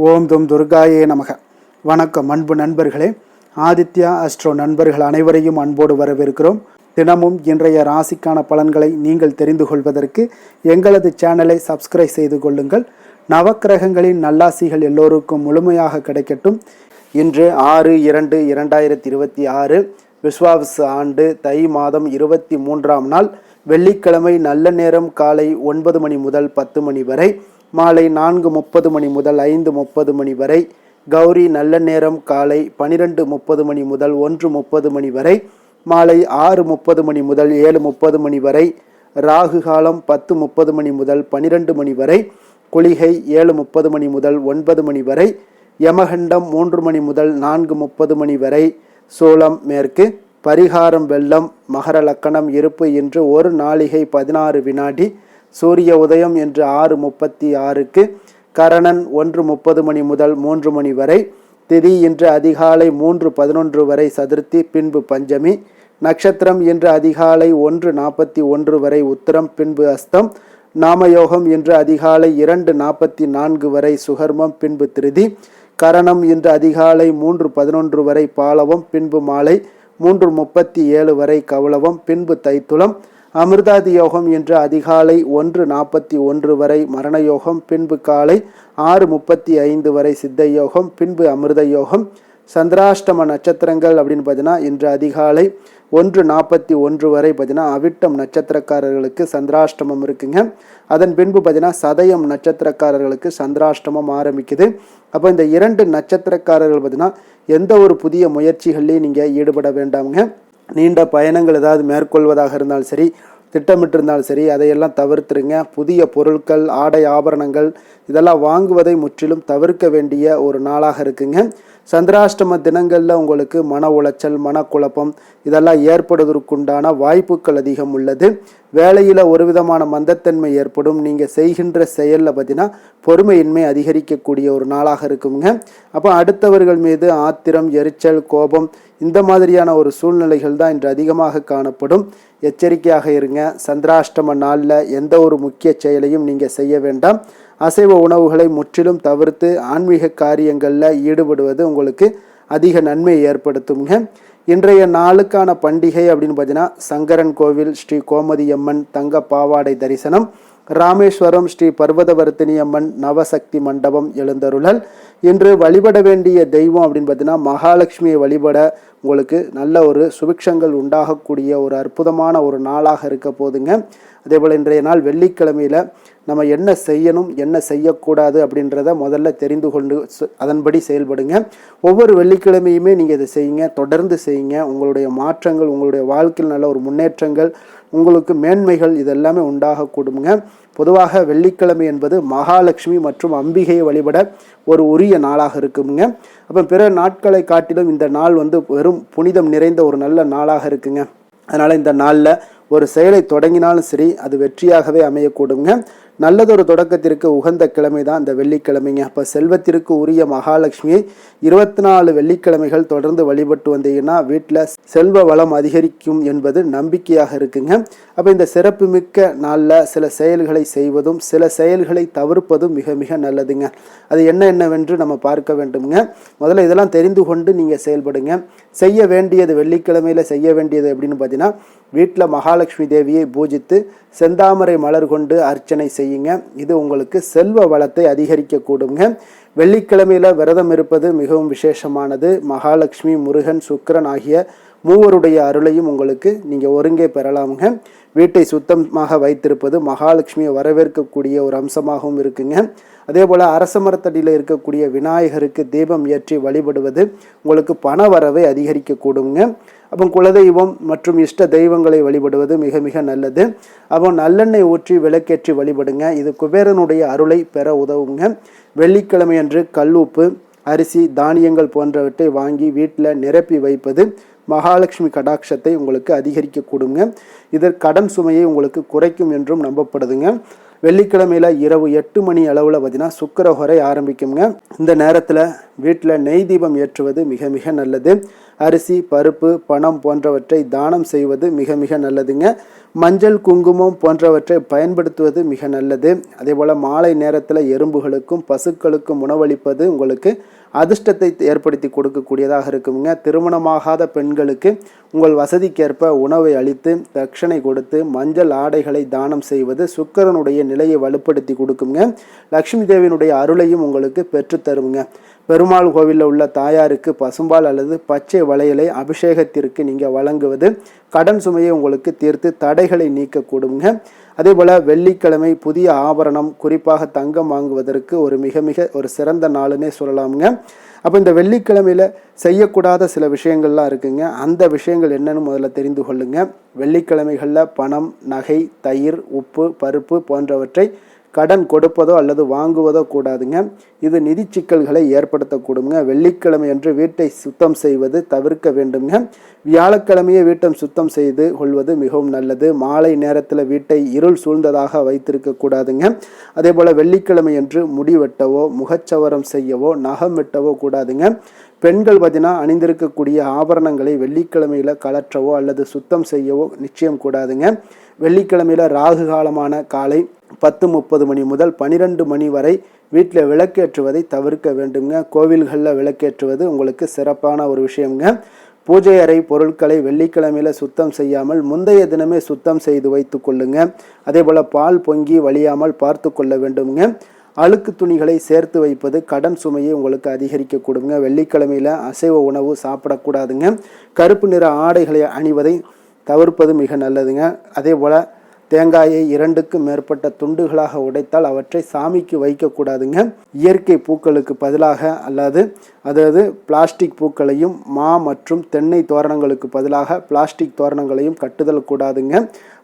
ஓம் தும் துர்காயே நமக. வணக்கம் அன்பு நண்பர்களே. ஆதித்யா அஸ்ட்ரோ நண்பர்கள் அனைவரையும் அன்போடு வரவேற்கிறோம். தினமும் இன்றைய ராசிக்கான பலன்களை நீங்கள் தெரிந்து கொள்வதற்கு எங்களது சேனலை சப்ஸ்கிரைப் செய்து கொள்ளுங்கள். நவக்கிரகங்களின் நல்லாசிகள் எல்லோருக்கும் முழுமையாக கிடைக்கட்டும். இன்று 6/2/2026 விஸ்வாவசு ஆண்டு தை மாதம் 23ஆம் நாள் வெள்ளிக்கிழமை. நல்ல நேரம் காலை 9 மணி முதல் 10 மணி வரை, மாலை 4:30 மணி முதல் 5:30 மணி வரை. கௌரி நல்ல நேரம் காலை 12:30 மணி முதல் 1:30 மணி வரை, மாலை 6:30 மணி முதல் 7:30 மணி வரை. ராகு காலம் 10:30 மணி முதல் 12 மணி வரை. குளிகை 7:30 மணி முதல் 9 மணி வரை. யமகண்டம் 3 மணி முதல் 4:30 மணி வரை. சூலம் மேற்கு. பரிகாரம் வெள்ளம். மகர லக்கணம் இருப்பு இன்று 1 நாழிகை 16 வினாடி. சூரிய உதயம் என்று 6:36க்கு. கரணன் 1:30 மணி முதல் 3 மணி வரை. திதி இன்று அதிகாலை 3:11 வரை சதுர்த்தி, பின்பு பஞ்சமி. நட்சத்திரம் இன்று அதிகாலை 1:41 வரை உத்திரம், பின்பு அஸ்தம். நாமயோகம் இன்று அதிகாலை 2:44 வரை சுகர்மம், பின்பு திருதி. கரணம் இன்று அதிகாலை 3:11 வரை பாலவம், பின்பு மாலை 3:37 வரை கௌளவம், பின்பு தைத்துளம். அமிர்தாதி யோகம் இன்று அதிகாலை 1:41 வரை மரண யோகம், பின்பு காலை 6:35 வரை சித்த யோகம், பின்பு அமிர்த யோகம். சந்திராஷ்டம நட்சத்திரங்கள் அப்படின்னு பார்த்தீங்கன்னா இன்று அதிகாலை 1:41 வரை பார்த்தீங்கன்னா அவிட்டம் நட்சத்திரக்காரர்களுக்கு சந்திராஷ்டமம் இருக்குங்க. அதன் பின்பு பார்த்தீங்கன்னா சதயம் நட்சத்திரக்காரர்களுக்கு சந்திராஷ்டமம் ஆரம்பிக்குது. அப்போ இந்த 2 நட்சத்திரக்காரர்கள் பார்த்தீங்கன்னா எந்த ஒரு புதிய முயற்சிகள்லையும் நீங்கள் ஈடுபட வேண்டாமுங்க. நீண்ட பயணங்கள் ஏதாவது மேற்கொள்வதாக இருந்தாலும் சரி, திட்டமிட்டிருந்தாலும் சரி, அதையெல்லாம் தவிர்த்துருங்க. புதிய பொருட்கள், ஆடை ஆபரணங்கள் இதெல்லாம் வாங்குவதை முற்றிலும் தவிர்க்க வேண்டிய ஒரு நாளாக இருக்குங்க. சந்திராஷ்டம தினங்களில் உங்களுக்கு மன உளைச்சல், மனக்குழப்பம் இதெல்லாம் ஏற்படுவதற்குண்டான வாய்ப்புகள் அதிகம் உள்ளது. வேலையில் ஒரு விதமான மந்தத்தன்மை ஏற்படும். நீங்கள் செய்கின்ற செயலில் பார்த்தீங்கன்னா பொறுமையின்மை அதிகரிக்கக்கூடிய ஒரு நாளாக இருக்குங்க. அப்போ அடுத்தவர்கள் மீது ஆத்திரம், எரிச்சல், கோபம் இந்த மாதிரியான ஒரு சூழ்நிலைகள் தான் இன்று அதிகமாக காணப்படும். எச்சரிக்கையாக இருங்க. சந்திராஷ்டம நாளில் எந்த ஒரு முக்கிய செயலையும் நீங்கள் செய்ய வேண்டாம். அசைவ உணவுகளை முற்றிலும் தவிர்த்து ஆன்மீக காரியங்களில் ஈடுபடுவது உங்களுக்கு அதிக நன்மையை ஏற்படுத்துங்க. இன்றைய நாளுக்கான பண்டிகை அப்படின்னு பார்த்தீங்கன்னா சங்கரன் கோவில் ஸ்ரீ கோமதி அம்மன் தங்க பாவாடை தரிசனம், ராமேஸ்வரம் ஸ்ரீ பர்வதவர்த்தினி அம்மன் நவசக்தி மண்டபம் எழுந்தருளல். இன்று வழிபட வேண்டிய தெய்வம் அப்படின்னு பார்த்தீங்கன்னா மகாலட்சுமியை வழிபட உங்களுக்கு நல்ல ஒரு சுபிக்ஷங்கள் உண்டாகக்கூடிய ஒரு அற்புதமான ஒரு நாளாக இருக்க போதுங்க. அதே போல் இன்றைய நாள் வெள்ளிக்கிழமையில் நம்ம என்ன செய்யணும், என்ன செய்யக்கூடாது அப்படின்றத முதல்ல தெரிந்து கொண்டு அதன்படி செயல்படுங்க. ஒவ்வொரு வெள்ளிக்கிழமையுமே நீங்கள் இதை செய்யுங்க, தொடர்ந்து செய்யுங்க. உங்களுடைய மாற்றங்கள், உங்களுடைய வாழ்க்கையில் நல்ல ஒரு முன்னேற்றங்கள், உங்களுக்கு மேன்மைகள் இதெல்லாமே உண்டாகக்கூடுங்க. பொதுவாக வெள்ளிக்கிழமை என்பது மகாலட்சுமி மற்றும் அம்பிகையை வழிபட ஒரு உரிய நாளாக இருக்குங்க. அப்போ பிற நாட்களை காட்டிலும் இந்த நாள் வெறும் புனிதம் நிறைந்த ஒரு நல்ல நாளாக இருக்குங்க. அதனால் இந்த நாளில் ஒரு செயலை தொடங்கினாலும் சரி, அது வெற்றியாகவே அமையக்கூடுங்க. நல்லதொரு தொடக்கத்திற்கு உகந்த கிழமை தான் இந்த வெள்ளிக்கிழமைங்க. அப்போ செல்வத்திற்கு உரிய மகாலட்சுமியை 24 வெள்ளிக்கிழமைகள் தொடர்ந்து வழிபட்டு வந்தீங்கன்னா வீட்டில் செல்வ வளம் அதிகரிக்கும் என்பது நம்பிக்கையாக இருக்குங்க. அப்போ இந்த சிறப்பு மிக்க நாளில் சில செயல்களை செய்வதும் சில செயல்களை தவிர்ப்பதும் மிக மிக நல்லதுங்க. அது என்னவென்று நம்ம பார்க்க வேண்டுங்க. முதல்ல இதெல்லாம் தெரிந்து கொண்டு நீங்கள் செயல்படுங்க. செய்ய வேண்டியது வெள்ளிக்கிழமையில் செய்ய வேண்டியது அப்படின்னு பார்த்தீங்கன்னா வீட்டில் மகாலட்சுமி தேவியை பூஜித்து செந்தாமரை மலர் கொண்டு அர்ச்சனை செய்யுங்க. இது உங்களுக்கு செல்வ வளத்தை அதிகரிக்க கூடுங்க. வெள்ளிக்கிழமையில் விரதம் இருப்பது மிகவும் விசேஷமானது. மகாலட்சுமி, முருகன், சுக்கிரன் ஆகிய மூவருடைய அருளையும் உங்களுக்கு நீங்கள் ஒருங்கே பெறலாமுங்க. வீட்டை சுத்தமாக வைத்திருப்பது மகாலட்சுமியை வரவேற்கக்கூடிய ஒரு அம்சமாகவும் இருக்குங்க. அதே போல் அரச மரத்தடியில் இருக்கக்கூடிய விநாயகருக்கு தீபம் ஏற்றி வழிபடுவது உங்களுக்கு பண வரவை அதிகரிக்க கூடுங்க. அப்போ குலதெய்வம் மற்றும் இஷ்ட தெய்வங்களை வழிபடுவது மிக மிக நல்லது. அப்போ நல்லெண்ணெய் ஊற்றி விளக்கேற்றி வழிபடுங்க. இது குபேரனுடைய அருளை பெற உதவுங்க. வெள்ளிக்கிழமை அன்று கல்லுப்பு, அரிசி, தானியங்கள் போன்றவற்றை வாங்கி வீட்டில் நிரப்பி வைப்பது மகாலட்சுமி கடாட்சத்தை உங்களுக்கு அதிகரிக்க கொடுங்க. இது கடன் சுமையை உங்களுக்கு குறைக்கும் என்றும் நம்பப்படுதுங்க. வெள்ளிக்கிழமையில இரவு 8 மணி அளவில் பார்த்தீங்கன்னா சுக்கிர ஹோரை ஆரம்பிக்குங்க. இந்த நேரத்தில் வீட்டில் நெய் தீபம் ஏற்றுவது மிக மிக நல்லது. அரிசி, பருப்பு, பணம் போன்றவற்றை தானம் செய்வது மிக மிக நல்லதுங்க. மஞ்சள், குங்குமம் போன்றவற்றை பயன்படுத்துவது மிக நல்லது. அதே போல் மாலை நேரத்தில் எறும்புகளுக்கும் பசுக்களுக்கும் உணவளிப்பது உங்களுக்கு அதிர்ஷ்டத்தை ஏற்படுத்தி கொடுக்கக்கூடியதாக இருக்குங்க. திருமணமாகாத பெண்களுக்கு உங்கள் வசதிக்கேற்ப உணவை அளித்து தட்சணை கொடுத்து மஞ்சள் ஆடைகளை தானம் செய்வது சுக்கிரனுடைய நிலையை வலுப்படுத்தி கொடுக்குங்க. லக்ஷ்மி தேவியினுடைய அருளையும் உங்களுக்கு பெற்றுத்தருங்க. பெருமாள் கோவிலில் உள்ள தாயாருக்கு பசும்பால் அல்லது பச்சை வளையலை அபிஷேகத்திற்கு நீங்கள் வழங்குவது கடன் சுமையை உங்களுக்கு தீர்த்து தடைகளை நீக்கக்கூடுங்க. அதே போல் வெள்ளிக்கிழமை புதிய ஆபரணம், குறிப்பாக தங்கம் வாங்குவதற்கு ஒரு மிக மிக ஒரு சிறந்த நாளுன்னே சொல்லலாமுங்க. அப்போ இந்த வெள்ளிக்கிழமையில் செய்யக்கூடாத சில விஷயங்கள்லாம் இருக்குங்க. அந்த விஷயங்கள் என்னன்னு முதல்ல தெரிந்து கொள்ளுங்க. வெள்ளிக்கிழமைகளில் பணம், நகை, தயிர், உப்பு, பருப்பு போன்றவற்றை கடன் கொடுப்பதோ அல்லது வாங்குவதோ கூடாதுங்க. இது நிதி சிக்கல்களை ஏற்படுத்தக்கூடுங்க. வெள்ளிக்கிழமை அன்று வீட்டை சுத்தம் செய்வது தவிர்க்க வேண்டுங்க. வியாழக்கிழமையே வீட்டை சுத்தம் செய்து கொள்வது மிகவும் நல்லது. மாலை நேரத்தில் வீட்டை இருள் சூழ்ந்ததாக வைத்திருக்க கூடாதுங்க. அதே போல் வெள்ளிக்கிழமை அன்று முடி வெட்டவோ முகச்சவரம் செய்யவோ நகம் வெட்டவோ கூடாதுங்க. பெண்கள் பார்த்தீங்கன்னா அணிந்திருக்கக்கூடிய ஆபரணங்களை வெள்ளிக்கிழமையில் கலற்றவோ அல்லது சுத்தம் செய்யவோ நிச்சயம் கூடாதுங்க. வெள்ளிக்கிழமையில் ராகு காலமான காலை 10:30 மணி முதல் 12 மணி வரை வீட்டில் விளக்கேற்றுவதை தவிர்க்க வேண்டுங்க. கோவில்களில் விளக்கேற்றுவது உங்களுக்கு சிறப்பான ஒரு விஷயங்க. பூஜை அறை பொருட்களை வெள்ளிக்கிழமையில் சுத்தம் செய்யாமல் முந்தைய தினமே சுத்தம் செய்து வைத்து கொள்ளுங்க. அதே போல் பால் பொங்கி வழியாமல் பார்த்து கொள்ள வேண்டுங்க. அழுக்கு துணிகளை சேர்த்து வைப்பது கடன் சுமையை உங்களுக்கு அதிகரிக்க கொடுங்க. வெள்ளிக்கிழமையில் அசைவ உணவு சாப்பிடக்கூடாதுங்க. கருப்பு நிற ஆடைகளை அணிவதை தவிர்ப்பது மிக நல்லதுங்க. அதே போல் தேங்காயை 2க்கு மேற்பட்ட துண்டுகளாக உடைத்தால் அவற்றை சாமிக்கு வைக்கக்கூடாதுங்க. இயற்கை பூக்களுக்கு பதிலாக அதாவது பிளாஸ்டிக் பூக்களையும் மற்றும் தென்னை தோரணங்களுக்கு பதிலாக பிளாஸ்டிக் தோரணங்களையும் கட்டுதல் கூடாதுங்க.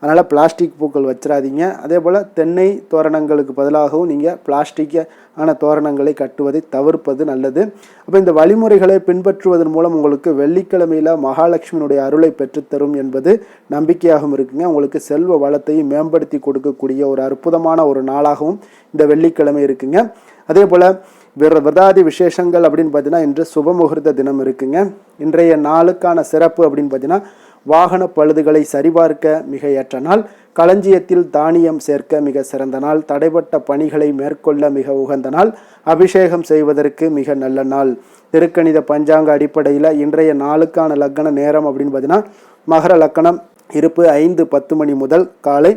அதனால் பிளாஸ்டிக் பூக்கள் வச்சிடாதீங்க. அதே போல் தென்னை தோரணங்களுக்கு பதிலாகவும் நீங்கள் பிளாஸ்டிக்கான தோரணங்களை கட்டுவதை தவிர்ப்பது நல்லது. அப்போ இந்த வழிமுறைகளை பின்பற்றுவதன் மூலம் உங்களுக்கு வெள்ளிக்கிழமையில் மகாலட்சுமியினுடைய அருளை பெற்றுத்தரும் என்பது நம்பிக்கையாகவும் இருக்குங்க. உங்களுக்கு செல்வ வளத்தையும் மேம்படுத்தி கொடுக்கக்கூடிய ஒரு அற்புதமான ஒரு நாளாகவும் இந்த வெள்ளிக்கிழமை இருக்குங்க. அதே போல் விரதாதி விசேஷங்கள் அப்படின்னு பார்த்தீங்கன்னா இன்று சுபமுகூர்த்த தினம் இருக்குங்க. இன்றைய நாளுக்கான சிறப்பு அப்படின்னு பார்த்தீங்கன்னா வாகன பழுதுகளை சரிபார்க்க மிக ஏற்ற நாள், களஞ்சியத்தில் தானியம் சேர்க்க மிக சிறந்த நாள், தடைப்பட்ட பணிகளை மேற்கொள்ள மிக உகந்த நாள், அபிஷேகம் செய்வதற்கு மிக நல்ல நாள். திருக்கணித பஞ்சாங்க அடிப்படையில் இன்றைய நாளுக்கான லக்கண நேரம் அப்படின்னு பார்த்தீங்கன்னா மகர லக்கணம் இருப்பு 5:10 மணி முதல் காலை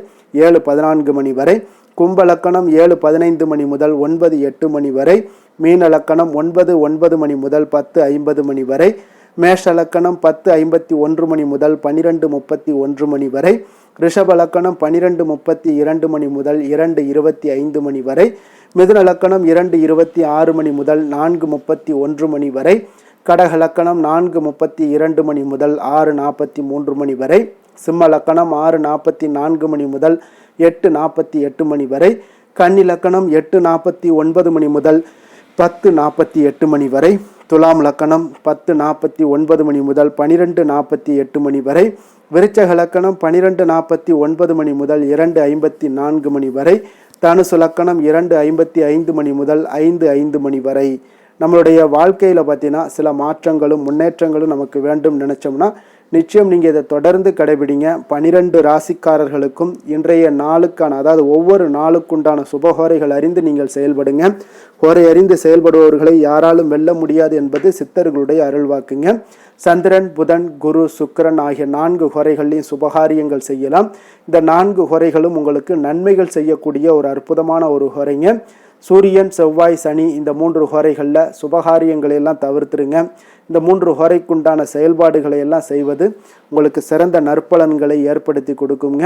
7:14 மணி வரை, கும்ப லக்கணம் 7:15 மணி முதல் 9:08 மணி வரை, மீன லக்கணம் 9:09 மணி முதல் 10:50 மணி வரை, மேஷ லக்கணம் 10:51 மணி முதல் 12:31 மணி வரை, ரிஷப லக்கணம் 12:32 மணி முதல் 2:25 மணி வரை, மிதுன லக்கணம் 2:26 மணி முதல் 4:31 மணி வரை, கடக லக்கணம் 4:32 மணி முதல் 6:43 மணி வரை, சிம்ம லக்கணம் 6:44 மணி முதல் 8:48 மணி வரை, கன்னி லக்கணம் 8:49 மணி முதல் 10:48 மணி வரை, துலாம் லக்கணம் 10:49 மணி முதல் 12:48 மணி வரை, விருச்சக லக்கணம் 12:49 மணி முதல் 2:54 மணி வரை, தனுசு லக்கணம் 2:55 மணி முதல் 5:05 மணி வரை. நம்மளுடைய வாழ்க்கையில் பார்த்தீங்கன்னா சில மாற்றங்களும் முன்னேற்றங்களும் நமக்கு வேண்டும் நினச்சோம்னா நிச்சயம் நீங்கள் இதை தொடர்ந்து கடைபிடிங்க. 12 ராசிக்காரர்களுக்கும் இன்றைய நாளுக்கான அதாவது ஒவ்வொரு நாளுக்குண்டான சுபஹோரைகள் அறிந்து நீங்கள் செயல்படுங்க. ஹோரை அறிந்து செயல்படுபவர்களை யாராலும் வெல்ல முடியாது என்பது சித்தர்களுடைய அருள்வாக்குங்க. சந்திரன், புதன், குரு, சுக்கிரன் ஆகிய 4 ஹோரைகளையும் சுபகாரியங்கள் செய்யலாம். இந்த 4 ஹோரைகளும் உங்களுக்கு நன்மைகள் செய்யக்கூடிய ஒரு அற்புதமான ஒரு ஹோரைங்க. சூரியன், செவ்வாய், சனி இந்த 3 ஹோரைகளில் சுபகாரியங்களை எல்லாம் தவிர்த்துருங்க. இந்த 3 ஹோரைக்குண்டான செயல்பாடுகளை எல்லாம் செய்வது உங்களுக்கு சிறந்த நற்பலன்களை ஏற்படுத்தி கொடுக்குங்க.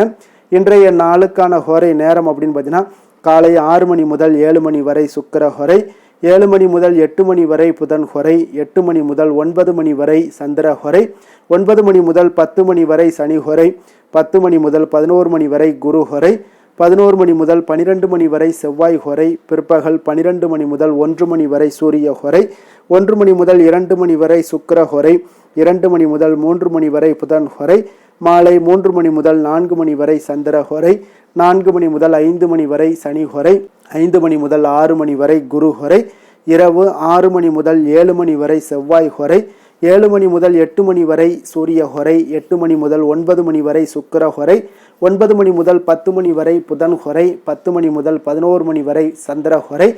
இன்றைய நாளுக்கான ஹோரை நேரம் அப்படின்னு பார்த்தீங்கன்னா காலை 6 மணி முதல் 7 மணி வரை சுக்கிர ஹோரை, 7 மணி முதல் 8 மணி வரை புதன் ஹோரை, 8 மணி முதல் 9 மணி வரை சந்திர ஹோரை, 9 மணி முதல் 10 மணி வரை சனி ஹோரை, 10 மணி முதல் 11 மணி வரை குரு ஹோரை, 11 மணி முதல் 12 மணி வரை செவ்வாய் ஹோரை, பிற்பகல் 12 மணி முதல் 1 மணி வரை சூரிய ஹோரை, 1 மணி முதல் 2 மணி வரை சுக்கிர ஹோரை, 2 மணி முதல் 3 மணி வரை புதன் ஹோரை, மாலை 3 மணி முதல் 4 மணி வரை சந்திர ஹோரை, 4 மணி முதல் 5 மணி வரை சனி ஹோரை, 5 மணி முதல் 6 மணி வரை குரு ஹோரை, இரவு 6 மணி முதல் 7 மணி வரை செவ்வாய் ஹோரை, 7 மணி முதல் 8 மணி வரை சூரிய ஹோரை, 8 மணி முதல் 9 மணி வரை சுக்கிர ஹோரை, 9 மணி முதல் 10 மணி வரை புதன் ஹோரை, 10 மணி முதல் 11 மணி வரை சந்திர ஹோரை,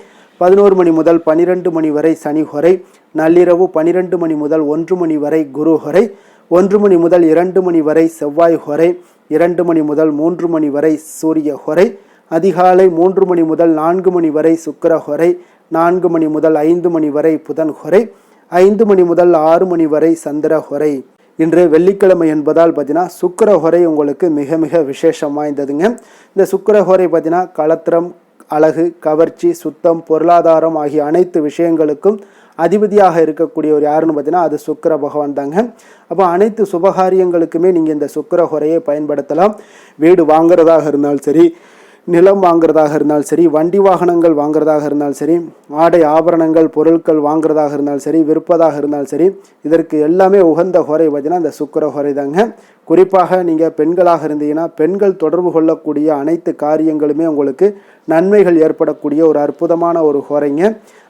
11 மணி முதல் 12 மணி வரை சனி ஹோரை, நள்ளிரவு 12 மணி முதல் 1 மணி வரை குரு ஹோரை, 1 மணி முதல் 2 மணி வரை செவ்வாய் ஹோரை, 2 மணி முதல் 3 மணி வரை சூரிய ஹோரை, அதிகாலை 3 மணி முதல் 4 மணி வரை சுக்கிர ஹோரை, 4 மணி முதல் 5 மணி வரை புதன் ஹோரை, 5 மணி முதல் 6 மணி வரை சந்திர ஹோரை. இன்று வெள்ளிக்கிழமை என்பதால் பார்த்தீங்கன்னா சுக்கிர ஹோரை உங்களுக்கு மிக மிக விசேஷம் வாய்ந்ததுங்க. இந்த சுக்கிர ஹோரை பார்த்தீங்கன்னா களத்திரம், அழகு, கவர்ச்சி, சுத்தம், பொருளாதாரம் ஆகிய அனைத்து விஷயங்களுக்கும் அதிபதியாக இருக்கக்கூடியவர் யாருன்னு பார்த்தீங்கன்னா அது சுக்கிர பகவான் தாங்க. அப்போ அனைத்து சுபகாரியங்களுக்குமே நீங்கள் இந்த சுக்கிர ஹோரையை பயன்படுத்தலாம். வீடு வாங்குறதாக இருந்தாலும் சரி, நிலம் வாங்குறதாக இருந்தாலும் சரி, வண்டி வாகனங்கள் வாங்குறதாக இருந்தாலும் சரி, ஆடை ஆபரணங்கள் பொருட்கள் வாங்குறதாக இருந்தாலும் சரி, விற்பதாக இருந்தாலும் சரி, இதற்கு எல்லாமே உகந்த ஹோரை பார்த்தீங்கன்னா இந்த சுக்கிர ஹோரை தாங்க. குறிப்பாக நீங்கள் பெண்களாக இருந்தீங்கன்னா பெண்கள் தொடர்பு கொள்ளக்கூடிய அனைத்து காரியங்களுமே உங்களுக்கு நன்மைகள் ஏற்படக்கூடிய ஒரு அற்புதமான ஒரு ஹோரைங்க.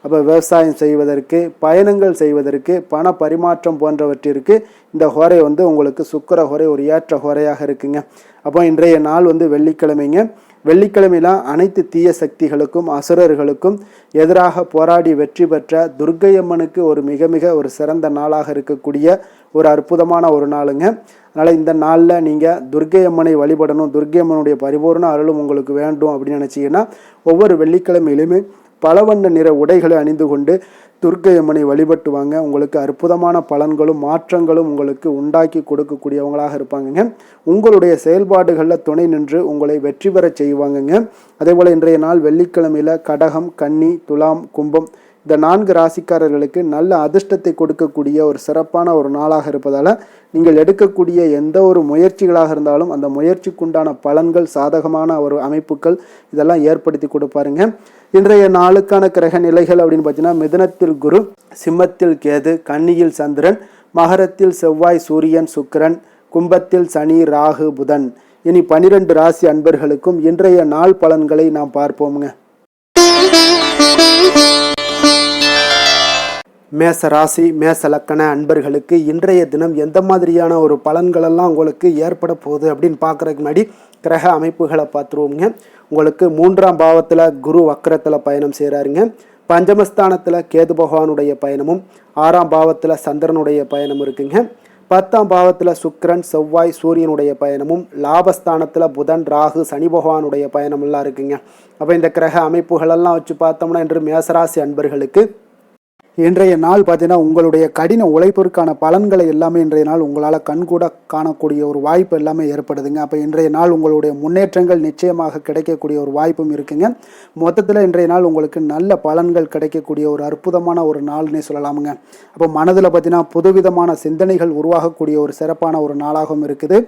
அப்போ விவசாயம் செய்வதற்கு, பயணங்கள் செய்வதற்கு, பண பரிமாற்றம் போன்றவற்றிற்கு இந்த ஹோரை உங்களுக்கு சுக்கிர ஹோரை ஒரு ஏற்ற ஹோரையாக இருக்குங்க. அப்போ இன்றைய நாள் வெள்ளிக்கிழமைங்க. வெள்ளிக்கிழமையில அனைத்து தீய சக்திகளுக்கும் அசுரர்களுக்கும் எதிராக போராடி வெற்றி பெற்ற துர்க்கையம்மனுக்கு ஒரு மிக மிக ஒரு சிறந்த நாளாக இருக்கக்கூடிய ஒரு அற்புதமான ஒரு நாளுங்க. அதனால் இந்த நாளில் நீங்கள் துர்க்கையம்மனை வழிபடணும், துர்க்கையம்மனுடைய பரிபூர்ண அருளும் உங்களுக்கு வேண்டும் அப்படின்னு நினச்சிங்கன்னா ஒவ்வொரு வெள்ளிக்கிழமையிலுமே பல வண்ண நிற உடைகளை அணிந்து கொண்டு துர்க்கையம்மனை வழிபட்டு வாங்க. உங்களுக்கு அற்புதமான பலன்களும் மாற்றங்களும் உங்களுக்கு உண்டாக்கி கொடுக்கக்கூடியவங்களாக இருப்பாங்கங்க. உங்களுடைய செயல்பாடுகளில் துணை நின்று உங்களை வெற்றி பெற செய்வாங்கங்க. அதே போல் இன்றைய நாள் வெள்ளிக்கிழமையில் கடகம், கன்னி, துலாம், கும்பம் இந்த 4 ராசிக்காரர்களுக்கு நல்ல அதிர்ஷ்டத்தை கொடுக்கக்கூடிய ஒரு சிறப்பான ஒரு நாளாக இருப்பதால் நீங்கள் எடுக்கக்கூடிய எந்த ஒரு முயற்சிகளாக இருந்தாலும் அந்த முயற்சிக்குண்டான பலன்கள், சாதகமான ஒரு அமைப்புகள் இதெல்லாம் ஏற்படுத்தி கொடுப்பாருங்க. இன்றைய நாளுக்கான கிரக நிலைகள் அப்படின்னு பார்த்தீங்கன்னா மிதுனத்தில் குரு, சிம்மத்தில் கேது, கன்னியில் சந்திரன், மகரத்தில் செவ்வாய், சூரியன், சுக்கிரன், கும்பத்தில் சனி, ராகு, புதன். இனி 12 ராசி அன்பர்களுக்கும் இன்றைய நாள் பலன்களை நாம் பார்ப்போமுங்க. மேச ராசி, மேச லக்கண அன்பர்களுக்கு இன்றைய தினம் எந்த மாதிரியான ஒரு பலன்களெல்லாம் உங்களுக்கு ஏற்பட போகுது அப்படின்னு பார்க்குறதுக்கு முன்னாடி கிரக அமைப்புகளை பார்த்துருவோங்க. உங்களுக்கு 3ஆம் பாவத்தில் குரு வக்கரத்தில் பயணம் செய்கிறாருங்க. பஞ்சமஸ்தானத்தில் கேது பகவானுடைய பயணமும், 6ஆம் பாவத்தில் சந்திரனுடைய பயணம் இருக்குங்க. 10ஆம் பாவத்தில் சுக்கிரன், செவ்வாய், சூரியனுடைய பயணமும், லாபஸ்தானத்தில் புதன், ராகு, சனி பகவானுடைய பயணமெல்லாம் இருக்குங்க. அப்போ இந்த கிரக அமைப்புகளெல்லாம் வச்சு பார்த்தோம்னா இன்று மேசராசி அன்பர்களுக்கு இன்றைய நாள் பார்த்தீங்கன்னா உங்களுடைய கடின உழைப்பிற்கான பலன்களை எல்லாமே இன்றைய நாள் உங்களால் கண்கூட காணக்கூடிய ஒரு வாய்ப்பு எல்லாமே ஏற்படுதுங்க. அப்போ இன்றைய நாள் உங்களுடைய முன்னேற்றங்கள் நிச்சயமாக கிடைக்கக்கூடிய ஒரு வாய்ப்பும் இருக்குங்க. மொத்தத்தில் இன்றைய நாள் உங்களுக்கு நல்ல பலன்கள் கிடைக்கக்கூடிய ஒரு அற்புதமான ஒரு நாள்னே சொல்லலாமுங்க. அப்போ மனதில் பார்த்தீங்கன்னா புதுவிதமான சிந்தனைகள் உருவாகக்கூடிய ஒரு சிறப்பான ஒரு நாளாகவும் இருக்குது.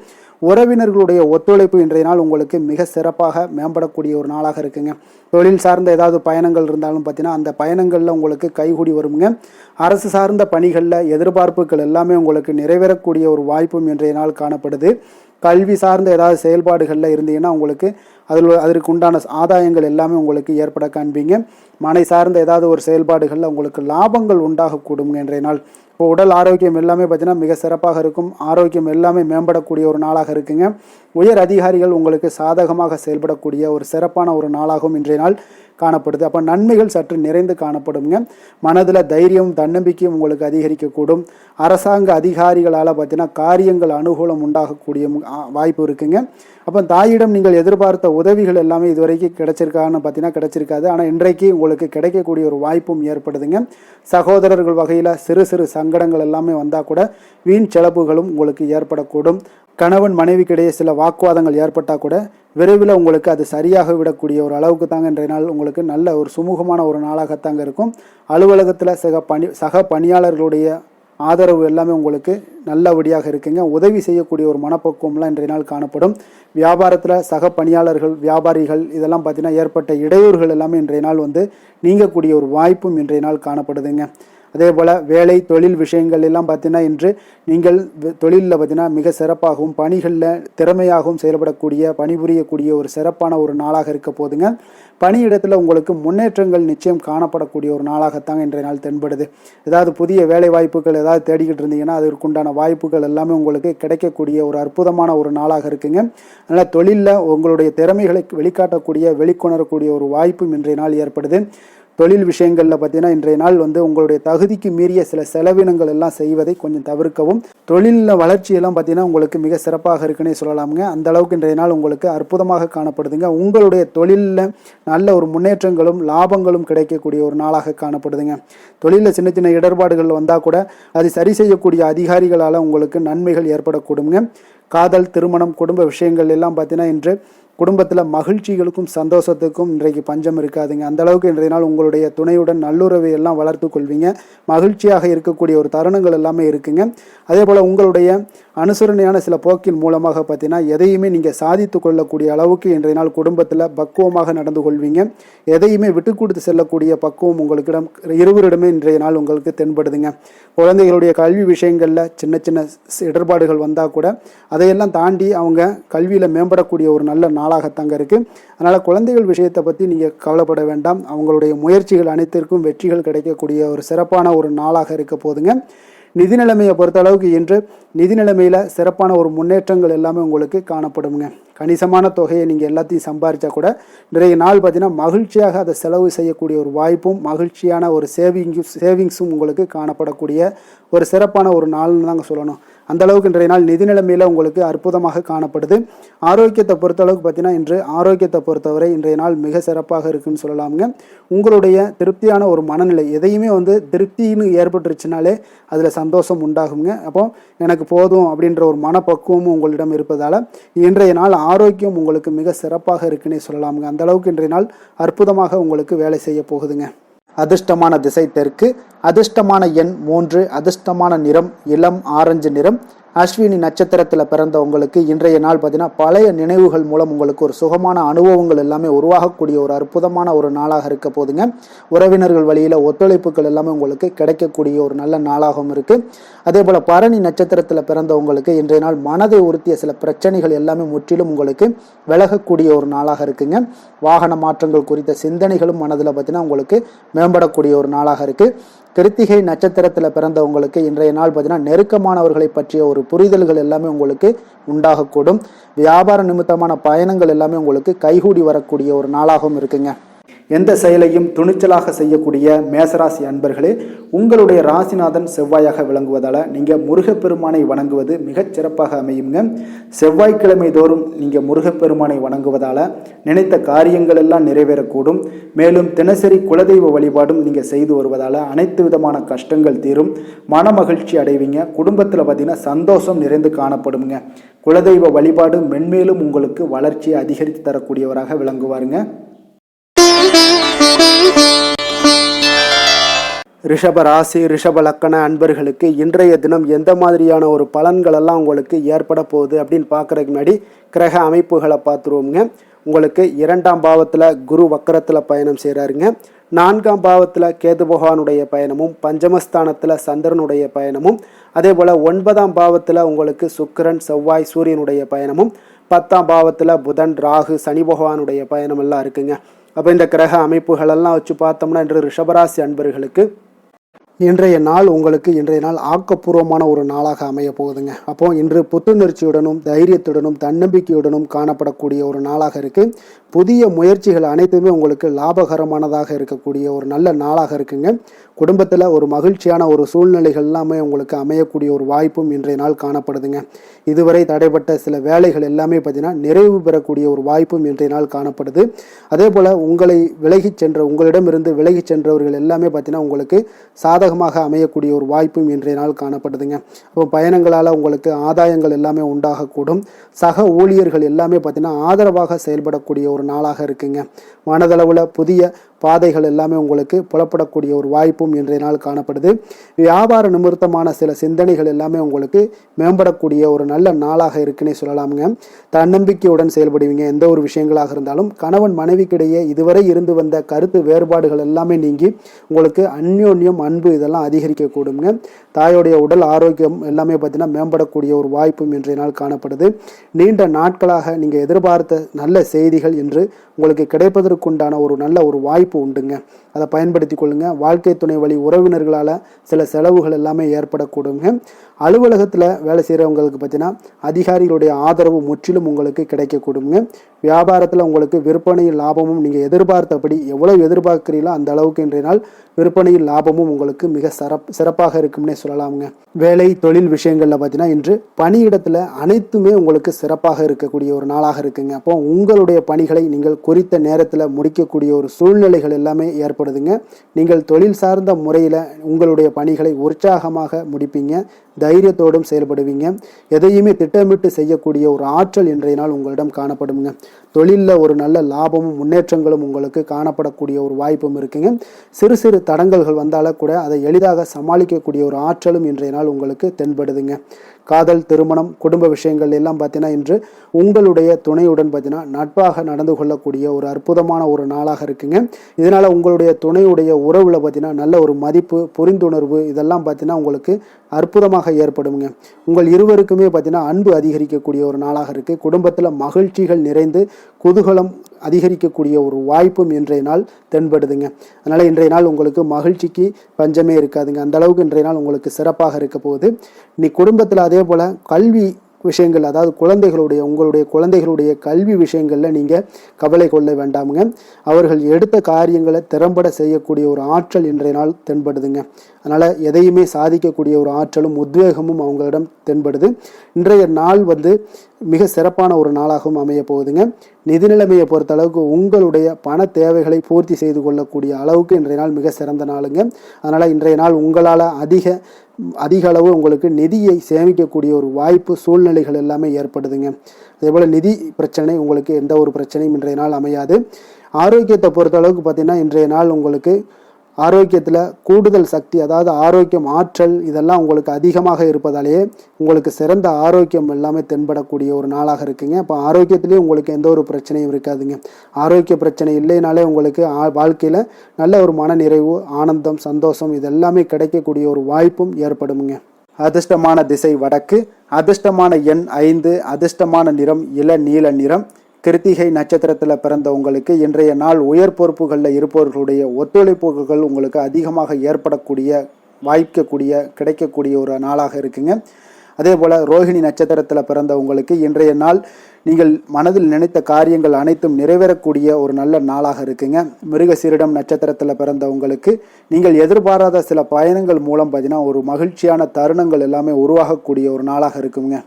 உறவினர்களுடைய ஒத்துழைப்பு இன்றைய நாள் உங்களுக்கு மிக சிறப்பாக மேம்படக்கூடிய ஒரு நாளாக இருக்குங்க. தொழில் சார்ந்த ஏதாவது பயணங்கள் இருந்தாலும் பார்த்தீங்கன்னா அந்த பயணங்களில் உங்களுக்கு கைகூடி வருங்க. அரசு சார்ந்த பணிகளில் எதிர்பார்ப்புகள் எல்லாமே உங்களுக்கு நிறைவேறக்கூடிய ஒரு வாய்ப்பும் இன்றைய நாள் காணப்படுது. கல்வி சார்ந்த ஏதாவது செயல்பாடுகளில் இருந்தீங்கன்னா உங்களுக்கு அதற்கு உண்டான ஆதாயங்கள் எல்லாமே உங்களுக்கு ஏற்பட காண்பீங்க. மனை சார்ந்த ஏதாவது ஒரு செயல்பாடுகளில் உங்களுக்கு லாபங்கள் உண்டாகக்கூடுங்க இன்றைய நாள். இப்போ உடல் ஆரோக்கியம் எல்லாமே பார்த்தீங்கன்னா மிக சிறப்பாக இருக்கும். ஆரோக்கியம் எல்லாமே மேம்படக்கூடிய ஒரு நாளாக இருக்குங்க. உயர் அதிகாரிகள் உங்களுக்கு சாதகமாக செயல்படக்கூடிய ஒரு சிறப்பான ஒரு நாளாகவும் இன்றைய நாள் காணப்படுது. அப்போ நன்மைகள் சற்று நிறைந்து காணப்படுங்க. மனதில் தைரியம், தன்னம்பிக்கையும் உங்களுக்கு அதிகரிக்கக்கூடும். அரசாங்க அதிகாரிகளால் பார்த்தீங்கன்னா காரியங்கள் அனுகூலம் உண்டாகக்கூடிய வாய்ப்பு இருக்குங்க. அப்போ தாயிடம் நீங்கள் எதிர்பார்த்த உதவிகள் எல்லாமே இதுவரைக்கும் கிடைச்சிருக்கான்னு பார்த்தீங்கன்னா கிடைச்சிருக்காது. ஆனால் இன்றைக்கு உங்களுக்கு கிடைக்கக்கூடிய ஒரு வாய்ப்பும் ஏற்படுதுங்க. சகோதரர்கள் வகையில் சிறு சிறு சங்கடங்கள் எல்லாமே வந்தால் கூட வீண் செலவுகளும் உங்களுக்கு ஏற்படக்கூடும். கணவன் மனைவிக்கிடையே சில வாக்குவாதங்கள் ஏற்பட்டால் கூட விரைவில் உங்களுக்கு அது சரியாக விடக்கூடிய ஒரு அளவுக்கு தாங்க இன்றைய நாள் உங்களுக்கு நல்ல ஒரு சுமூகமான ஒரு நாளாகத்தாங்க இருக்கும். அலுவலகத்தில் சக பணியாளர்களுடைய ஆதரவு எல்லாமே உங்களுக்கு நல்லபடியாக இருக்குங்க. உதவி செய்யக்கூடிய ஒரு மனப்பக்குவம்லாம் இன்றைய நாள் காணப்படும். வியாபாரத்தில் சக பணியாளர்கள், வியாபாரிகள் இதெல்லாம் பார்த்தீங்கன்னா ஏற்பட்ட இடையூறுகள் எல்லாமே இன்றைய நாள் நீங்கக்கூடிய ஒரு வாய்ப்பும் இன்றைய நாள் காணப்படுதுங்க. அதே போல் வேலை தொழில் விஷயங்கள் எல்லாம் பார்த்தீங்கன்னா இன்று நீங்கள் தொழிலில் பார்த்தீங்கன்னா மிக சிறப்பாகவும் பணிகளில் திறமையாகவும் செயல்படக்கூடிய பணிபுரியக்கூடிய ஒரு சிறப்பான ஒரு நாளாக இருக்க போதுங்க. பணியிடத்தில் உங்களுக்கு முன்னேற்றங்கள் நிச்சயம் காணப்படக்கூடிய ஒரு நாளாகத்தாங்க இன்றைய நாள் தென்படுது. ஏதாவது புதிய வேலை வாய்ப்புகள் ஏதாவது தேடிக்கிட்டு இருந்தீங்கன்னா அதற்குண்டான வாய்ப்புகள் எல்லாமே உங்களுக்கு கிடைக்கக்கூடிய ஒரு அற்புதமான ஒரு நாளாக இருக்குங்க. அதனால் தொழிலில் உங்களுடைய திறமைகளை வெளிக்காட்டக்கூடிய வெளிக்கொணரக்கூடிய ஒரு வாய்ப்பும் இன்றைய நாள் ஏற்படுது. தொழில் விஷயங்களில் பார்த்தீங்கன்னா இன்றைய நாள் உங்களுடைய தகுதிக்கு மீறிய சில செலவினங்கள் எல்லாம் செய்வதை கொஞ்சம் தவிர்க்கவும். தொழிலில் வளர்ச்சியெல்லாம் பார்த்தீங்கன்னா உங்களுக்கு மிக சிறப்பாக இருக்குன்னே சொல்லலாமுங்க. அந்த அளவுக்கு இன்றைய நாள் உங்களுக்கு அற்புதமாக காணப்படுதுங்க. உங்களுடைய தொழிலில் நல்ல ஒரு முன்னேற்றங்களும் லாபங்களும் கிடைக்கக்கூடிய ஒரு நாளாக காணப்படுதுங்க. தொழிலில் சின்ன சின்ன இடர்பாடுகள் வந்தால் கூட அதை சரி செய்யக்கூடிய அதிகாரிகளால் உங்களுக்கு நன்மைகள் ஏற்படக்கூடுங்க. காதல், திருமணம், குடும்ப விஷயங்கள் எல்லாம் பார்த்தீங்கன்னா இன்று குடும்பத்தில் மகிழ்ச்சிகளுக்கும் சந்தோஷத்துக்கும் இன்றைக்கு பஞ்சம் இருக்காதுங்க. அந்த அளவுக்கு இன்றைய நாள் உங்களுடைய துணையுடன் நல்லுறவை எல்லாம் வளர்த்து கொள்வீங்க. மகிழ்ச்சியாக இருக்கக்கூடிய ஒரு தருணங்கள் எல்லாமே இருக்குங்க. அதே போல் உங்களுடைய அனுசரணையான சில போக்கின் மூலமாக பார்த்தீங்கன்னா எதையுமே நீங்கள் சாதித்து கொள்ளக்கூடிய அளவுக்கு இன்றைய நாள் குடும்பத்தில் பக்குவமாக நடந்து கொள்வீங்க. எதையுமே விட்டு கொடுத்து செல்லக்கூடிய பக்குவம் உங்களுக்கிடம் இருவரிடமே இன்றைய நாள் உங்களுக்கு தென்படுதுங்க. குழந்தைகளுடைய கல்வி விஷயங்களில் சின்ன சின்ன இடர்பாடுகள் வந்தால் கூட அதையெல்லாம் தாண்டி அவங்க கல்வியில் மேம்படக்கூடிய ஒரு நல்ல நாளாகத்தாங்க இருக்குது. அதனால் குழந்தைகள் விஷயத்தை பற்றி நீங்கள் கவலைப்பட வேண்டாம். அவங்களுடைய முயற்சிகள் அனைத்திற்கும் வெற்றிகள் கிடைக்கக்கூடிய ஒரு சிறப்பான ஒரு நாளாக இருக்க போதுங்க. நிதி நிலைமையை பொறுத்த அளவுக்கு இன்று நிதி நிலைமையில் சிறப்பான ஒரு முன்னேற்றங்கள் எல்லாமே உங்களுக்கு காணப்படுங்க. கணிசமான தொகையை நீங்கள் எல்லாத்தையும் சம்பாதிச்சா கூட நிறைய நாள் பார்த்தீங்கன்னா மகிழ்ச்சியாக அதை செலவு செய்யக்கூடிய ஒரு வாய்ப்பும் மகிழ்ச்சியான ஒரு சேவிங்ஸும் உங்களுக்கு காணப்படக்கூடிய ஒரு சிறப்பான ஒரு நாள்னு தாங்க சொல்லணும். அந்த அளவுக்கு இன்றைய நாள் நிதி நிலைமையில் உங்களுக்கு அற்புதமாக காணப்படுது. ஆரோக்கியத்தை பொறுத்தளவுக்கு பார்த்தீங்கன்னா இன்று ஆரோக்கியத்தை பொறுத்தவரை இன்றைய நாள் மிக சிறப்பாக இருக்குன்னு சொல்லலாமுங்க. உங்களுடைய திருப்தியான ஒரு மனநிலை எதையுமே திருப்தின்னு ஏற்பட்டுருச்சுனாலே அதில் சந்தோஷம் உண்டாகுங்க. அப்போ எனக்கு போதும் அப்படின்ற ஒரு மனப்பக்குவமும் உங்களிடம் இருப்பதால் இன்றைய நாள் ஆரோக்கியம் உங்களுக்கு மிக சிறப்பாக இருக்குன்னே சொல்லலாமுங்க. அந்த அளவுக்கு இன்றைய நாள் அற்புதமாக உங்களுக்கு வேலை செய்ய போகுதுங்க. அதிர்ஷ்டமான திசை தெற்கு, அதிர்ஷ்டமான எண் 3, அதிர்ஷ்டமான நிறம் இளம் ஆரஞ்சு நிறம். அஸ்வினி நட்சத்திரத்தில் பிறந்த உங்களுக்கு இன்றைய நாள் பார்த்தீங்கன்னா பழைய நினைவுகள் மூலம் உங்களுக்கு ஒரு சுகமான அனுபவங்கள் எல்லாமே உருவாகக்கூடிய ஒரு அற்புதமான ஒரு நாளாக இருக்க போதுங்க. உறவினர்கள் வழியில் ஒத்துழைப்புகள் எல்லாமே உங்களுக்கு கிடைக்கக்கூடிய ஒரு நல்ல நாளாகவும் இருக்குது. அதே போல் பரணி நட்சத்திரத்தில் பிறந்தவங்களுக்கு இன்றைய நாள் மனதை உறுத்திய சில பிரச்சனைகள் எல்லாமே முற்றிலும் உங்களுக்கு விலகக்கூடிய ஒரு நாளாக இருக்குங்க. வாகன மாற்றங்கள் குறித்த சிந்தனைகளும் மனதில் பார்த்தீங்கன்னா உங்களுக்கு மேம்படக்கூடிய ஒரு நாளாக இருக்குது. கிருத்திகை நட்சத்திரத்தில் பிறந்தவங்களுக்கு இன்றைய நாள் பார்த்தீங்கன்னா நெருக்கமானவர்களை பற்றிய ஒரு புரிதல்கள் எல்லாமே உங்களுக்கு உண்டாகக்கூடும். வியாபார நிமித்தமான பயணங்கள் எல்லாமே உங்களுக்கு கைகூடி வரக்கூடிய ஒரு நாளாகவும் இருக்குங்க. எந்த செயலையும் துணிச்சலாக செய்யக்கூடிய மேசராசி அன்பர்களே, உங்களுடைய ராசிநாதன் செவ்வாயாக விளங்குவதால் நீங்கள் முருகப்பெருமானை வணங்குவது மிகச் சிறப்பாக அமையுங்க. செவ்வாய்க்கிழமை தோறும் நீங்கள் முருகப்பெருமானை வணங்குவதால் நினைத்த காரியங்கள் எல்லாம் நிறைவேறக்கூடும். மேலும் தினசரி குலதெய்வ வழிபாடும் நீங்கள் செய்து வருவதால் அனைத்து விதமான கஷ்டங்கள் தீரும், மன மகிழ்ச்சி அடைவீங்க. குடும்பத்தில் பார்த்தீங்கன்னா சந்தோஷம் நிறைந்து காணப்படுங்க. குலதெய்வ வழிபாடு மென்மேலும் உங்களுக்கு வளர்ச்சியை அதிகரித்து தரக்கூடியவராக விளங்குவாருங்க. ரிஷப ராசி ரிஷப லக்கண அன்பர்களுக்கு இன்றைய தினம் எந்த மாதிரியான ஒரு பலன்கள் எல்லாம் உங்களுக்கு ஏற்பட போகுது அப்படின்னு பார்க்குறதுக்கு முன்னாடி கிரக அமைப்புகளை பார்த்துருவோங்க. உங்களுக்கு 2ஆம் பாவத்தில் குரு வக்கரத்தில் பயணம் செய்கிறாருங்க. 4ஆம் பாவத்தில் கேது பகவானுடைய பயணமும், பஞ்சமஸ்தானத்தில் சந்திரனுடைய பயணமும், அதே போல் 9ஆம் பாவத்தில் உங்களுக்கு சுக்கிரன் செவ்வாய் சூரியனுடைய பயணமும், 10ஆம் பாவத்தில் புதன் ராகு சனி பகவானுடைய பயணம் எல்லாம் இருக்குங்க. அப்போ இந்த கிரக அமைப்புகளெல்லாம் வச்சு பார்த்தோம்னா இன்று ரிஷபராசி அன்பர்களுக்கு இன்றைய நாள் உங்களுக்கு இன்றைய நாள் ஆக்கப்பூர்வமான ஒரு நாளாக அமைய போகுதுங்க. அப்போ இன்று புத்துணர்ச்சியுடனும் தைரியத்துடனும் தன்னம்பிக்கையுடனும் காணப்படக்கூடிய ஒரு நாளாக இருக்குது. புதிய முயற்சிகள் அனைத்துமே உங்களுக்கு லாபகரமானதாக இருக்கக்கூடிய ஒரு நல்ல நாளாக இருக்குங்க. குடும்பத்தில் ஒரு மகிழ்ச்சியான ஒரு சூழ்நிலைகள் எல்லாமே உங்களுக்கு அமையக்கூடிய ஒரு வாய்ப்பும் இன்றைய நாள் காணப்படுதுங்க. இதுவரை தடைப்பட்ட சில வேலைகள் எல்லாமே பார்த்தீங்கன்னா நிறைவு பெறக்கூடிய ஒரு வாய்ப்பும் இன்றைய நாள் காணப்படுது. அதே போல் உங்களிடமிருந்து விலகி சென்றவர்கள் எல்லாமே பார்த்தீங்கன்னா உங்களுக்கு சாதகமாக அமையக்கூடிய ஒரு வாய்ப்பும் இன்றைய நாள் காணப்படுதுங்க. அப்போ பயணங்களால் உங்களுக்கு ஆதாயங்கள் எல்லாமே உண்டாகக்கூடும். சக ஊழியர்கள் எல்லாமே பார்த்தீங்கன்னா ஆதரவாக செயல்படக்கூடிய ஒரு நாளாக இருக்குங்க. மனதளவில் புதிய பாதைகள் எல்லாமே உங்களுக்கு புலப்படக்கூடிய ஒரு வாய்ப்பும் இன்றைய நாள் காணப்படுது. வியாபார நிமித்தமான சில சிந்தனைகள் எல்லாமே உங்களுக்கு மேம்படக்கூடிய ஒரு நல்ல நாளாக இருக்குன்னே சொல்லலாமுங்க. தன்னம்பிக்கையுடன் செயல்படுவீங்க. எந்த ஒரு விஷயங்களாக இருந்தாலும் கணவன் மனைவிக்கிடையே இதுவரை இருந்து வந்த கருத்து வேறுபாடுகள் எல்லாமே நீங்கி உங்களுக்கு அந்யோன்யம், அன்பு இதெல்லாம் அதிகரிக்கக்கூடுங்க. தாயோடைய உடல் ஆரோக்கியம் எல்லாமே பார்த்தீங்கன்னா மேம்படக்கூடிய ஒரு வாய்ப்பும் இன்றைய நாள் காணப்படுது. நீண்ட நாட்களாக நீங்கள் எதிர்பார்த்த நல்ல செய்திகள் இன்று உங்களுக்கு கிடைப்பதற்குண்டான ஒரு நல்ல ஒரு வாய்ப்பு உண்டுங்க. அதை பயன்படுத்தி கொள்ளுங்க. வாழ்க்கை துணை வழி உறவினர்களால் சில செலவுகள் எல்லாமே ஏற்படக்கூடுங்க. அலுவலகத்தில் வேலை செய்கிறவங்களுக்கு பார்த்தீங்கன்னா அதிகாரிகளுடைய ஆதரவு முற்றிலும் உங்களுக்கு கிடைக்கக்கூடுங்க. வியாபாரத்தில் உங்களுக்கு விற்பனையில் லாபமும் நீங்கள் எதிர்பார்த்தபடி எவ்வளவு எதிர்பார்க்கிறீங்களோ அந்த அளவுக்கு இன்றைய நாள் விற்பனையில் லாபமும் உங்களுக்கு மிக சிறப்பாக இருக்கும்னே சொல்லலாமுங்க. வேலை தொழில் விஷயங்களில் பார்த்தீங்கன்னா இன்று பணியிடத்தில் அனைத்துமே உங்களுக்கு சிறப்பாக இருக்கக்கூடிய ஒரு நாளாக இருக்குங்க. அப்போ உங்களுடைய பணிகளை நீங்கள் குறித்த நேரத்தில் முடிக்கக்கூடிய ஒரு சூழ்நிலைகள் எல்லாமே ஏற்படுதுங்க. நீங்கள் தொழில் சார்ந்த முறையில் உங்களுடைய பணிகளை உற்சாகமாக முடிப்பீங்க. தைரியத்தோடும் செயல்படுவீங்க. எதையுமே திட்டமிட்டு செய்யக்கூடிய ஒரு ஆற்றல் இன்றைய நாள் உங்களிடம் காணப்படுங்க. தொழிலில் ஒரு நல்ல லாபமும் முன்னேற்றங்களும் உங்களுக்கு காணப்படக்கூடிய ஒரு வாய்ப்பும் இருக்குங்க. சிறு சிறு தடங்கல்கள் வந்தாலும் கூட அதை எளிதாக சமாளிக்கக்கூடிய ஒரு ஆற்றலும் இன்றைய நாள் உங்களுக்கு தென்படுதுங்க. காதல், திருமணம், குடும்ப விஷயங்கள் எல்லாம் பார்த்தீங்கன்னா இன்று உங்களுடைய துணையுடன் பார்த்தீங்கன்னா நட்பாக நடந்து கொள்ளக்கூடிய ஒரு அற்புதமான ஒரு நாளாக இருக்குங்க. இதனால் உங்களுடைய துணையுடைய உறவில் பார்த்தீங்கன்னா நல்ல ஒரு மதிப்பு, புரிந்துணர்வு இதெல்லாம் பார்த்தீங்கன்னா உங்களுக்கு அற்புதமாக ஏற்படுங்க. உங்கள் இருவருக்குமே பார்த்தீங்கன்னா அன்பு அதிகரிக்கக்கூடிய ஒரு நாளாக இருக்குது. குடும்பத்தில் மகிழ்ச்சிகள் நிறைந்து குதூகலம் அதிகரிக்கக்கூடிய ஒரு வாய்ப்பும் இன்றைய நாள் தென்படுதுங்க. அதனால் இன்றைய நாள் உங்களுக்கு மகிழ்ச்சிக்கு பஞ்சமே இருக்காதுங்க. அந்த அளவுக்கு இன்றைய நாள் உங்களுக்கு சிறப்பாக இருக்க போகுது. நீ குடும்பத்தில் அதே போல் கல்வி விஷயங்கள், அதாவது உங்களுடைய குழந்தைகளுடைய கல்வி விஷயங்களில் நீங்கள் கவலை கொள்ள வேண்டாமுங்க. அவர்கள் எடுத்த காரியங்களை திறம்பட செய்யக்கூடிய ஒரு ஆற்றல் இன்றைய நாள் தென்படுதுங்க. அதனால் எதையுமே சாதிக்கக்கூடிய ஒரு ஆற்றலும் உத்வேகமும் அவங்களிடம் தென்படுது. இன்றைய நாள் மிக சிறப்பான ஒரு நாளாகவும் அமைய போகுதுங்க. நிதி நிலைமையை பொறுத்த அளவுக்கு உங்களுடைய பண தேவைகளை பூர்த்தி செய்து கொள்ளக்கூடிய அளவுக்கு இன்றைய நாள் மிக சிறந்த நாளுங்க. அதனால் இன்றைய நாள் உங்களால் அதிக அளவு உங்களுக்கு நிதியை சேமிக்கக்கூடிய ஒரு வாய்ப்பு, சூழ்நிலைகள் எல்லாமே ஏற்படுதுங்க. அதேபோல் நிதி பிரச்சனை உங்களுக்கு எந்த ஒரு பிரச்சனையும் இன்றைய நாள் அமையாது. ஆரோக்கியத்தை பொறுத்த அளவுக்கு பார்த்தீங்கன்னா இன்றைய நாள் உங்களுக்கு ஆரோக்கியத்தில் கூடுதல் சக்தி, அதாவது ஆரோக்கியம், ஆற்றல் இதெல்லாம் உங்களுக்கு அதிகமாக இருப்பதாலேயே உங்களுக்கு சிறந்த ஆரோக்கியம் எல்லாமே தென்படக்கூடிய ஒரு நாளாக இருக்குங்க. இப்போ ஆரோக்கியத்திலேயே உங்களுக்கு எந்த ஒரு பிரச்சனையும் இருக்காதுங்க. ஆரோக்கிய பிரச்சனை இல்லைனாலே உங்களுக்கு வாழ்க்கையில் நல்ல ஒரு மன நிறைவு, ஆனந்தம், சந்தோஷம் இதெல்லாமே கிடைக்கக்கூடிய ஒரு வாய்ப்பும் ஏற்படுங்க. அதிர்ஷ்டமான திசை வடக்கு, அதிர்ஷ்டமான எண் 5, அதிர்ஷ்டமான நிறம் இளநீல நிறம். கிருத்திகை நட்சத்திரத்தில் பிறந்த உங்களுக்கு இன்றைய நாள் உயர் பொறுப்புகளில் இருப்பவர்களுடைய ஒத்துழைப்புகள் உங்களுக்கு அதிகமாக கிடைக்கக்கூடிய ஒரு நாளாக இருக்குங்க. அதே போல் ரோஹிணி நட்சத்திரத்தில் பிறந்த உங்களுக்கு இன்றைய நாள் நீங்கள் மனதில் நினைத்த காரியங்கள் அனைத்தும் நிறைவேறக்கூடிய ஒரு நல்ல நாளாக இருக்குங்க. மிருகசீரிடம் நட்சத்திரத்தில் பிறந்த உங்களுக்கு நீங்கள் எதிர்பாராத சில பயணங்கள் மூலம் பார்த்தீங்கன்னா ஒரு மகிழ்ச்சியான தருணங்கள் எல்லாமே உருவாகக்கூடிய ஒரு நாளாக இருக்குங்க.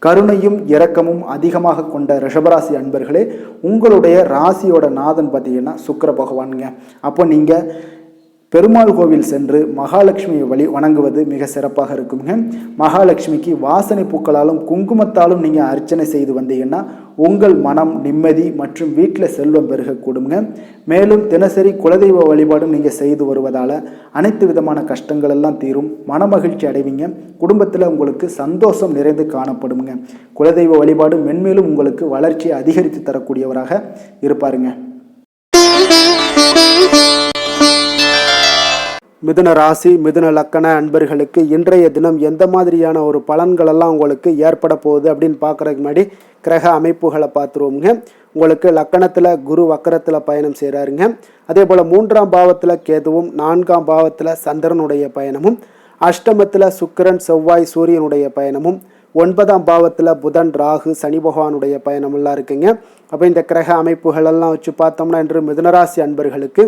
கருணையும் இரக்கமும் அதிகமாக கொண்ட ரிஷபராசி அன்பர்களே, உங்களுடைய ராசியோட நாதன் பார்த்தீங்கன்னா சுக்கிர பகவானுங்க. அப்போ நீங்கள் பெருமாள் கோவில் சென்று மகாலட்சுமியை வணங்குவது மிக சிறப்பாக இருக்குங்க. மகாலட்சுமிக்கு வாசனை பூக்களாலும் குங்குமத்தாலும் நீங்கள் அர்ச்சனை செய்து வந்தீங்கன்னா உங்கள் மனம் நிம்மதி மற்றும் வீட்டில் செல்வம் பெருகக்கூடுங்க. மேலும் தினசரி குலதெய்வ வழிபாடும் நீங்கள் செய்து வருவதால் அனைத்து விதமான கஷ்டங்கள் எல்லாம் தீரும், மனமகிழ்ச்சி அடைவீங்க. குடும்பத்தில் உங்களுக்கு சந்தோஷம் நிறைந்து காணப்படுங்க. குலதெய்வ வழிபாடு மென்மேலும் உங்களுக்கு வளர்ச்சியை அதிகரித்து தரக்கூடியவராக இருப்பாருங்க. மிதுன ராசி, மிதுன லக்கண அன்பர்களுக்கு இன்றைய தினம் எந்த மாதிரியான ஒரு பலன்களெல்லாம் உங்களுக்கு ஏற்பட போகுது அப்படின்னு பார்க்குறதுக்கு முன்னாடி கிரக அமைப்புகளை பார்த்துருவோங்க. உங்களுக்கு லக்கணத்தில் குரு வக்கரத்தில் பயணம் செய்கிறாருங்க. அதே போல் 3ஆம் பாவத்தில் கேதுவும், 4ஆம் பாவத்தில் சந்திரனுடைய பயணமும், அஷ்டமத்தில் சுக்கிரன், செவ்வாய், சூரியனுடைய பயணமும், 9ஆம் பாவத்தில் புதன், ராகு, சனி பகவானுடைய பயணமெல்லாம் இருக்குங்க. அப்போ இந்த கிரக அமைப்புகளெல்லாம் வச்சு பார்த்தோம்னா இன்று மிதுனராசி அன்பர்களுக்கு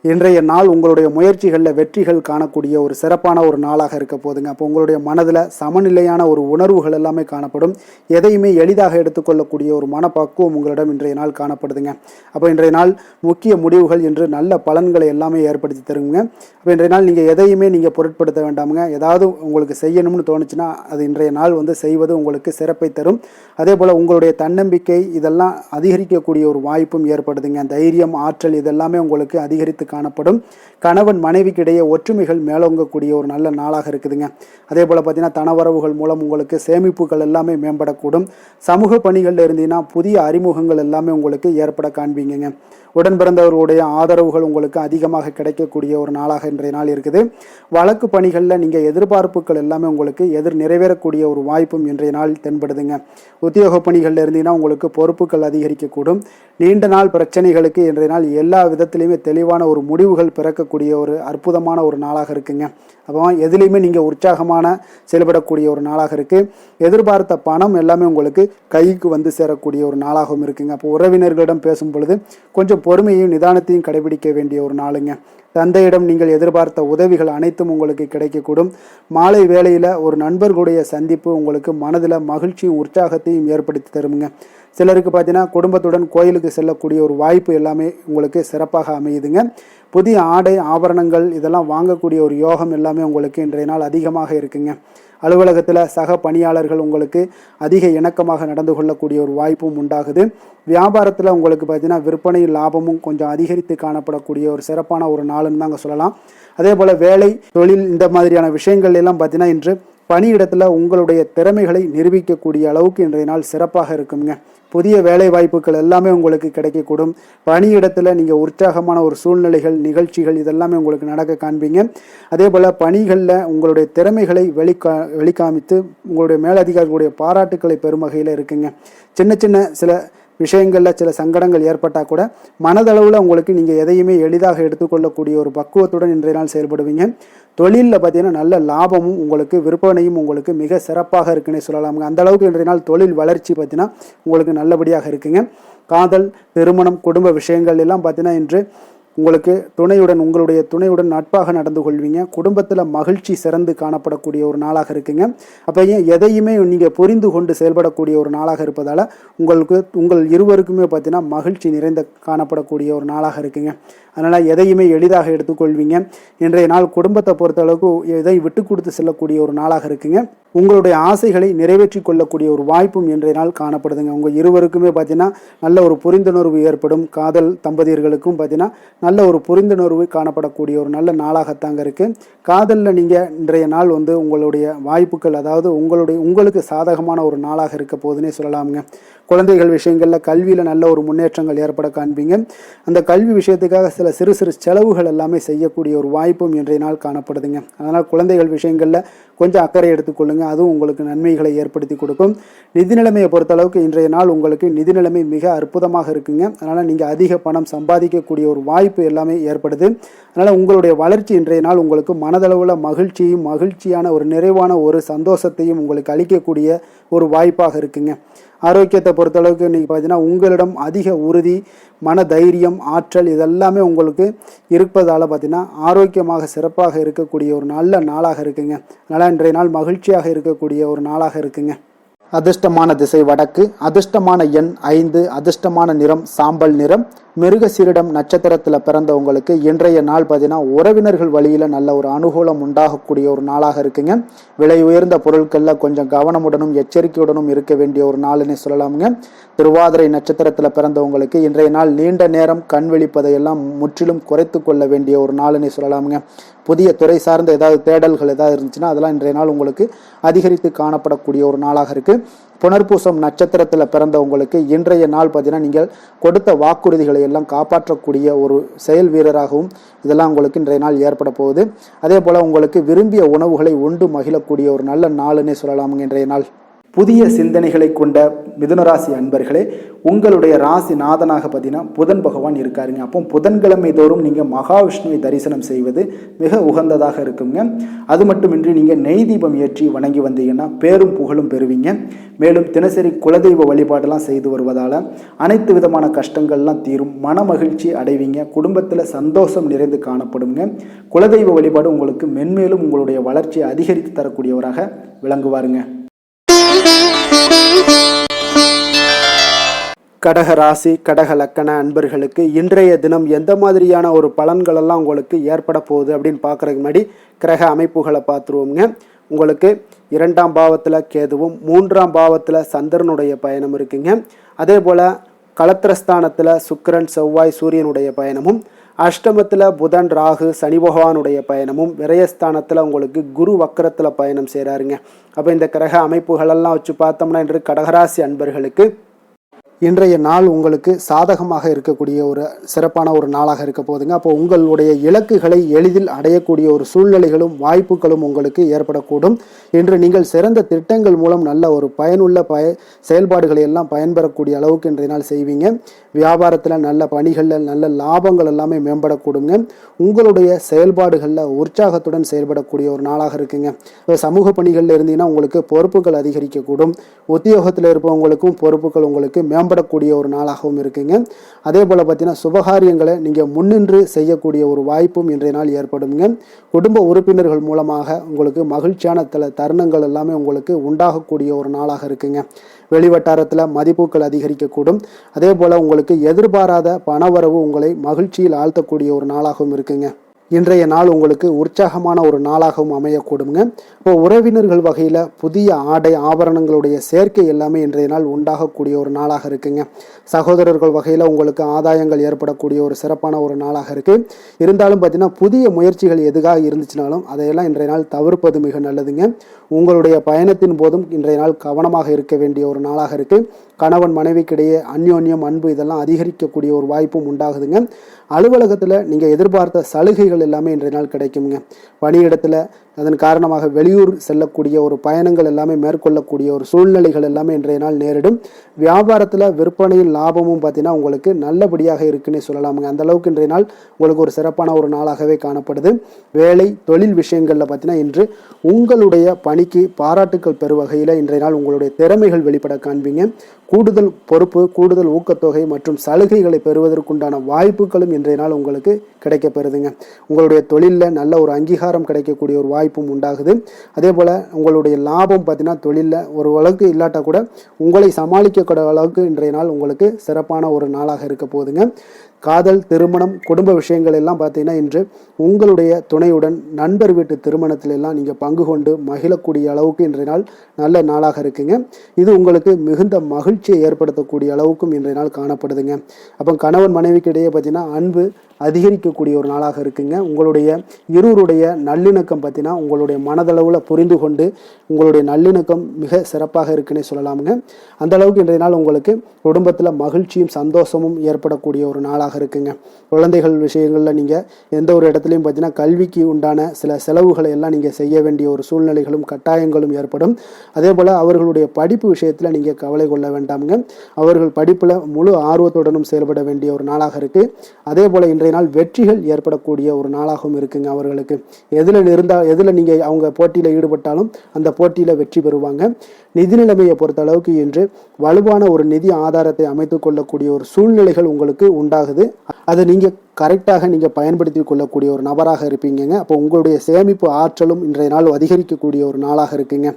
இன்றைய நாள் உங்களுடைய முயற்சிகளில் வெற்றிகள் காணக்கூடிய ஒரு சிறப்பான ஒரு நாளாக இருக்க போதுங்க. அப்போ உங்களுடைய மனதில் சமநிலையான ஒரு உணர்வுகள் எல்லாமே காணப்படும். எதையுமே எளிதாக எடுத்துக்கொள்ளக்கூடிய ஒரு மனப்பக்குவம் உங்களிடம் இன்றைய நாள் காணப்படுதுங்க. அப்போ இன்றைய நாள் முக்கிய முடிவுகள் என்று நல்ல பலன்களை எல்லாமே ஏற்படுத்தி தருங்க. அப்போ இன்றைய நாள் நீங்கள் எதையுமே நீங்கள் பொருட்படுத்த வேண்டாமுங்க. ஏதாவது உங்களுக்கு செய்யணும்னு தோணுச்சுன்னா அது இன்றைய நாள் செய்வது உங்களுக்கு சிறப்பை தரும். அதே போல் உங்களுடைய தன்னம்பிக்கை இதெல்லாம் அதிகரிக்கக்கூடிய ஒரு வாய்ப்பும் ஏற்படுதுங்க. தைரியம், ஆற்றல் இதெல்லாமே உங்களுக்கு அதிகரித்து காணப்படும். கணவன் மனைவிக்கு இடையே ஒற்றுமைகள் மேலோங்கக்கூடிய ஒரு நல்ல நாளாக இருக்குதுங்க. அதே போல் பார்த்தீங்கன்னா தனவரவுகள் மூலம் உங்களுக்கு சேமிப்புகள் எல்லாமே மேம்படக்கூடும். சமூக பணிகளில் இருந்தீங்கன்னா புதிய அறிமுகங்கள் எல்லாமே உங்களுக்கு ஏற்பட காண்பீங்க. உடன் பிறந்தவர்களுடைய ஆதரவுகள் உங்களுக்கு அதிகமாக கிடைக்கக்கூடிய ஒரு நாளாக இன்றைய நாள் இருக்குது. வழக்கு பணிகளில் நீங்கள் எதிர்பார்ப்புகள் எல்லாமே உங்களுக்கு நிறைவேறக்கூடிய ஒரு வாய்ப்பும் இன்றைய நாள் தென்படுதுங்க. உத்தியோக பணிகளில் இருந்தீங்கன்னா உங்களுக்கு பொறுப்புகள் அதிகரிக்கக்கூடும். நீண்ட நாள் பிரச்சனைகளுக்கு இன்றைய நாள் எல்லா விதத்திலையுமே தெளிவான ஒரு முடிவுகள் பிறக்கக்கூடிய ஒரு அற்புதமான ஒரு நாளாக இருக்குங்க. அப்போ எதுலேயுமே நீங்கள் உற்சாகமான செயல்படக்கூடிய ஒரு நாளாக இருக்குது. எதிர்பார்த்த பணம் எல்லாமே உங்களுக்கு கைக்கு சேரக்கூடிய ஒரு நாளாகவும் இருக்குங்க. அப்போ உறவினர்களிடம் பேசும் பொழுது கொஞ்சம் பொறுமையும் நிதானத்தையும் கடைபிடிக்க வேண்டிய ஒரு நாளுங்க. தந்தையிடம் நீங்கள் எதிர்பார்த்த உதவிகள் அனைத்தும் உங்களுக்கு கிடைக்கக்கூடும். மாலை வேளையில் ஒரு நண்பர்களுடைய சந்திப்பு உங்களுக்கு மனதில் மகிழ்ச்சியும் உற்சாகத்தையும் ஏற்படுத்தி தருமுங்க. சிலருக்கு பார்த்தீங்கன்னா குடும்பத்துடன் கோயிலுக்கு செல்லக்கூடிய ஒரு வாய்ப்பு எல்லாமே உங்களுக்கு சிறப்பாக அமையுதுங்க. புதிய ஆடை ஆபரணங்கள் இதெல்லாம் வாங்கக்கூடிய ஒரு யோகம் எல்லாமே உங்களுக்கு இன்றைய நாள் அதிகமாக இருக்குங்க. அலுவலகத்தில் சக பணியாளர்கள் உங்களுக்கு அதிக இணக்கமாக நடந்து கொள்ளக்கூடிய ஒரு வாய்ப்பும் உண்டாகுது. வியாபாரத்தில் உங்களுக்கு பார்த்தீங்கன்னா விற்பனை லாபமும் கொஞ்சம் அதிகரித்து காணப்படக்கூடிய ஒரு சிறப்பான ஒரு நாளுன்னு தாங்க சொல்லலாம். அதே போல் வேலை, தொழில் இந்த மாதிரியான விஷயங்கள் எல்லாம் பார்த்தீங்கன்னா இன்று பணியிடத்தில் உங்களுடைய திறமைகளை நிரூபிக்கக்கூடிய அளவுக்கு இன்றைய நாள் சிறப்பாக இருக்குங்க. புதிய வேலை வாய்ப்புகள் எல்லாமே உங்களுக்கு கிடைக்கக்கூடும். பணியிடத்தில் நீங்கள் உற்சாகமான ஒரு சூழ்நிலைகள், நிகழ்ச்சிகள் இதெல்லாமே உங்களுக்கு நடக்க காண்பீங்க. அதே போல் பணிகளில் உங்களுடைய திறமைகளை வெளிக்காமித்து உங்களுடைய மேலதிகாரிகளுடைய பாராட்டுக்களை பெறும் வகையில் இருக்குங்க. சின்ன சின்ன சில விஷயங்களில் சில சங்கடங்கள் ஏற்பட்டால் கூட மனதளவில் உங்களுக்கு நீங்கள் எதையுமே எளிதாக எடுத்துக்கொள்ளக்கூடிய ஒரு பக்குவத்துடன் இன்றைய நாள் செயல்படுவீங்க. தொழிலில் பார்த்தீங்கன்னா நல்ல லாபமும் உங்களுக்கு விற்பனையும் உங்களுக்கு மிக சிறப்பாக இருக்குன்னே சொல்லலாமுங்க. அந்த அளவுக்கு இன்றைய நாள் தொழில் வளர்ச்சி பார்த்தீங்கன்னா உங்களுக்கு நல்லபடியாக இருக்குங்க. காதல், திருமணம், குடும்ப விஷயங்கள் எல்லாம் பார்த்தீங்கன்னா இன்று உங்களுக்கு உங்களுடைய துணையுடன் நட்பாக நடந்து கொள்வீங்க. குடும்பத்தில் மகிழ்ச்சி சிறந்து காணப்படக்கூடிய ஒரு நாளாக இருக்குங்க. அப்போ எதையுமே நீங்கள் புரிந்து கொண்டு செயல்படக்கூடிய ஒரு நாளாக இருப்பதால் உங்கள் இருவருக்குமே பார்த்தீங்கன்னா மகிழ்ச்சி நிறைந்த காணப்படக்கூடிய ஒரு நாளாக இருக்குங்க. அதனால் எதையுமே எளிதாக எடுத்துக்கொள்வீங்க. இன்றைய நாள் குடும்பத்தை பொறுத்தளவுக்கு எதை விட்டு கொடுத்து செல்லக்கூடிய ஒரு நாளாக இருக்குங்க. உங்களுடைய ஆசைகளை நிறைவேற்றி கொள்ளக்கூடிய ஒரு வாய்ப்பும் இன்றைய நாள் காணப்படுதுங்க. உங்கள் இருவருக்குமே பார்த்தீங்கன்னா நல்ல ஒரு புரிந்துணர்வு ஏற்படும். காதல் தம்பதியர்களுக்கும் பார்த்தீங்கன்னா நல்ல ஒரு புரிந்துணர்வு காணப்படக்கூடிய ஒரு நல்ல நாளாகத்தாங்க இருக்குது. காதலில் நீங்கள் இன்றைய நாள் உங்களுடைய வாய்ப்புகள் அதாவது உங்களுக்கு சாதகமான ஒரு நாளாக இருக்க போதுன்னே சொல்லலாமுங்க. குழந்தைகள் விஷயங்களில் கல்வியில் நல்ல ஒரு முன்னேற்றங்கள் ஏற்பட காண்பீங்க. அந்த கல்வி விஷயத்துக்காக சில சிறு சிறு செலவுகள் எல்லாமே செய்யக்கூடிய ஒரு வாய்ப்பும் இன்றைய நாள் காணப்படுதுங்க. அதனால் குழந்தைகள் விஷயங்களில் கொஞ்சம் அக்கறை எடுத்துக்கொள்ளுங்க. அதுவும் உங்களுக்கு நன்மைகளை ஏற்படுத்தி கொடுக்கும். நிதி நிலைமையை பொறுத்தளவுக்கு இன்றைய நாள் உங்களுக்கு நிதி நிலைமை மிக அற்புதமாக இருக்குங்க. அதனால் நீங்கள் அதிக பணம் சம்பாதிக்கக்கூடிய ஒரு வாய்ப்பு எல்லாமே ஏற்படுது. அதனால் உங்களுடைய வளர்ச்சி இன்றைய நாள் உங்களுக்கு மனதளவில் மகிழ்ச்சியான ஒரு நிறைவான ஒரு சந்தோஷத்தையும் உங்களுக்கு அளிக்கக்கூடிய ஒரு வாய்ப்பாக இருக்குங்க. ஆரோக்கியத்தை பொறுத்தளவுக்கு இன்றைக்கி பார்த்தீங்கன்னா உங்களிடம் அதிக உறுதி, மன தைரியம், ஆற்றல் இதெல்லாமே உங்களுக்கு இருப்பதால் பார்த்தீங்கன்னா ஆரோக்கியமாக சிறப்பாக இருக்கக்கூடிய ஒரு நல்ல நாளாக இருக்குங்க. அதனால் இன்றைய நாள் மகிழ்ச்சியாக இருக்கக்கூடிய ஒரு நாளாக இருக்குங்க. அதிர்ஷ்டமான திசை வடக்கு, அதிர்ஷ்டமான எண் 5, அதிர்ஷ்டமான நிறம் சாம்பல் நிறம். மிருகசீரிடம் நட்சத்திரத்தில் பிறந்தவங்களுக்கு இன்றைய நாள் பார்த்தீங்கன்னா உறவினர்கள் வழியில் நல்ல ஒரு அனுகூலம் உண்டாகக்கூடிய ஒரு நாளாக இருக்குங்க. விலை உயர்ந்த பொருட்களில் கொஞ்சம் கவனமுடனும் எச்சரிக்கையுடனும் இருக்க வேண்டிய ஒரு நாள்னே சொல்லலாமுங்க. திருவாதிரை நட்சத்திரத்தில் பிறந்தவங்களுக்கு இன்றைய நாள் நீண்ட நேரம் கண் விழிப்பதையெல்லாம் முற்றிலும் குறைத்து கொள்ள வேண்டிய ஒரு நாள்னே சொல்லலாமுங்க. புதிய துறை சார்ந்த ஏதாவது தேடல்கள் ஏதாவது இருந்துச்சுன்னா அதெல்லாம் இன்றைய நாள் உங்களுக்கு அதிகரித்து காணப்படக்கூடிய ஒரு நாளாக இருக்குது. புனர்பூசம் நட்சத்திரத்தில் பிறந்தவங்களுக்கு இன்றைய நாள் பார்த்தீங்கன்னா நீங்கள் கொடுத்த வாக்குறுதிகளை எல்லாம் காப்பாற்றக்கூடிய ஒரு செயல் வீரராகவும் இதெல்லாம் உங்களுக்கு இன்றைய நாள் ஏற்பட போகுது. அதே போல் உங்களுக்கு விரும்பிய உணவுகளை உண்டு மகிழக்கூடிய ஒரு நல்ல நாளுன்னே சொல்லலாமுங்க இன்றைய நாள். புதிய சிந்தனைகளை கொண்ட மிதுனராசி அன்பர்களே, உங்களுடைய ராசி நாதனாக பார்த்தீங்கன்னா புதன் பகவான் இருக்காருங்க. அப்போ புதன்கிழமை தோறும் நீங்கள் மகாவிஷ்ணுவை தரிசனம் செய்வது மிக உகந்ததாக இருக்குங்க. அது மட்டுமின்றி நீங்கள் நெய் தீபம் ஏற்றி வணங்கி வந்தீங்கன்னா பேரும் புகழும் பெறுவீங்க. மேலும் தினசரி குலதெய்வ வழிபாடெல்லாம் செய்து வருவதால் அனைத்து விதமான கஷ்டங்கள்லாம் தீரும், மன மகிழ்ச்சி அடைவீங்க, குடும்பத்தில் சந்தோஷம் நிறைந்து காணப்படுங்க. குலதெய்வ வழிபாடு உங்களுக்கு மென்மேலும் உங்களுடைய வளர்ச்சியை அதிகரித்து தரக்கூடியவராக விளங்குவாருங்க. கடக ராசி கடக லக்கண அன்பர்களுக்கு இன்றைய தினம் எந்த மாதிரியான ஒரு பலன்களெல்லாம் உங்களுக்கு ஏற்பட போகுது அப்படின்னு பார்க்குறதுக்கு முன்னாடி கிரக அமைப்புகளை பார்த்துருவோங்க. உங்களுக்கு 2ஆம் பாவத்தில் கேதுவும் 3ஆம் பாவத்தில் சந்திரனுடைய பயணம் இருக்குங்க. அதே போல் களத்திரஸ்தானத்தில் சுக்கிரன் செவ்வாய் சூரியனுடைய பயணமும், அஷ்டமத்தில் புதன் ராகு சனி பகவானுடைய பயணமும், விரயஸ்தானத்தில் உங்களுக்கு குரு வக்கரத்தில் பயணம் செய்கிறாருங்க. அப்போ இந்த கிரக அமைப்புகளெல்லாம் வச்சு பார்த்தோம்னா இன்று கடகராசி அன்பர்களுக்கு இன்றைய நாள் உங்களுக்கு சாதகமாக இருக்கக்கூடிய ஒரு சிறப்பான ஒரு நாளாக இருக்க போகுதுங்க. அப்போ உங்களுடைய இலக்குகளை எளிதில் அடையக்கூடிய ஒரு சூழ்நிலைகளும் வாய்ப்புகளும் உங்களுக்கு ஏற்படக்கூடும். இன்று நீங்கள் சிறந்த திட்டங்கள் மூலம் நல்ல ஒரு பயனுள்ள செயல்பாடுகளை எல்லாம் பயன்பெறக்கூடிய அளவுக்கு இன்றைய நாள் செய்வீங்க. வியாபாரத்தில் நல்ல பணிகளில் நல்ல லாபங்கள் எல்லாமே மேம்படக்கூடுங்க. உங்களுடைய செயல்பாடுகளில் உற்சாகத்துடன் செயல்படக்கூடிய ஒரு நாளாக இருக்குங்க. சமூக பணிகளில் இருந்தீங்கன்னா உங்களுக்கு பொறுப்புகள் அதிகரிக்கக்கூடும். உத்தியோகத்தில் இருப்பவங்களுக்கும் பொறுப்புகள் உங்களுக்கு மேம்படக்கூடிய ஒரு நாளாகவும் இருக்குங்க. அதே போல் பார்த்தீங்கன்னா சுபகாரியங்களை நீங்கள் முன்னின்று செய்யக்கூடிய ஒரு வாய்ப்பும் இன்றைய நாள் ஏற்படுங்க. குடும்ப உறுப்பினர்கள் மூலமாக உங்களுக்கு மகிழ்ச்சியான தருணங்கள் எல்லாமே உங்களுக்கு உண்டாகக்கூடிய ஒரு நாளாக இருக்குங்க. வெளிவட்டாரத்தில் மதிப்புகள் அதிகரிக்கக்கூடும். அதே போல் உங்களுக்கு எதிர்பாராத பணவரவு உங்களை மகிழ்ச்சியில் ஆழ்த்தக்கூடிய ஒரு நாளாகவும் இருக்குங்க. இன்றைய நாள் உங்களுக்கு உற்சாகமான ஒரு நாளாகவும் அமையக்கூடுங்க. இப்போ உறவினர்கள் வகையில் புதிய ஆடை ஆபரணங்களுடைய சேர்க்கை எல்லாமே இன்றைய நாள் உண்டாகக்கூடிய ஒரு நாளாக இருக்குங்க. சகோதரர்கள் வகையில் உங்களுக்கு ஆதாயங்கள் ஏற்படக்கூடிய ஒரு சிறப்பான ஒரு நாளாக இருக்குது. இருந்தாலும் பார்த்தீங்கன்னா புதிய முயற்சிகள் எதுக்காக இருந்துச்சுனாலும் அதையெல்லாம் இன்றைய நாள் தவிர்ப்பது மிக நல்லதுங்க. உங்களுடைய பயணத்தின் போதும் இன்றைய நாள் கவனமாக இருக்க வேண்டிய ஒரு நாளாக இருக்குது. கணவன் மனைவிக்கிடையே அந்யோன்யம் அன்பு இதெல்லாம் அதிகரிக்கக்கூடிய ஒரு வாய்ப்பும் உண்டாகுதுங்க. அலுவலகத்தில் நீங்கள் எதிர்பார்த்த சலுகைகள் எல்லாமே இன்றைய நாள் கிடைக்குங்க. பணியிடத்தில் அதன் காரணமாக வெளியூர் செல்லக்கூடிய ஒரு பயணங்கள் எல்லாமே மேற்கொள்ளக்கூடிய ஒரு சூழ்நிலைகள் எல்லாமே இன்றைய நாள் நேரிடும். வியாபாரத்தில் விற்பனையின் லாபமும் பார்த்தீங்கன்னா உங்களுக்கு நல்லபடியாக இருக்குன்னு சொல்லலாமுங்க. அந்த அளவுக்கு இன்றைய நாள் உங்களுக்கு ஒரு சிறப்பான ஒரு நாளாகவே காணப்படுது. வேலை தொழில் விஷயங்களில் பார்த்தீங்கன்னா இன்று உங்களுடைய பணிக்கு பாராட்டுக்கள் பெறும் வகையில் இன்றைய நாள் உங்களுடைய திறமைகள் வெளிப்பட காண்பீங்க. கூடுதல் பொறுப்பு, கூடுதல் ஊக்கத்தொகை மற்றும் சலுகைகளை பெறுவதற்குண்டான வாய்ப்புகளும் இன்றைய நாள் உங்களுக்கு கிடைக்கப்பெறுதுங்க. உங்களுடைய தொழிலில் நல்ல ஒரு அங்கீகாரம் கிடைக்கக்கூடிய ஒரு வாய்ப்பும் உண்டாகுது. அதே போல் உங்களுடைய லாபம் பார்த்தீங்கன்னா தொழிலில் ஒரு அளவுக்கு இல்லாட்டா கூட உங்களை சமாளிக்கக்கூடிய அளவுக்கு இன்றைய நாள் உங்களுக்கு சிறப்பான ஒரு நாளாக இருக்க போகுதுங்க. காதல், திருமணம், குடும்ப விஷயங்கள் எல்லாம் பார்த்தீங்கன்னா இன்று உங்களுடைய துணையுடன் நண்பர் வீட்டு திருமணத்தில் எல்லாம் நீங்கள் பங்கு கொண்டு மகிழக்கூடிய அளவுக்கு இன்றைய நாள் நல்ல நாளாக இருக்குங்க. இது உங்களுக்கு மிகுந்த மகிழ்ச்சியை ஏற்படுத்தக்கூடிய அளவுக்கும் இன்றைய நாள் காணப்படுதுங்க. அப்போ கணவன் மனைவிக்கு இடையே பார்த்தீங்கன்னா அன்பு அதிகரிக்கக்கூடிய ஒரு நாளாக இருக்குங்க. உங்களுடைய இருவருடைய நல்லிணக்கம் பார்த்தீங்கன்னா உங்களுடைய மனதளவில் புரிந்து கொண்டு உங்களுடைய நல்லிணக்கம் மிக சிறப்பாக இருக்குன்னே சொல்லலாமுங்க. அந்த அளவுக்கு இன்றைய நாள் உங்களுக்கு குடும்பத்தில் மகிழ்ச்சியும் சந்தோஷமும் ஏற்படக்கூடிய ஒரு நாளாக இருக்குங்க. குழந்தைகள் விஷயங்களில் நீங்கள் எந்த ஒரு இடத்துலையும் பார்த்தீங்கன்னா கல்விக்கு உண்டான சில செலவுகளை எல்லாம் நீங்கள் செய்ய வேண்டிய ஒரு சூழ்நிலைகளும் கட்டாயங்களும் ஏற்படும். அதே போல் அவர்களுடைய படிப்பு விஷயத்தில் நீங்கள் கவலை கொள்ள வேண்டாமுங்க. அவர்கள் படிப்பில் முழு ஆர்வத்துடனும் செயல்பட வேண்டிய ஒரு நாளாக இருக்குது. அதே போல் இன்றைய நாள் வெற்றிகள் ஏற்படக்கூடிய ஒரு நாளாகவும் இருக்குங்க. அவர்களுக்கு எதில் நீங்கள் அவங்க போட்டியில் ஈடுபட்டாலும் அந்த போட்டியில் வெற்றி பெறுவாங்க. நிதி நிலைமையை பொறுத்த அளவுக்கு இன்று வலுவான ஒரு நிதி ஆதாரத்தை அமைத்துக் கொள்ளக்கூடிய ஒரு சூழ்நிலைகள் உங்களுக்கு உண்டாகுது. அதை நீங்கள் கரெக்டாக நீங்கள் பயன்படுத்தி கொள்ளக்கூடிய ஒரு நபராக இருப்பீங்க. அப்போ உங்களுடைய சேமிப்பு ஆற்றலும் இன்றைய நாள் அதிகரிக்கக்கூடிய ஒரு நாளாக இருக்குங்க.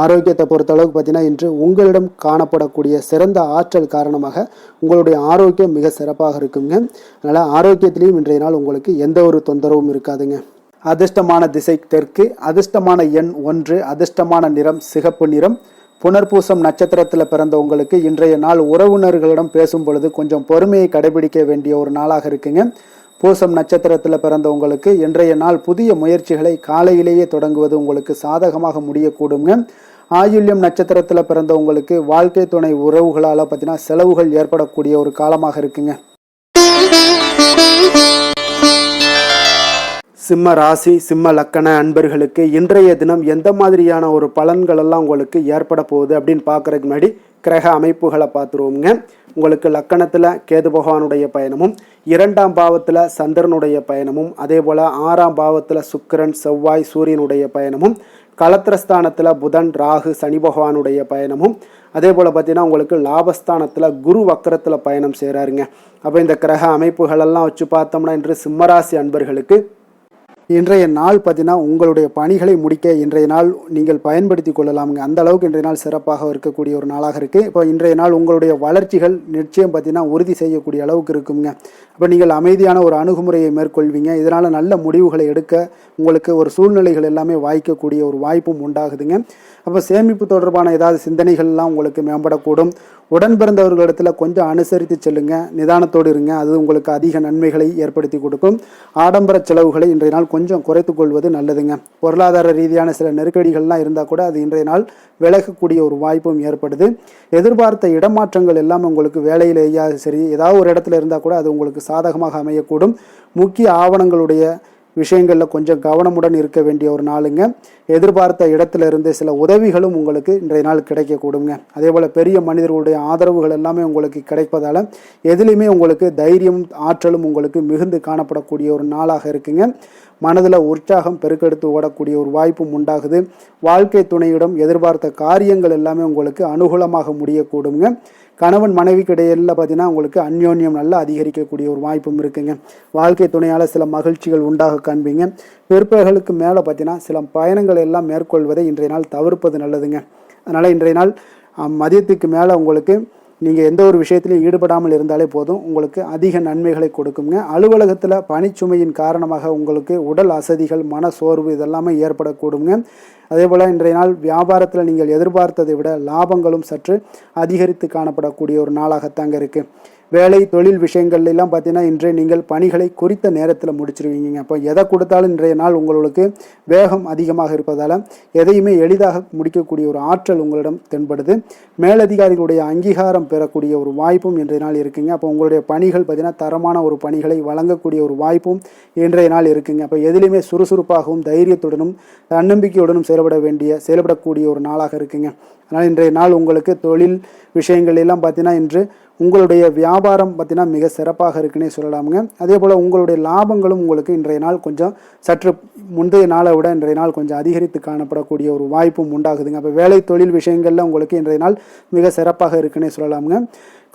ஆரோக்கியத்தை பொறுத்த அளவுக்கு பார்த்தீங்கன்னா இன்று உங்களிடம் காணப்படக்கூடிய சிறந்த ஆற்றல் காரணமாக உங்களுடைய ஆரோக்கியம் மிக சிறப்பாக இருக்குங்க. அதனால் ஆரோக்கியத்திலையும் இன்றைய நாள் உங்களுக்கு எந்த ஒரு தொந்தரவும் இருக்காதுங்க. அதிர்ஷ்டமான திசை தெற்கு, அதிர்ஷ்டமான எண் 1, அதிர்ஷ்டமான நிறம் சிகப்பு நிறம். புனர்பூசம் நட்சத்திரத்தில் பிறந்த உங்களுக்கு இன்றைய நாள் உறவினர்களிடம் பேசும் பொழுது கொஞ்சம் பொறுமையை கடைபிடிக்க வேண்டிய ஒரு நாளாக இருக்குங்க. பூசம் நட்சத்திரத்தில் பிறந்த உங்களுக்கு இன்றைய நாள் புதிய முயற்சிகளை காலையிலேயே தொடங்குவது உங்களுக்கு சாதகமாக முடியக்கூடுங்க. ஆயுள்யம் நட்சத்திரத்தில் பிறந்த உங்களுக்கு வாழ்க்கை துணை உறவுகளால் பார்த்தீங்கன்னா செலவுகள் ஏற்படக்கூடிய ஒரு காலமாக இருக்குங்க. சிம்ம ராசி சிம்ம லக்கண அன்பர்களுக்கு இன்றைய தினம் எந்த மாதிரியான ஒரு பலன்கள் எல்லாம் உங்களுக்கு ஏற்பட போகுது அப்படின்னு பார்க்கறதுக்கு முன்னாடி கிரக அமைப்புகளை பார்த்துருவோங்க. உங்களுக்கு லக்கணத்தில் கேது பகவானுடைய பயணமும், 2ஆம் பாவத்தில் சந்திரனுடைய பயணமும், அதே போல் 6ஆம் பாவத்தில் சுக்கிரன் செவ்வாய் சூரியனுடைய பயணமும், களத்திரஸ்தானத்தில் புதன் ராகு சனி பகவானுடைய பயணமும், அதே போல் பார்த்தீங்கன்னா உங்களுக்கு லாபஸ்தானத்தில் குரு வக்கரத்தில் பயணம் செய்கிறாருங்க. அப்போ இந்த கிரக அமைப்புகளெல்லாம் வச்சு பார்த்தோம்னா இன்று சிம்மராசி அன்பர்களுக்கு இன்றைய நாள் பார்த்தீங்கன்னா உங்களுடைய பணிகளை முடிக்க இன்றைய நாள் நீங்கள் பயன்படுத்தி கொள்ளலாமுங்க. அந்த அளவுக்கு இன்றைய நாள் சிறப்பாக இருக்கக்கூடிய ஒரு நாளாக இருக்குது. இப்போ இன்றைய நாள் உங்களுடைய வளர்ச்சிகள் நிச்சயம் பார்த்தீங்கன்னா உறுதி செய்யக்கூடிய அளவுக்கு இருக்குங்க. அப்போ நீங்கள் அமைதியான ஒரு அணுகுமுறையை மேற்கொள்வீங்க. இதனால் நல்ல முடிவுகளை எடுக்க உங்களுக்கு ஒரு சூழ்நிலைகள் எல்லாமே வாய்க்கக்கூடிய ஒரு வாய்ப்பும் உண்டாகுதுங்க. அப்போ சேமிப்பு தொடர்பான ஏதாவது சிந்தனைகள்லாம் உங்களுக்கு மேம்படக்கூடும். உடன் பிறந்தவர்களிடத்தில் கொஞ்சம் அனுசரித்து செல்லுங்க, நிதானத்தோடு இருங்க. அது உங்களுக்கு அதிக நன்மைகளை ஏற்படுத்தி கொடுக்கும். ஆடம்பர செலவுகளை இன்றைய நாள் கொஞ்சம் குறைத்து கொள்வது நல்லதுங்க. பொருளாதார ரீதியான சில நெருக்கடிகள்லாம் இருந்தால் கூட அது இன்றைய நாள் விலகக்கூடிய ஒரு வாய்ப்பும் ஏற்படுது. எதிர்பார்த்த இடமாற்றங்கள் எல்லாம் உங்களுக்கு வேலையிலேயே சரி ஏதாவது ஒரு இடத்துல இருந்தால் கூட அது உங்களுக்கு சாதகமாக அமையக்கூடும். முக்கிய ஆவணங்களுடைய விஷயங்களில் கொஞ்சம் கவனமுடன் இருக்க வேண்டிய ஒரு நாளுங்க. எதிர்பார்த்த இடத்துல இருந்து சில உதவிகளும் உங்களுக்கு இன்றைய நாள் கிடைக்கக்கூடுங்க. அதே போல் பெரிய மனிதர்களுடைய ஆதரவுகள் எல்லாமே உங்களுக்கு கிடைப்பதால் எதுலேயுமே உங்களுக்கு தைரியம் ஆற்றலும் உங்களுக்கு மிகுந்து காணப்படக்கூடிய ஒரு நாளாக இருக்குங்க. மனதில் உற்சாகம் பெருக்கெடுத்து ஓடக்கூடிய ஒரு வாய்ப்பும் உண்டாகுது. வாழ்க்கை துணையிடம் எதிர்பார்த்த காரியங்கள் எல்லாமே உங்களுக்கு அனுகூலமாக முடியக்கூடுங்க. கணவன் மனைவிக்கு இடையில பார்த்தீங்கன்னா உங்களுக்கு அந்யோன்யம் நல்லா அதிகரிக்கக்கூடிய ஒரு வாய்ப்பும் இருக்குங்க. வாழ்க்கை துணையால் சில மகிழ்ச்சிகள் உண்டாக காண்பீங்க. பிற்பகலுக்கு மேலே பார்த்தீங்கன்னா சில பயணங்கள் எல்லாம் மேற்கொள்வதை இன்றைய நாள் தவிர்ப்பது நல்லதுங்க. அதனால் இன்றைய நாள் மதியத்துக்கு மேலே உங்களுக்கு நீங்கள் எந்த ஒரு விஷயத்திலையும் ஈடுபடாமல் இருந்தாலே போதும், உங்களுக்கு அதிக நன்மைகளை கொடுக்குங்க. அலுவலகத்தில் பணிச்சுமையின் காரணமாக உங்களுக்கு உடல் அசதிகள் மன சோர்வு இதெல்லாமே ஏற்படக்கூடுங்க. அதே போல் இன்றைய நாள் வியாபாரத்தில் நீங்கள் எதிர்பார்த்ததை விட லாபங்களும் சற்று அதிகரித்து காணப்படக்கூடிய ஒரு நாளாகத்தாங்க இருக்குது. வேலை தொழில் விஷயங்கள்லாம் பார்த்தீங்கன்னா இன்று நீங்கள் பணிகளை குறித்த நேரத்தில் முடிச்சிருவீங்க. அப்போ எதை கொடுத்தாலும் இன்றைய நாள் உங்களுக்கு வேகம் அதிகமாக இருப்பதால் எதையுமே எளிதாக முடிக்கக்கூடிய ஒரு ஆற்றல் உங்களிடம் தென்படுது. மேலதிகாரிகளுடைய அங்கீகாரம் பெறக்கூடிய ஒரு வாய்ப்பும் இன்றைய நாள் இருக்குங்க. அப்போ உங்களுடைய பணிகள் பார்த்தீங்கன்னா தரமான ஒரு பணிகளை வழங்கக்கூடிய ஒரு வாய்ப்பும் இன்றைய நாள் இருக்குங்க. அப்போ எதிலையுமே சுறுசுறுப்பாகவும் தைரியத்துடனும் தன்னம்பிக்கையுடனும் செயல்படக்கூடிய ஒரு நாளாக இருக்குங்க. அதனால் இன்றைய நாள் உங்களுக்கு தொழில் விஷயங்கள் எல்லாம் பார்த்தீங்கன்னா இன்று உங்களுடைய வியாபாரம் பார்த்தீங்கன்னா மிக சிறப்பாக இருக்குன்னே சொல்லலாமுங்க. அதே போல் உங்களுடைய லாபங்களும் உங்களுக்கு இன்றைய நாள் கொஞ்சம் சற்று முந்தைய நாளை விட இன்றைய நாள் கொஞ்சம் அதிகரித்து காணப்படக்கூடிய ஒரு வாய்ப்பும் உண்டாகுதுங்க. அப்போ வேலை தொழில் விஷயங்கள்ல உங்களுக்கு இன்றைய நாள் மிக சிறப்பாக இருக்குன்னே சொல்லலாமுங்க.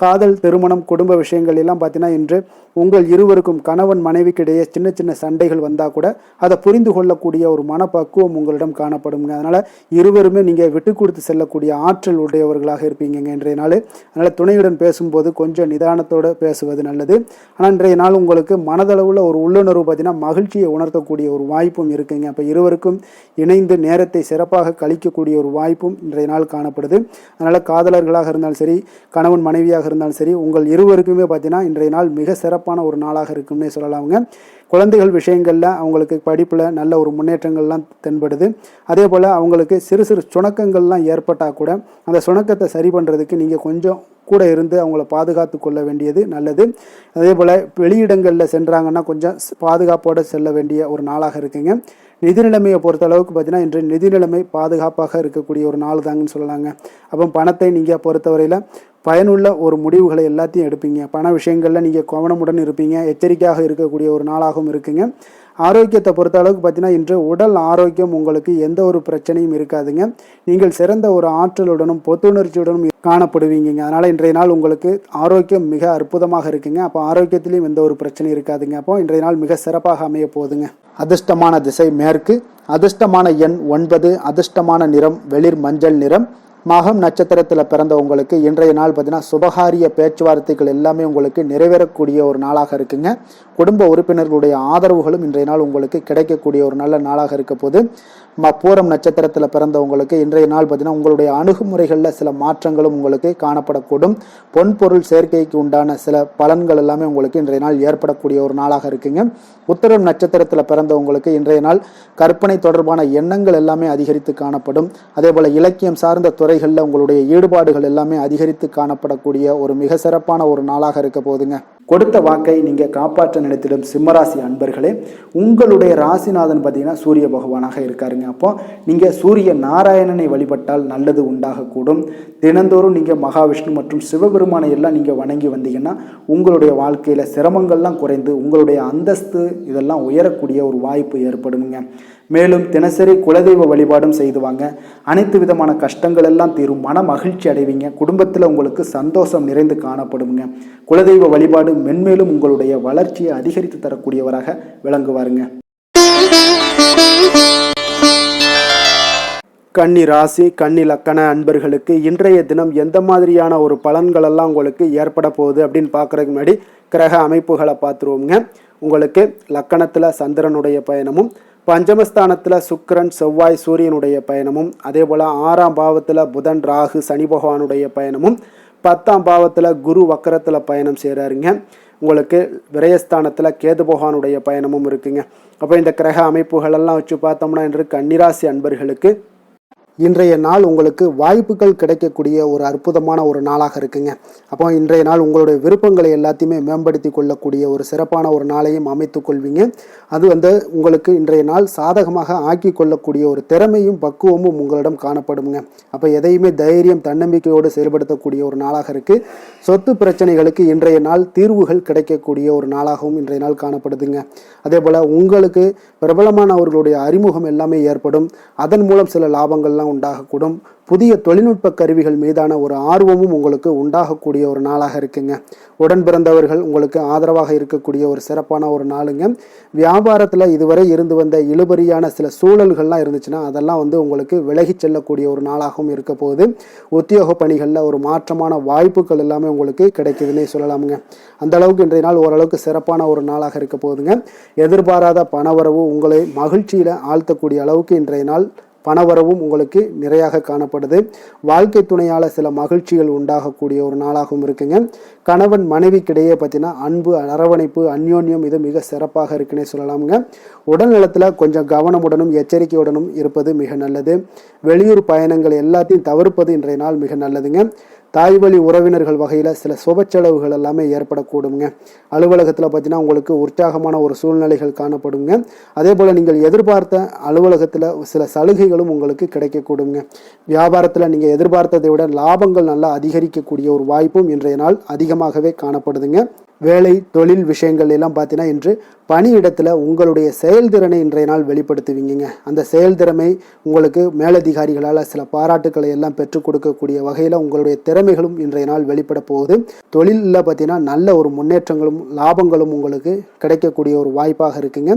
காதல் திருமணம் குடும்ப விஷயங்கள் எல்லாம் பார்த்தீங்கன்னா இன்று உங்கள் இருவருக்கும் கணவன் மனைவிக்கு இடையே சின்ன சின்ன சண்டைகள் வந்தால் கூட அதை புரிந்து கொள்ளக்கூடிய ஒரு மனப்பக்குவம் உங்களிடம் காணப்படுங்க. அதனால் இருவருமே நீங்கள் விட்டு கொடுத்து செல்லக்கூடிய ஆற்றல் உடையவர்களாக இருப்பீங்க இன்றைய நாள். அதனால் துணையுடன் பேசும்போது கொஞ்சம் நிதானத்தோடு பேசுவது நல்லது. ஆனால் இன்றைய நாள் உங்களுக்கு மனதளவில் ஒரு உள்ளுணர்வு பார்த்தீங்கன்னா மகிழ்ச்சியை உணர்த்தக்கூடிய ஒரு வாய்ப்பும் இருக்குங்க. அப்போ இருவருக்கும் இணைந்து நேரத்தை சிறப்பாக கழிக்கக்கூடிய ஒரு வாய்ப்பும் இன்றைய நாள் காணப்படுது. அதனால் காதலர்களாக இருந்தாலும் சரி கணவன் மனைவியாக இருந்தாலும் சரி உங்கள் இருவருக்குமே பார்த்தீங்கன்னா இன்றைய நாள் மிக சிறப்பான ஒரு நாளாக இருக்கும்னே சொல்லலாமுங்க. குழந்தைகள் விஷயங்களில் அவங்களுக்கு படிப்பில் நல்ல ஒரு முன்னேற்றங்கள்லாம் தென்படுது. அதே போல் அவங்களுக்கு சிறு சிறு சுணக்கங்கள்லாம் ஏற்பட்டால் கூட அந்த சுணக்கத்தை சரி பண்ணுறதுக்கு நீங்கள் கொஞ்சம் கூட இருந்து அவங்கள பாதுகாத்து கொள்ள வேண்டியது நல்லது. அதே போல் வெளியிடங்களில் சென்றாங்கன்னா கொஞ்சம் பாதுகாப்போடு செல்ல வேண்டிய ஒரு நாளாக இருக்குங்க. நிதி நிலைமையை பொறுத்த அளவுக்கு பார்த்தீங்கன்னா இன்று நிதி நிலைமை பாதுகாப்பாக இருக்கக்கூடிய ஒரு நாள் தாங்கன்னு சொல்லலாங்க. அப்போ பணத்தை நீங்கள் பொறுத்தவரையில் பயனுள்ள ஒரு முடிவுகளை எல்லாத்தையும் எடுப்பீங்க. பண விஷயங்களில் நீங்கள் கவனமுடன் இருப்பீங்க. எச்சரிக்கையாக இருக்கக்கூடிய ஒரு நாளாகவும் இருக்குங்க. ஆரோக்கியத்தை பொறுத்த அளவுக்கு பார்த்தீங்கன்னா இன்று உடல் ஆரோக்கியம் உங்களுக்கு எந்த ஒரு பிரச்சனையும் இருக்காதுங்க. நீங்கள் சிறந்த ஒரு ஆற்றலுடனும் புத்துணர்ச்சியுடனும் காணப்படுவீங்க. அதனால் இன்றைய நாள் உங்களுக்கு ஆரோக்கியம் மிக அற்புதமாக இருக்குங்க. அப்போ ஆரோக்கியத்திலையும் எந்த ஒரு பிரச்சனையும் இருக்காதுங்க. அப்போ இன்றைய நாள் மிக சிறப்பாக அமைய போகுதுங்க. அதிர்ஷ்டமான திசை மேற்கு, அதிர்ஷ்டமான எண் 9, அதிர்ஷ்டமான நிறம் வெளிர் மஞ்சள் நிறம். மகம் நட்சத்திரத்தில் பிறந்த உங்களுக்கு இன்றைய நாள் பார்த்தீங்கன்னா சுபகாரிய பேச்சுவார்த்தைகள் எல்லாமே உங்களுக்கு நிறைவேறக்கூடிய ஒரு நாளாக இருக்குங்க. குடும்ப உறுப்பினர்களுடைய ஆதரவுகளும் இன்றைய நாள் உங்களுக்கு கிடைக்கக்கூடிய ஒரு நல்ல நாளாக இருக்க போது. பூரம் நட்சத்திரத்தில் பிறந்தவங்களுக்கு இன்றைய நாள் பார்த்தீங்கன்னா உங்களுடைய அணுகுமுறைகளில் சில மாற்றங்களும் உங்களுக்கு காணப்படக்கூடும். பொன்பொருள் சேர்க்கைக்கு உண்டான சில பலன்கள் எல்லாமே உங்களுக்கு இன்றைய நாள் ஏற்படக்கூடிய ஒரு நாளாக இருக்குங்க. உத்திரம் நட்சத்திரத்தில் பிறந்தவங்களுக்கு இன்றைய நாள் கற்பனை தொடர்பான எண்ணங்கள் எல்லாமே அதிகரித்து காணப்படும். அதே போல் இலக்கியம் சார்ந்த துறைகளில் உங்களுடைய ஈடுபாடுகள் எல்லாமே அதிகரித்து காணப்படக்கூடிய ஒரு மிக சிறப்பான ஒரு நாளாக இருக்க போதுங்க. கொடுத்த வாக்கை நீங்கள் காப்பாற்ற நினைத்திடும் சிம்மராசி அன்பர்களே, உங்களுடைய ராசிநாதன் பார்த்தீங்கன்னா சூரிய பகவானாக இருக்காருங்க. அப்போ நீங்கள் சூரிய நாராயணனை வழிபட்டால் நல்லது உண்டாகக்கூடும். தினந்தோறும் நீங்கள் மகாவிஷ்ணு மற்றும் சிவபெருமானை எல்லாம் நீங்கள் வணங்கி வந்தீங்கன்னா உங்களுடைய வாழ்க்கையில் சிரமங்கள்லாம் குறைந்து உங்களுடைய அந்தஸ்து இதெல்லாம் உயரக்கூடிய ஒரு வாய்ப்பு ஏற்படுங்க. மேலும் தினசரி குலதெய்வ வழிபாடும் செய்து வாங்க. அனைத்து விதமான கஷ்டங்கள் எல்லாம் தீரும். மன மகிழ்ச்சி அடைவீங்க. குடும்பத்தில் உங்களுக்கு சந்தோஷம் நிறைந்து காணப்படுங்க. குலதெய்வ வழிபாடு மென்மேலும் உங்களுடைய வளர்ச்சியை அதிகரித்து தரக்கூடியவராக விளங்குவாருங்க. கன்னி ராசி கன்னி லக்கண அன்பர்களுக்கு இன்றைய தினம் எந்த மாதிரியான ஒரு பலன்கள் எல்லாம் உங்களுக்கு ஏற்பட போகுது அப்படின்னு பார்க்குறதுக்கு முன்னாடி கிரக அமைப்புகளை பார்த்துருவோங்க. உங்களுக்கு லக்கணத்தில் சந்திரனுடைய பயணமும், பஞ்சமஸ்தானத்தில் சுக்கிரன் செவ்வாய் சூரியனுடைய பயணமும், அதே போல் 6ஆம் பாவத்தில் புதன் ராகு சனி பகவானுடைய பயணமும், 10ஆம் பாவத்தில் குரு வக்கரத்தில் பயணம் செய்கிறாருங்க. உங்களுக்கு விரயஸ்தானத்தில் கேது பகவானுடைய பயணமும் இருக்குங்க. அப்போ இந்த கிரக அமைப்புகளெல்லாம் வச்சு பார்த்தோம்னா இன்று கன்னிராசி அன்பர்களுக்கு இன்றைய நாள் உங்களுக்கு வாய்ப்புகள் கிடைக்கக்கூடிய ஒரு அற்புதமான ஒரு நாளாக இருக்குங்க. அப்போ இன்றைய நாள் உங்களுடைய விருப்பங்களை எல்லாத்தையுமே மேம்படுத்தி கொள்ளக்கூடிய ஒரு சிறப்பான ஒரு நாளையும் அமைத்து கொள்வீங்க. அது உங்களுக்கு இன்றைய நாள் சாதகமாக ஆக்கி கொள்ளக்கூடிய ஒரு திறமையும் பக்குவமும் உங்களிடம் காணப்படுங்க. அப்போ எதையுமே தைரியம் தன்னம்பிக்கையோடு செயல்படுத்தக்கூடிய ஒரு நாளாக இருக்குது. சொத்து பிரச்சனைகளுக்கு இன்றைய நாள் தீர்வுகள் கிடைக்கக்கூடிய ஒரு நாளாகவும் இன்றைய நாள் காணப்படுதுங்க. அதே போல் உங்களுக்கு பிரபலமானவர்களுடைய அறிமுகம் எல்லாமே ஏற்படும். அதன் மூலம் சில லாபங்கள்லாம் உண்டாகக்கூடும். புதிய தொழில்நுட்ப கருவிகள் மீதான ஒரு ஆர்வமும் உங்களுக்கு உண்டாகக்கூடிய ஒரு நாளாக இருக்குங்க. உடன் பிறந்தவர்கள் உங்களுக்கு ஆதரவாக இருக்கக்கூடிய ஒரு சிறப்பான ஒரு நாளுங்க. வியாபாரத்தில் இதுவரை இருந்து வந்த இழுபறியான சில சூழல்கள்லாம் இருந்துச்சுன்னா அதெல்லாம் உங்களுக்கு விலகி செல்லக்கூடிய ஒரு நாளாகவும் இருக்க போகுது. உத்தியோக பணிகளில் ஒரு மாற்றமான வாய்ப்புகள் எல்லாமே உங்களுக்கு கிடைக்குதுன்னே சொல்லலாமுங்க. அந்த அளவுக்கு இன்றைய நாள் ஓரளவுக்கு சிறப்பான ஒரு நாளாக இருக்க போகுதுங்க. எதிர்பாராத பணவரவு உங்களை மகிழ்ச்சியில் ஆழ்த்தக்கூடிய அளவுக்கு இன்றைய நாள் பணவரவும் உங்களுக்கு நிறையாக காணப்படுது. வாழ்க்கை துணையால் சில மகிழ்ச்சிகள் உண்டாகக்கூடிய ஒரு நாளாகவும் இருக்குங்க. கணவன் மனைவிக்கிடையே பார்த்தீங்கன்னா அன்பு, அரவணைப்பு, அந்யோன்யம் இது மிக சிறப்பாக இருக்குன்னே சொல்லலாமுங்க. உடல் நலத்தில் கொஞ்சம் கவனமுடனும் எச்சரிக்கையுடனும் இருப்பது மிக நல்லது. வெளியூர் பயணங்கள் எல்லாத்தையும் தவிர்ப்பது இன்றைய நாள் மிக நல்லதுங்க. தாய்வழி உறவினர்கள் வகையில் சில சுப செலவுகள் எல்லாமே ஏற்படக்கூடுங்க. அலுவலகத்தில் பார்த்தீங்கன்னா உங்களுக்கு உற்சாகமான ஒரு சூழ்நிலைகள் காணப்படுங்க. அதே போல் நீங்கள் எதிர்பார்த்த அலுவலகத்தில் சில சலுகைகளும் உங்களுக்கு கிடைக்கக்கூடுங்க. வியாபாரத்தில் நீங்கள் எதிர்பார்த்ததை விட லாபங்கள் நல்லா அதிகரிக்கக்கூடிய ஒரு வாய்ப்பும் இன்றைய நாள் அதிகமாகவே காணப்படுதுங்க. வேலை தொழில் விஷயங்கள் எல்லாம் பார்த்தீங்கன்னா இன்று பணியிடத்தில் உங்களுடைய செயல்திறனை இன்றைய நாள் வெளிப்படுத்துவீங்க. அந்த செயல்திறமை உங்களுக்கு மேலதிகாரிகளால் சில பாராட்டுக்களை எல்லாம் பெற்றுக் கொடுக்கக்கூடிய வகையில் உங்களுடைய திறமைகளும் இன்றைய நாள் வெளிப்பட போகுது. தொழிலில் பார்த்தீங்கன்னா நல்ல ஒரு முன்னேற்றங்களும் லாபங்களும் உங்களுக்கு கிடைக்கக்கூடிய ஒரு வாய்ப்பாக இருக்குங்க.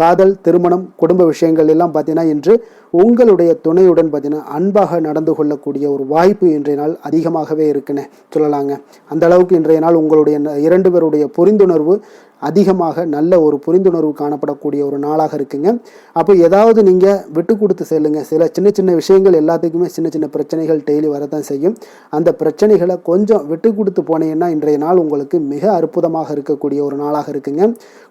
காதல், திருமணம், குடும்ப விஷயங்கள் எல்லாம் பார்த்தீங்கன்னா இன்று உங்களுடைய துணையுடன் பார்த்தீங்கன்னா அன்பாக நடந்து கொள்ளக்கூடிய ஒரு வாய்ப்பு இன்றைய நாள் அதிகமாகவே இருக்குன்னு சொல்லலாங்க. அந்த அளவுக்கு இன்றைய நாள் உங்களுடைய 2 பேருடைய புரிந்துணர்வு அதிகமாக நல்ல ஒரு புரிந்துணர்வு காணப்படக்கூடிய ஒரு நாளாக இருக்குங்க. அப்போ ஏதாவது நீங்கள் விட்டு கொடுத்து செல்லுங்க. சில சின்ன சின்ன விஷயங்கள் எல்லாத்துக்குமே சின்ன சின்ன பிரச்சனைகள் டெய்லி வரதான் செய்யும். அந்த பிரச்சனைகளை கொஞ்சம் விட்டு கொடுத்து போனீங்கன்னா இன்றைய நாள் உங்களுக்கு மிக அற்புதமாக இருக்கக்கூடிய ஒரு நாளாக இருக்குங்க.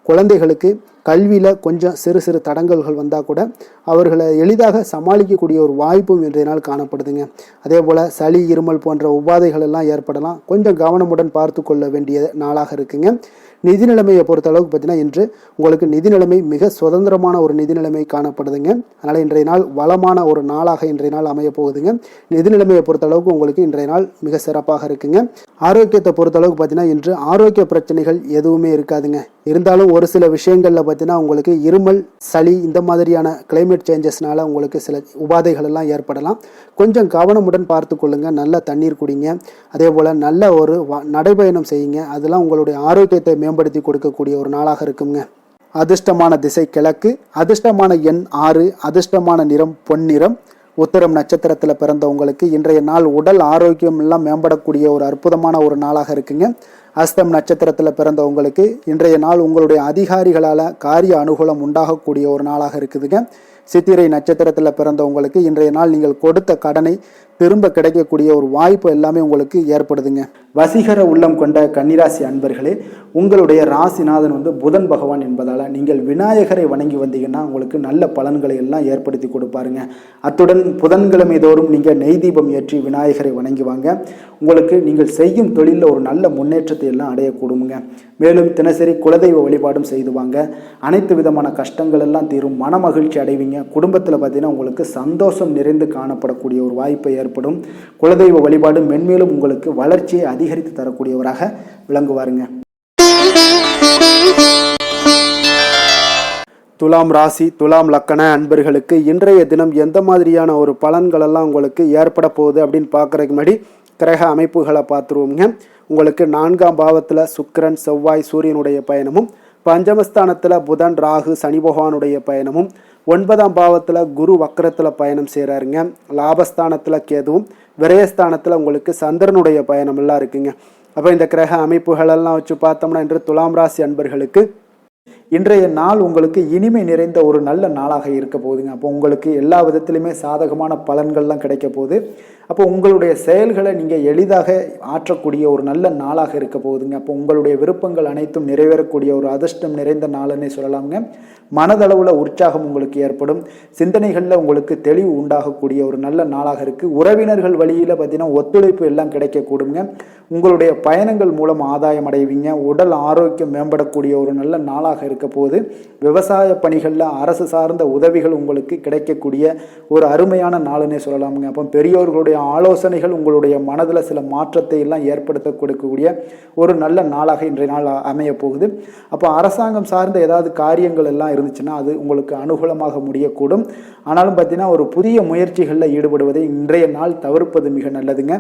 குழந்தைகளுக்கு கல்வியில் கொஞ்சம் சிறு சிறு தடங்கல்கள் வந்தால் கூட அவர்களை எளிதாக சமாளிக்கக்கூடிய ஒரு வாய்ப்பும் இன்றைய நாள் காணப்படுதுங்க. அதே போல் சளி, இருமல் போன்ற உபாதைகள் எல்லாம் ஏற்படலாம். கொஞ்சம் கவனமுடன் பார்த்து கொள்ள வேண்டிய நாளாக இருக்குங்க. நிதி நிலைமையை பொறுத்த அளவுக்கு பார்த்தீங்கன்னா இன்று உங்களுக்கு நிதி நிலைமை மிக சுதந்திரமான ஒரு நிதி நிலைமை காணப்படுதுங்க. அதனால் இன்றைய நாள் வளமான ஒரு நாளாக இன்றைய நாள் அமைய போகுதுங்க. நிதி நிலைமையை பொறுத்த அளவுக்கு உங்களுக்கு இன்றைய நாள் மிக சிறப்பாக இருக்குங்க. ஆரோக்கியத்தை பொறுத்த அளவுக்கு பார்த்தீங்கன்னா இன்று ஆரோக்கிய பிரச்சனைகள் எதுவுமே இருக்காதுங்க. இருந்தாலும் ஒரு சில விஷயங்களில் பார்த்தீங்கன்னா உங்களுக்கு இருமல், சளி இந்த மாதிரியான கிளைமேட் சேஞ்சஸ்னால உங்களுக்கு சில உபாதைகள் எல்லாம் ஏற்படலாம். கொஞ்சம் கவனமுடன் பார்த்து கொள்ளுங்க. நல்ல தண்ணீர் குடிங்க. அதே போல் நல்ல ஒரு நடைபயணம் செய்யுங்க. அதெல்லாம் உங்களுடைய ஆரோக்கியத்தை மேம்படுத்தி கொடுக்கக்கூடிய ஒரு நாளாக இருக்குங்க. அதிர்ஷ்டமான திசை கிழக்கு, அதிர்ஷ்டமான எண் 6, அதிர்ஷ்டமான நிறம் பொன்னிறம். உத்திரம் நட்சத்திரத்தில் பிறந்தவங்களுக்கு இன்றைய நாள் உடல் ஆரோக்கியம் எல்லாம் மேம்படக்கூடிய ஒரு அற்புதமான ஒரு நாளாக இருக்குங்க. அஸ்தம் நட்சத்திரத்தில் பிறந்தவங்களுக்கு இன்றைய நாள் உங்களுடைய அதிகாரிகளால் காரிய அனுகூலம் உண்டாகக்கூடிய ஒரு நாளாக இருக்குதுங்க. சித்திரை நட்சத்திரத்தில் பிறந்தவங்களுக்கு இன்றைய நாள் நீங்கள் கொடுத்த கடனை திரும்ப கிடைக்கக்கூடிய ஒரு வாய்ப்பு எல்லாமே உங்களுக்கு ஏற்படுதுங்க. வசீகர உள்ளம் கொண்ட கன்னிராசி அன்பர்களே, உங்களுடைய ராசிநாதன் புதன் பகவான் என்பதால் நீங்கள் விநாயகரை வணங்கி வந்தீங்கன்னா உங்களுக்கு நல்ல பலன்களை எல்லாம் ஏற்படுத்தி கொடுப்பாருங்க. அத்துடன் புதன்கிழமை தோறும் நீங்கள் நெய் தீபம் ஏற்றி விநாயகரை வணங்கி வாங்க. உங்களுக்கு நீங்கள் செய்யும் தொழிலில் ஒரு நல்ல முன்னேற்றத்தை எல்லாம் அடையக்கூடுங்க. மேலும் தினசரி குலதெய்வ வழிபாடும் செய்து வாங்க. அனைத்து விதமான கஷ்டங்கள் எல்லாம் தீரும், மன மகிழ்ச்சி அடைவீங்க. குடும்பத்தில் பார்த்தீங்கன்னா உங்களுக்கு சந்தோஷம் நிறைந்து காணப்படக்கூடிய ஒரு வாய்ப்பை ஏற்படும். குலதெய்வ வழிபாடு மென்மேலும் உங்களுக்கு வளர்ச்சியை அதிகரித்து தரக்கூடியவராக விளங்குவாருங்க. துலாம் ராசி துலாம் லக்கண அன்பர்களுக்கு இன்றைய தினம் எந்த மாதிரியான ஒரு பலன்கள் எல்லாம் உங்களுக்கு ஏற்பட போகுது அப்படின்னு பார்க்குறதுக்கு முன்னாடி கிரக அமைப்புகளை பார்த்துருவோங்க. உங்களுக்கு 4ஆம் பாவத்தில் சுக்கிரன் செவ்வாய் சூரியனுடைய பயணமும், பஞ்சமஸ்தானத்தில் புதன் ராகு சனி பகவானுடைய பயணமும், 9ஆம் பாவத்தில் குரு வக்கரத்தில் பயணம் செய்கிறாருங்க. லாபஸ்தானத்தில் கேதுவும், விரயஸ்தானத்தில் உங்களுக்கு சந்திரனுடைய பயணம் எல்லாம் இருக்குங்க. அப்போ இந்த கிரக அமைப்புகளெல்லாம் வச்சு பார்த்தோம்னா இன்று துலாம் ராசி அன்பர்களுக்கு இன்றைய நாள் உங்களுக்கு இனிமை நிறைந்த ஒரு நல்ல நாளாக இருக்க போகுதுங்க. அப்போ உங்களுக்கு எல்லா விதத்திலுமே சாதகமான பலன்கள்லாம் கிடைக்க போகுது. அப்போ உங்களுடைய செயல்களை நீங்கள் எளிதாக ஆற்றக்கூடிய ஒரு நல்ல நாளாக இருக்க போகுதுங்க. அப்போ உங்களுடைய விருப்பங்கள் அனைத்தும் நிறைவேறக்கூடிய ஒரு அதிர்ஷ்டம் நிறைந்த நாளுன்னே சொல்லலாமுங்க. மனதளவில் உற்சாகம் உங்களுக்கு ஏற்படும். சிந்தனைகளில் உங்களுக்கு தெளிவு உண்டாகக்கூடிய ஒரு நல்ல நாளாக இருக்குது. உறவினர்கள் வழியில் பார்த்தீங்கன்னா ஒத்துழைப்பு எல்லாம் கிடைக்கக்கூடுங்க. உங்களுடைய பயணங்கள் மூலம் ஆதாயம் அடைவீங்க. உடல் ஆரோக்கியம் மேம்படக்கூடிய ஒரு நல்ல நாளாக இருக்க போது. விவசாய பணிகளில் அரசு சார்ந்த உதவிகள் உங்களுக்கு கிடைக்கக்கூடிய ஒரு அருமையான நாளுன்னே சொல்லலாமுங்க. அப்போ பெரியோர்களுடைய ஆலோசனைகள் உங்களுடைய மனதில் சில மாற்றத்தை எல்லாம் ஏற்படுத்த கொடுக்கக்கூடிய ஒரு நல்ல நாளாக இன்றைய நாள் அமைய போகுது. அப்போ அரசாங்கம் சார்ந்த ஏதாவது காரியங்கள் எல்லாம் இருந்துச்சுன்னா அது உங்களுக்கு அனுகூலமாக முடியக்கூடும். ஆனாலும் பார்த்தீங்கன்னா ஒரு புதிய முயற்சிகளில் ஈடுபடுவதை இன்றைய நாள் தவிர்ப்பது மிக நல்லதுங்க.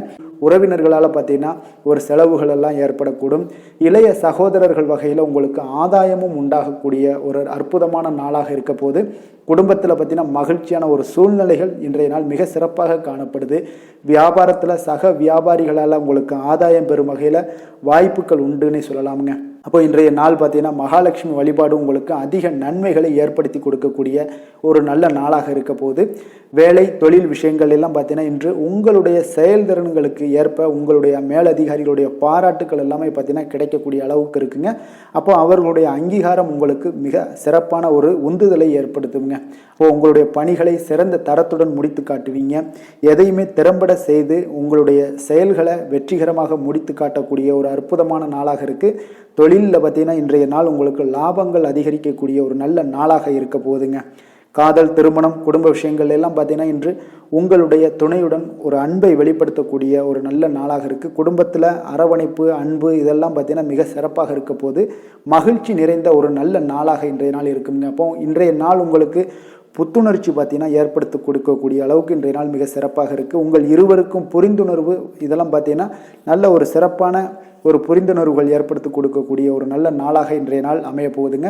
உறவினர்களால் பார்த்தீங்கன்னா ஒரு செலவுகள் எல்லாம் ஏற்படக்கூடும். இளைய சகோதரர்கள் வகையில் உங்களுக்கு ஆதாயமும் உண்டாகக்கூடிய ஒரு அற்புதமான நாளாக இருக்க போது. குடும்பத்தில் பார்த்தீங்கன்னா மகிழ்ச்சியான ஒரு சூழ்நிலைகள் இன்றைய நாள் மிக சிறப்பாக காணப்படுது. வியாபாரத்தில் சக வியாபாரிகளால் உங்களுக்கு ஆதாயம் பெறும் வகையில் வாய்ப்புகள் உண்டுன்னு சொல்லலாமுங்க. அப்போ இன்றைய நாள் பார்த்தீங்கன்னா மகாலட்சுமி வழிபாடு உங்களுக்கு அதிக நன்மைகளை ஏற்படுத்தி கொடுக்கக்கூடிய ஒரு நல்ல நாளாக இருக்க போது. வேலை தொழில் விஷயங்கள் எல்லாம் பார்த்தீங்கன்னா இன்று உங்களுடைய செயல்திறன்களுக்கு ஏற்ப உங்களுடைய மேலதிகாரிகளுடைய பாராட்டுக்கள் எல்லாமே பார்த்தீங்கன்னா கிடைக்கக்கூடிய அளவுக்கு இருக்குங்க. அப்போ அவர்களுடைய அங்கீகாரம் உங்களுக்கு மிக சிறப்பான ஒரு உந்துதலை ஏற்படுத்துங்க. அப்போ உங்களுடைய பணிகளை சிறந்த தரத்துடன் முடித்து காட்டுவீங்க. எதையுமே திறம்பட செய்து உங்களுடைய செயல்களை வெற்றிகரமாக முடித்து காட்டக்கூடிய ஒரு அற்புதமான நாளாக இருக்குது. தொழிலில் பார்த்தீங்கன்னா இன்றைய நாள் உங்களுக்கு லாபங்கள் அதிகரிக்கக்கூடிய ஒரு நல்ல நாளாக இருக்க போகுதுங்க. காதல் திருமணம் குடும்ப விஷயங்கள் எல்லாம் பார்த்தீங்கன்னா இன்று உங்களுடைய துணையுடன் ஒரு அன்பை வெளிப்படுத்தக்கூடிய ஒரு நல்ல நாளாக இருக்குது. குடும்பத்தில் அரவணைப்பு அன்பு இதெல்லாம் பார்த்தீங்கன்னா மிக சிறப்பாக இருக்க போது. மகிழ்ச்சி நிறைந்த ஒரு நல்ல நாளாக இன்றைய நாள் இருக்குங்க. அப்போ இன்றைய நாள் உங்களுக்கு புத்துணர்ச்சி பார்த்தீங்கன்னா ஏற்படுத்தி கொடுக்கக்கூடிய அளவுக்கு இன்றைய நாள் மிக சிறப்பாக இருக்குது. உங்கள் இருவருக்கும் புரிந்துணர்வு இதெல்லாம் பார்த்தீங்கன்னா நல்ல ஒரு சிறப்பான ஒரு புரிந்துணர்வுகள் ஏற்படுத்தி கொடுக்கக்கூடிய ஒரு நல்ல நாளாக இன்றைய நாள் அமைய போகுதுங்க.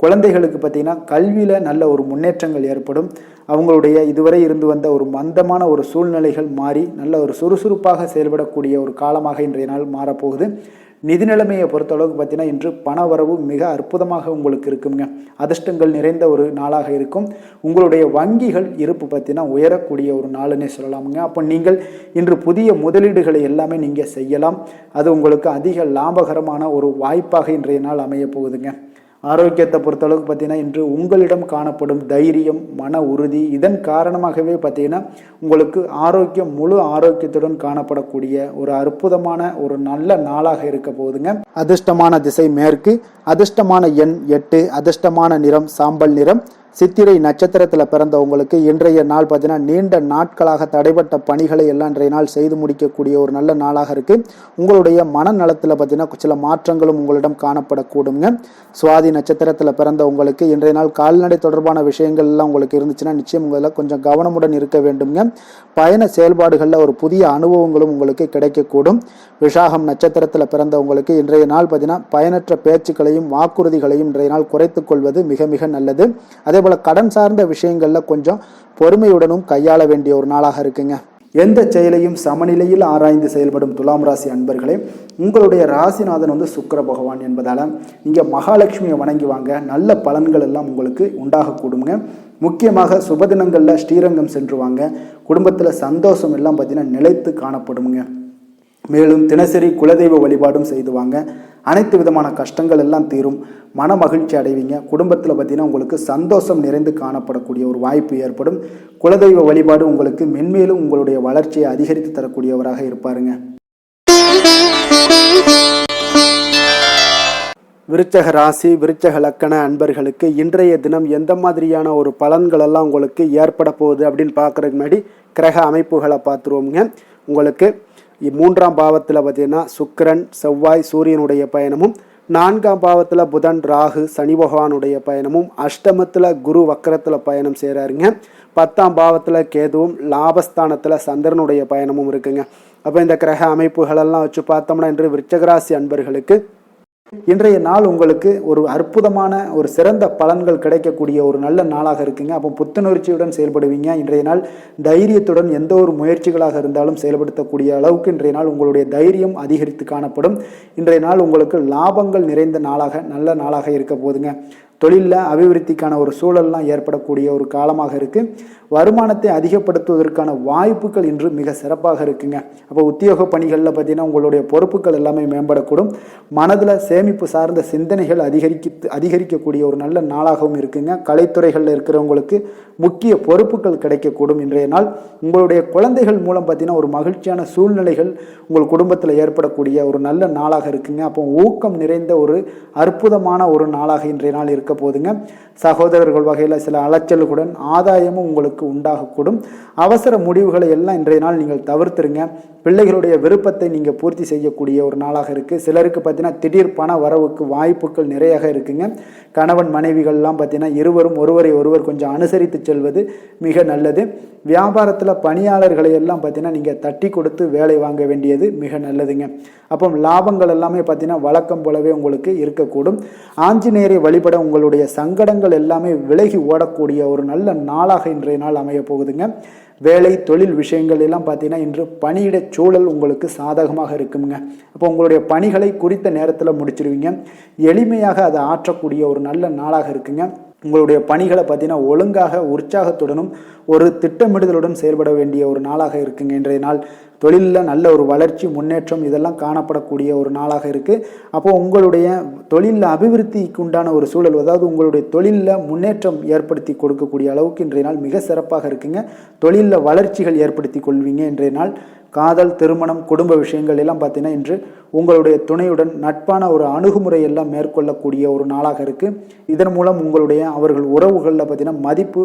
குழந்தைகளுக்கு பார்த்தீங்கன்னா கல்வியில் நல்ல ஒரு முன்னேற்றங்கள் ஏற்படும். அவங்களுடைய இதுவரை இருந்து வந்த ஒரு மந்தமான ஒரு சூழ்நிலைகள் மாறி நல்ல ஒரு சுறுசுறுப்பாக செயல்படக்கூடிய ஒரு காலமாக இன்றைய நாள் மாறப்போகுது. நிதி நிலைமையை பொறுத்தளவுக்கு பார்த்தீங்கன்னா இன்று பண வரவு மிக அற்புதமாக உங்களுக்கு இருக்குங்க. அதிர்ஷ்டங்கள் நிறைந்த ஒரு நாளாக இருக்கும். உங்களுடைய வங்கிகள் இருப்பு பார்த்தீங்கன்னா உயரக்கூடிய ஒரு நாளுன்னே சொல்லலாமுங்க. அப்போ நீங்கள் இன்று புதிய முதலீடுகளை எல்லாமே நீங்கள் செய்யலாம். அது உங்களுக்கு அதிக லாபகரமான ஒரு வாய்ப்பாக இன்றைய நாள் அமைய போகுதுங்க. ஆரோக்கியத்தை பொறுத்தளவுக்கு பார்த்தீங்கன்னா இன்று உங்களிடம் காணப்படும் தைரியம் மன உறுதி இதன் காரணமாகவே பார்த்தீங்கன்னா உங்களுக்கு ஆரோக்கியம் முழு ஆரோக்கியத்துடன் காணப்படக்கூடிய ஒரு அற்புதமான ஒரு நல்ல நாளாக இருக்க போகுதுங்க. அதிர்ஷ்டமான திசை மேற்கு, அதிர்ஷ்டமான எண் 8, அதிர்ஷ்டமான நிறம் சாம்பல் நிறம். சித்திரை நட்சத்திரத்தில் பிறந்தவங்களுக்கு இன்றைய நாள் பார்த்தீங்கன்னா நீண்ட நாட்களாக தடைப்பட்ட பணிகளை எல்லாம் இன்றைய நாள் செய்து முடிக்கக்கூடிய ஒரு நல்ல நாளாக இருக்குது. உங்களுடைய மனநலத்தில் பார்த்தீங்கன்னா சில மாற்றங்களும் உங்களிடம் காணப்படக்கூடுங்க. சுவாதி நட்சத்திரத்தில் பிறந்தவங்களுக்கு இன்றைய நாள் கால்நடை தொடர்பான விஷயங்கள் எல்லாம் உங்களுக்கு இருந்துச்சுன்னா நிச்சயம் உங்களில் கொஞ்சம் கவனமுடன் இருக்க வேண்டுங்க. பயண செயல்பாடுகளில் ஒரு புதிய அனுபவங்களும் உங்களுக்கு கிடைக்கக்கூடும். விஷாகம் நட்சத்திரத்தில் பிறந்தவங்களுக்கு இன்றைய நாள் பார்த்தீங்கன்னா பயனற்ற பேச்சுக்களையும் வாக்குறுதிகளையும் இன்றைய நாள் குறைத்துக் கொள்வது மிக மிக நல்லது. அதே போல கடன் சார்ந்த விஷயங்கள்ல கொஞ்சம் பொறுமையுடனும் கையாள வேண்டிய ஒரு நாளாக இருக்குங்க. எந்த செயலையும் சமநிலையில் ஆராய்ந்து செயல்படும் துலாம் ராசி அன்பர்களே, உங்களுடைய ராசிநாதன் வந்து சுக்கிர பகவான் என்பதால் நீங்கள் மகாலட்சுமியை வணங்கி வாங்க, நல்ல பலன்கள் எல்லாம் உங்களுக்கு உண்டாக கூடுங்க. முக்கியமாக சுபதினங்களில் ஸ்ரீரங்கம் சென்று வாங்க, குடும்பத்தில் சந்தோஷம் எல்லாம் பார்த்தீங்கன்னா நிலைத்து காணப்படுங்க. மேலும் தினசரி குலதெய்வ வழிபாடும் செய்து வாங்க, அனைத்து விதமான கஷ்டங்கள் எல்லாம் தீரும், மன மகிழ்ச்சி அடைவீங்க. குடும்பத்தில் பார்த்தீங்கன்னா உங்களுக்கு சந்தோஷம் நிறைந்து காணப்படக்கூடிய ஒரு வாய்ப்பு ஏற்படும். குலதெய்வ வழிபாடு உங்களுக்கு மென்மேலும் உங்களுடைய வளர்ச்சியை அதிகரித்து தரக்கூடியவராக இருப்பாருங்க. விருச்சக ராசி விருச்சக லக்கண அன்பர்களுக்கு இன்றைய தினம் எந்த மாதிரியான ஒரு பலன்கள் எல்லாம் உங்களுக்கு ஏற்பட போகுது அப்படின்னு பார்க்குறதுக்கு முன்னாடி கிரக அமைப்புகளை பார்த்துருவோங்க. உங்களுக்கு 3ஆம் பாவத்தில் பார்த்தீங்கன்னா சுக்கிரன் செவ்வாய் சூரியனுடைய பயணமும், 4ஆம் பாவத்தில் புதன் ராகு சனி பகவானுடைய பயணமும், அஷ்டமத்தில் குரு வக்கரத்தில் பயணம் செய்கிறாருங்க. 10ஆம் பாவத்தில் கேதுவும், லாபஸ்தானத்தில் சந்திரனுடைய பயணமும் இருக்குங்க. அப்போ இந்த கிரக அமைப்புகளெல்லாம் வச்சு பார்த்தோம்னா இன்று விருச்சகராசி அன்பர்களுக்கு இன்றைய நாள் உங்களுக்கு ஒரு அற்புதமான ஒரு சிறந்த பலன்கள் கிடைக்கக்கூடிய ஒரு நல்ல நாளாக இருக்குங்க. அப்போ புத்துணர்ச்சியுடன் செயல்படுவீங்க. இன்றைய நாள் தைரியத்துடன் எந்த ஒரு முயற்சிகளாக இருந்தாலும் செயல்படுத்தக்கூடிய அளவுக்கு இன்றைய நாள் உங்களுடைய தைரியம் அதிகரித்து காணப்படும். இன்றைய நாள் உங்களுக்கு லாபங்கள் நிறைந்த நாளாக நல்ல நாளாக இருக்க போதுங்க. தொழிலில் அபிவிருத்திக்கான ஒரு சூழல்லாம் ஏற்படக்கூடிய ஒரு காலமாக இருக்குது. வருமானத்தை அதிகப்படுத்துவதற்கான வாய்ப்புகள் இன்று மிக சிறப்பாக இருக்குங்க. அப்போ உத்தியோக பணிகளில் பார்த்தீங்கன்னா உங்களுடைய பொறுப்புகள் எல்லாமே மேம்படக்கூடும். மனதில் சேமிப்பு சார்ந்த சிந்தனைகள் அதிகரிக்கக்கூடிய ஒரு நல்ல நாளாகவும் இருக்குங்க. கலைத்துறைகளில் இருக்கிறவங்களுக்கு முக்கிய பொறுப்புகள் கிடைக்கக்கூடும். இன்றைய நாள் உங்களுடைய குழந்தைகள் மூலம் பார்த்தீங்கன்னா ஒரு மகிழ்ச்சியான சூழ்நிலைகள் உங்கள் குடும்பத்தில் ஏற்படக்கூடிய ஒரு நல்ல நாளாக இருக்குங்க. அப்போ ஊக்கம் நிறைந்த ஒரு அற்புதமான ஒரு நாளாக இன்றைய நாள் இருக்க போதுங்க. சகோதரர்கள் வகையில் சில அலைச்சல்களுடன் ஆதாயமும் உங்களுக்கு உண்டாகக்கூடும். அவசர முடிவுகளை எல்லாம் இன்றைய நாள் நீங்கள் தவிர்த்துருங்க. பிள்ளைகளுடைய விருப்பத்தை நீங்கள் பூர்த்தி செய்யக்கூடிய ஒரு நாளாக இருக்குது. சிலருக்கு பார்த்தீங்கன்னா திடீர் பண வரவுக்கு வாய்ப்புகள் நிறையாக இருக்குங்க. கணவன் மனைவிகள்லாம் பார்த்தீங்கன்னா இருவரும் ஒருவரை ஒருவர் கொஞ்சம் அனுசரித்து செல்வது மிக நல்லது. வியாபாரத்தில் பணியாளர்களை எல்லாம் பார்த்தீங்கன்னா நீங்கள் தட்டி கொடுத்து வேலை வாங்க வேண்டியது மிக நல்லதுங்க. அப்போ லாபங்கள் எல்லாமே பார்த்தீங்கன்னா வழக்கம் போலவே உங்களுக்கு இருக்கக்கூடும். ஆஞ்சநேயரை வழிபட உங்களுடைய சங்கடங்கள் எல்லாமே விலகி ஓடக்கூடிய ஒரு நல்ல நாளாக இன்றைய நாள் அமைய போகுதுங்க. வேலை தொழில் விஷயங்கள் எல்லாம் பார்த்தீங்கன்னா இன்று பணியிட சூழல் உங்களுக்கு சாதகமாக இருக்குங்க. அப்போ உங்களுடைய பணிகளை குறித்த நேரத்தில் முடிச்சிடுவீங்க. எளிமையாக அதை ஆற்றக்கூடிய ஒரு நல்ல நாளாக இருக்குங்க. உங்களுடைய பணிகளை பார்த்தீங்கன்னா ஒழுங்காக உற்சாகத்துடனும் ஒரு திட்டமிடுதலுடன் செயல்பட வேண்டிய ஒரு நாளாக இருக்குங்க. இன்றைய நாள் தொழிலில் நல்ல ஒரு வளர்ச்சி முன்னேற்றம் இதெல்லாம் காணப்படக்கூடிய ஒரு நாளாக இருக்குது. அப்போது உங்களுடைய தொழிலில் அபிவிருத்திக்கு உண்டான ஒரு சூழல், அதாவது உங்களுடைய தொழிலில் முன்னேற்றம் ஏற்படுத்தி கொடுக்கக்கூடிய அளவுக்கு இன்றைய நாள் மிக சிறப்பாக இருக்குங்க. தொழிலில் வளர்ச்சிகள் ஏற்படுத்தி கொள்வீங்க. இன்றைய நாள் காதல் திருமணம் குடும்ப விஷயங்கள் எல்லாம் பார்த்தீங்கன்னா இன்று உங்களுடைய துணையுடன் நட்பான ஒரு அணுகுமுறை எல்லாம் மேற்கொள்ளக்கூடிய ஒரு நாளாக இருக்குது. இதன் மூலம் உங்களுடைய அவர்கள் உறவுகளில் பார்த்தீங்கன்னா மதிப்பு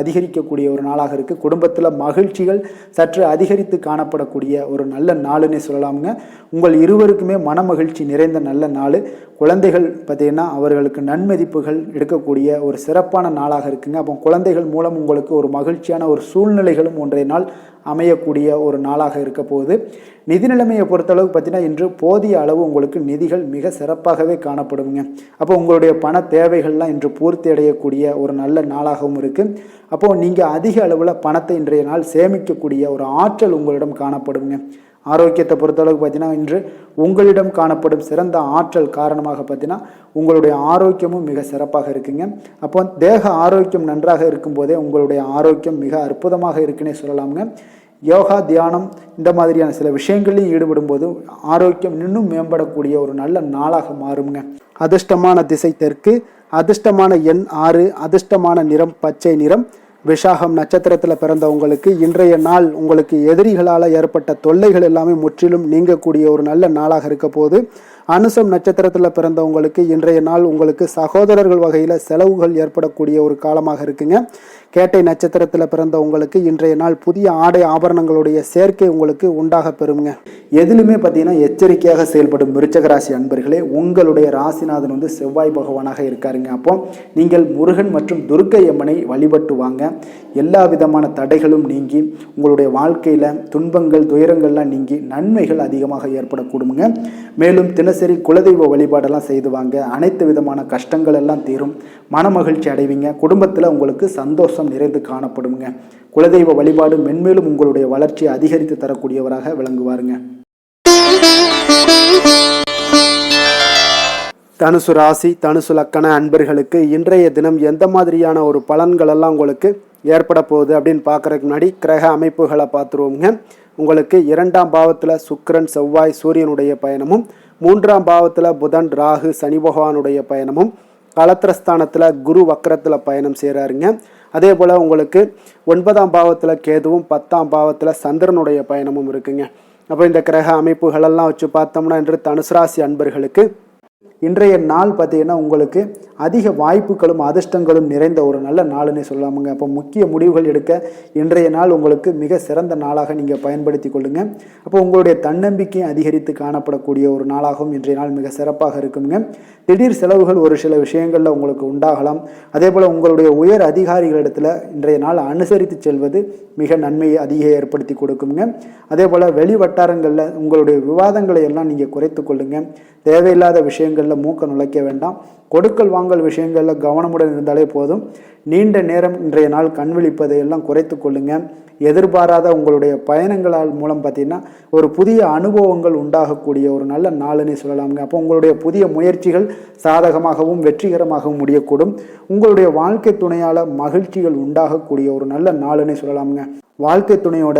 அதிகரிக்கக்கூடிய ஒரு நாளாக இருக்குது. குடும்பத்தில் மகிழ்ச்சிகள் சற்று அதிகரித்து காணப்படக்கூடிய ஒரு நல்ல நாளுன்னே சொல்லலாமுங்க. உங்கள் இருவருக்குமே மன மகிழ்ச்சி நிறைந்த நல்ல நாள். குழந்தைகள் பார்த்தீங்கன்னா அவர்களுக்கு நன்மதிப்புகள் எடுக்கக்கூடிய ஒரு சிறப்பான நாளாக இருக்குங்க. அப்போ குழந்தைகள் மூலம் உங்களுக்கு ஒரு மகிழ்ச்சியான ஒரு சூழ்நிலைகளும் ஒன்றைய நாள் அமையக்கூடிய ஒரு நாளாக இருக்க போகுது. நிதி நிலைமையை பொறுத்தளவுக்கு பார்த்தீங்கன்னா இன்று போதிய அளவு உங்களுக்கு நிதிகள் மிக சிறப்பாகவே காணப்படுங்க. அப்போ உங்களுடைய பண தேவைகள்லாம் இன்று பூர்த்தி அடையக்கூடிய ஒரு நல்ல நாளாகவும் இருக்குது. அப்போது நீங்கள் அதிக அளவில் பணத்தை இன்றைய நாள் சேமிக்கக்கூடிய ஒரு ஆற்றல் உங்களிடம் காணப்படுங்க. ஆரோக்கியத்தை பொறுத்தளவுக்கு பார்த்தீங்கன்னா இன்று உங்களிடம் காணப்படும் சிறந்த ஆற்றல் காரணமாக பார்த்தீங்கன்னா உங்களுடைய ஆரோக்கியமும் மிக சிறப்பாக இருக்குங்க. அப்போ தேக ஆரோக்கியம் நன்றாக இருக்கும்போதே உங்களுடைய ஆரோக்கியம் மிக அற்புதமாக இருக்குன்னே சொல்லலாமுங்க. யோகா தியானம் இந்த மாதிரியான சில விஷயங்களையும் ஈடுபடும் போது ஆரோக்கியம் இன்னும் மேம்படக்கூடிய ஒரு நல்ல நாளாக மாறுங்க. அதிர்ஷ்டமான திசை தெற்கு, அதிர்ஷ்டமான எண் 6, அதிர்ஷ்டமான நிறம் பச்சை நிறம். விஷாகம் நட்சத்திரத்தில் பிறந்தவங்களுக்கு இன்றைய நாள் உங்களுக்கு எதிரிகளால் ஏற்பட்ட தொல்லைகள் எல்லாமே முற்றிலும் நீங்கக்கூடிய ஒரு நல்ல நாளாக இருக்க போது. அனுசம் நட்சத்திரத்தில் பிறந்தவங்களுக்கு இன்றைய நாள் உங்களுக்கு சகோதரர்கள் வகையில் செலவுகள் ஏற்படக்கூடிய ஒரு காலமாக இருக்குங்க. கேட்டை நட்சத்திரத்தில் பிறந்த உங்களுக்கு இன்றைய நாள் புதிய ஆடை ஆபரணங்களுடைய சேர்க்கை உங்களுக்கு உண்டாக பெறுங்க. எதிலுமே பார்த்தீங்கன்னா எச்சரிக்கையாக செயல்படும் விருச்சகராசி அன்பர்களே, உங்களுடைய ராசிநாதன் வந்து செவ்வாய் பகவானாக இருக்காருங்க. அப்போ நீங்கள் முருகன் மற்றும் துர்க்கை அம்மனை வழிபட்டு வாங்க. எல்லா விதமான தடைகளும் நீங்கி உங்களுடைய வாழ்க்கையில் துன்பங்கள் துயரங்கள்லாம் நீங்கி நன்மைகள் அதிகமாக ஏற்படக்கூடுங்க. மேலும் தினசரி தினசரி குலதெய்வ வழிபாடெல்லாம் செய்து வாங்க. அனைத்து விதமான கஷ்டங்கள் எல்லாம் தீரும். மனமகிழ்ச்சி அடைவீங்க. குடும்பத்தில் உங்களுக்கு சந்தோஷம் நிறைந்து காணப்படுங்க. குலதெய்வ வழிபாடு மென்மேலும் உங்களுடைய வளர்ச்சியை அதிகரித்து தரக்கூடியவராக விளங்குவாருங்க. தனுசு ராசி, தனுசு லக்கண அன்பர்களுக்கு இன்றைய தினம் எந்த மாதிரியான ஒரு பலன்கள் எல்லாம் உங்களுக்கு ஏற்பட போகுது அப்படின்னு பார்க்குறதுக்கு முன்னாடி கிரக அமைப்புகளை பார்த்துருவோங்க. உங்களுக்கு 2ஆம் பாவத்தில் சுக்கிரன், செவ்வாய், சூரியனுடைய பயணமும், 3ஆம் பாவத்தில் புதன், ராகு, சனி பகவானுடைய பயணமும், கலத்திரஸ்தானத்தில் குரு வக்கரத்தில் பயணம் செய்கிறாருங்க. அதே போல் உங்களுக்கு 9ஆம் பாவத்தில் கேதுவும், 10ஆம் பாவத்தில் சந்திரனுடைய பயணமும் இருக்குங்க. அப்போ இந்த கிரக அமைப்புகளெல்லாம் வச்சு பார்த்தோம்னா இன்று தனுசு ராசி அன்பர்களுக்கு இன்றைய நாள் பார்த்தீங்கன்னா உங்களுக்கு அதிக வாய்ப்புகளும் அதிர்ஷ்டங்களும் நிறைந்த ஒரு நல்ல நாளுன்னே சொல்லாமுங்க. அப்போ முக்கிய முடிவுகள் எடுக்க இன்றைய நாள் உங்களுக்கு மிக சிறந்த நாளாக நீங்கள் பயன்படுத்தி கொள்ளுங்க. அப்போ உங்களுடைய தன்னம்பிக்கை அதிகரித்து காணப்படக்கூடிய ஒரு நாளாகவும் இன்றைய நாள் மிக சிறப்பாக இருக்குங்க. திடீர் செலவுகள் ஒரு சில விஷயங்களில் உங்களுக்கு உண்டாகலாம். அதே போல் உங்களுடைய உயர் அதிகாரிகளிடத்தில் இன்றைய நாள் அனுசரித்து செல்வது மிக நன்மையை அதிக ஏற்படுத்தி கொடுக்குங்க. அதே போல் வெளி வட்டாரங்களில் உங்களுடைய விவாதங்களை எல்லாம் நீங்கள் குறைத்து கொள்ளுங்க. தேவையில்லாத விஷயங்களில் மூக்க நுழைக்க வேண்டாம். கொடுக்கல் வாங்கல் விஷயங்களில் கவனமுடன் இருந்தாலே போதும். நீண்ட நேரம் இன்றைய நாள் கண் விழிப்பதை எல்லாம் குறைத்து கொள்ளுங்க. எதிர்பாராத உங்களுடைய பயணங்களால் மூலம் பார்த்தீங்கன்னா ஒரு புதிய அனுபவங்கள் உண்டாகக்கூடிய ஒரு நல்ல நாளுன்னே சொல்லலாமுங்க. அப்போ உங்களுடைய புதிய முயற்சிகள் சாதகமாகவும் வெற்றிகரமாகவும் முடியக்கூடும். உங்களுடைய வாழ்க்கை துணையால் மகிழ்ச்சிகள் உண்டாகக்கூடிய ஒரு நல்ல நாளுன்னே சொல்லலாமுங்க. வாழ்க்கை துணையோட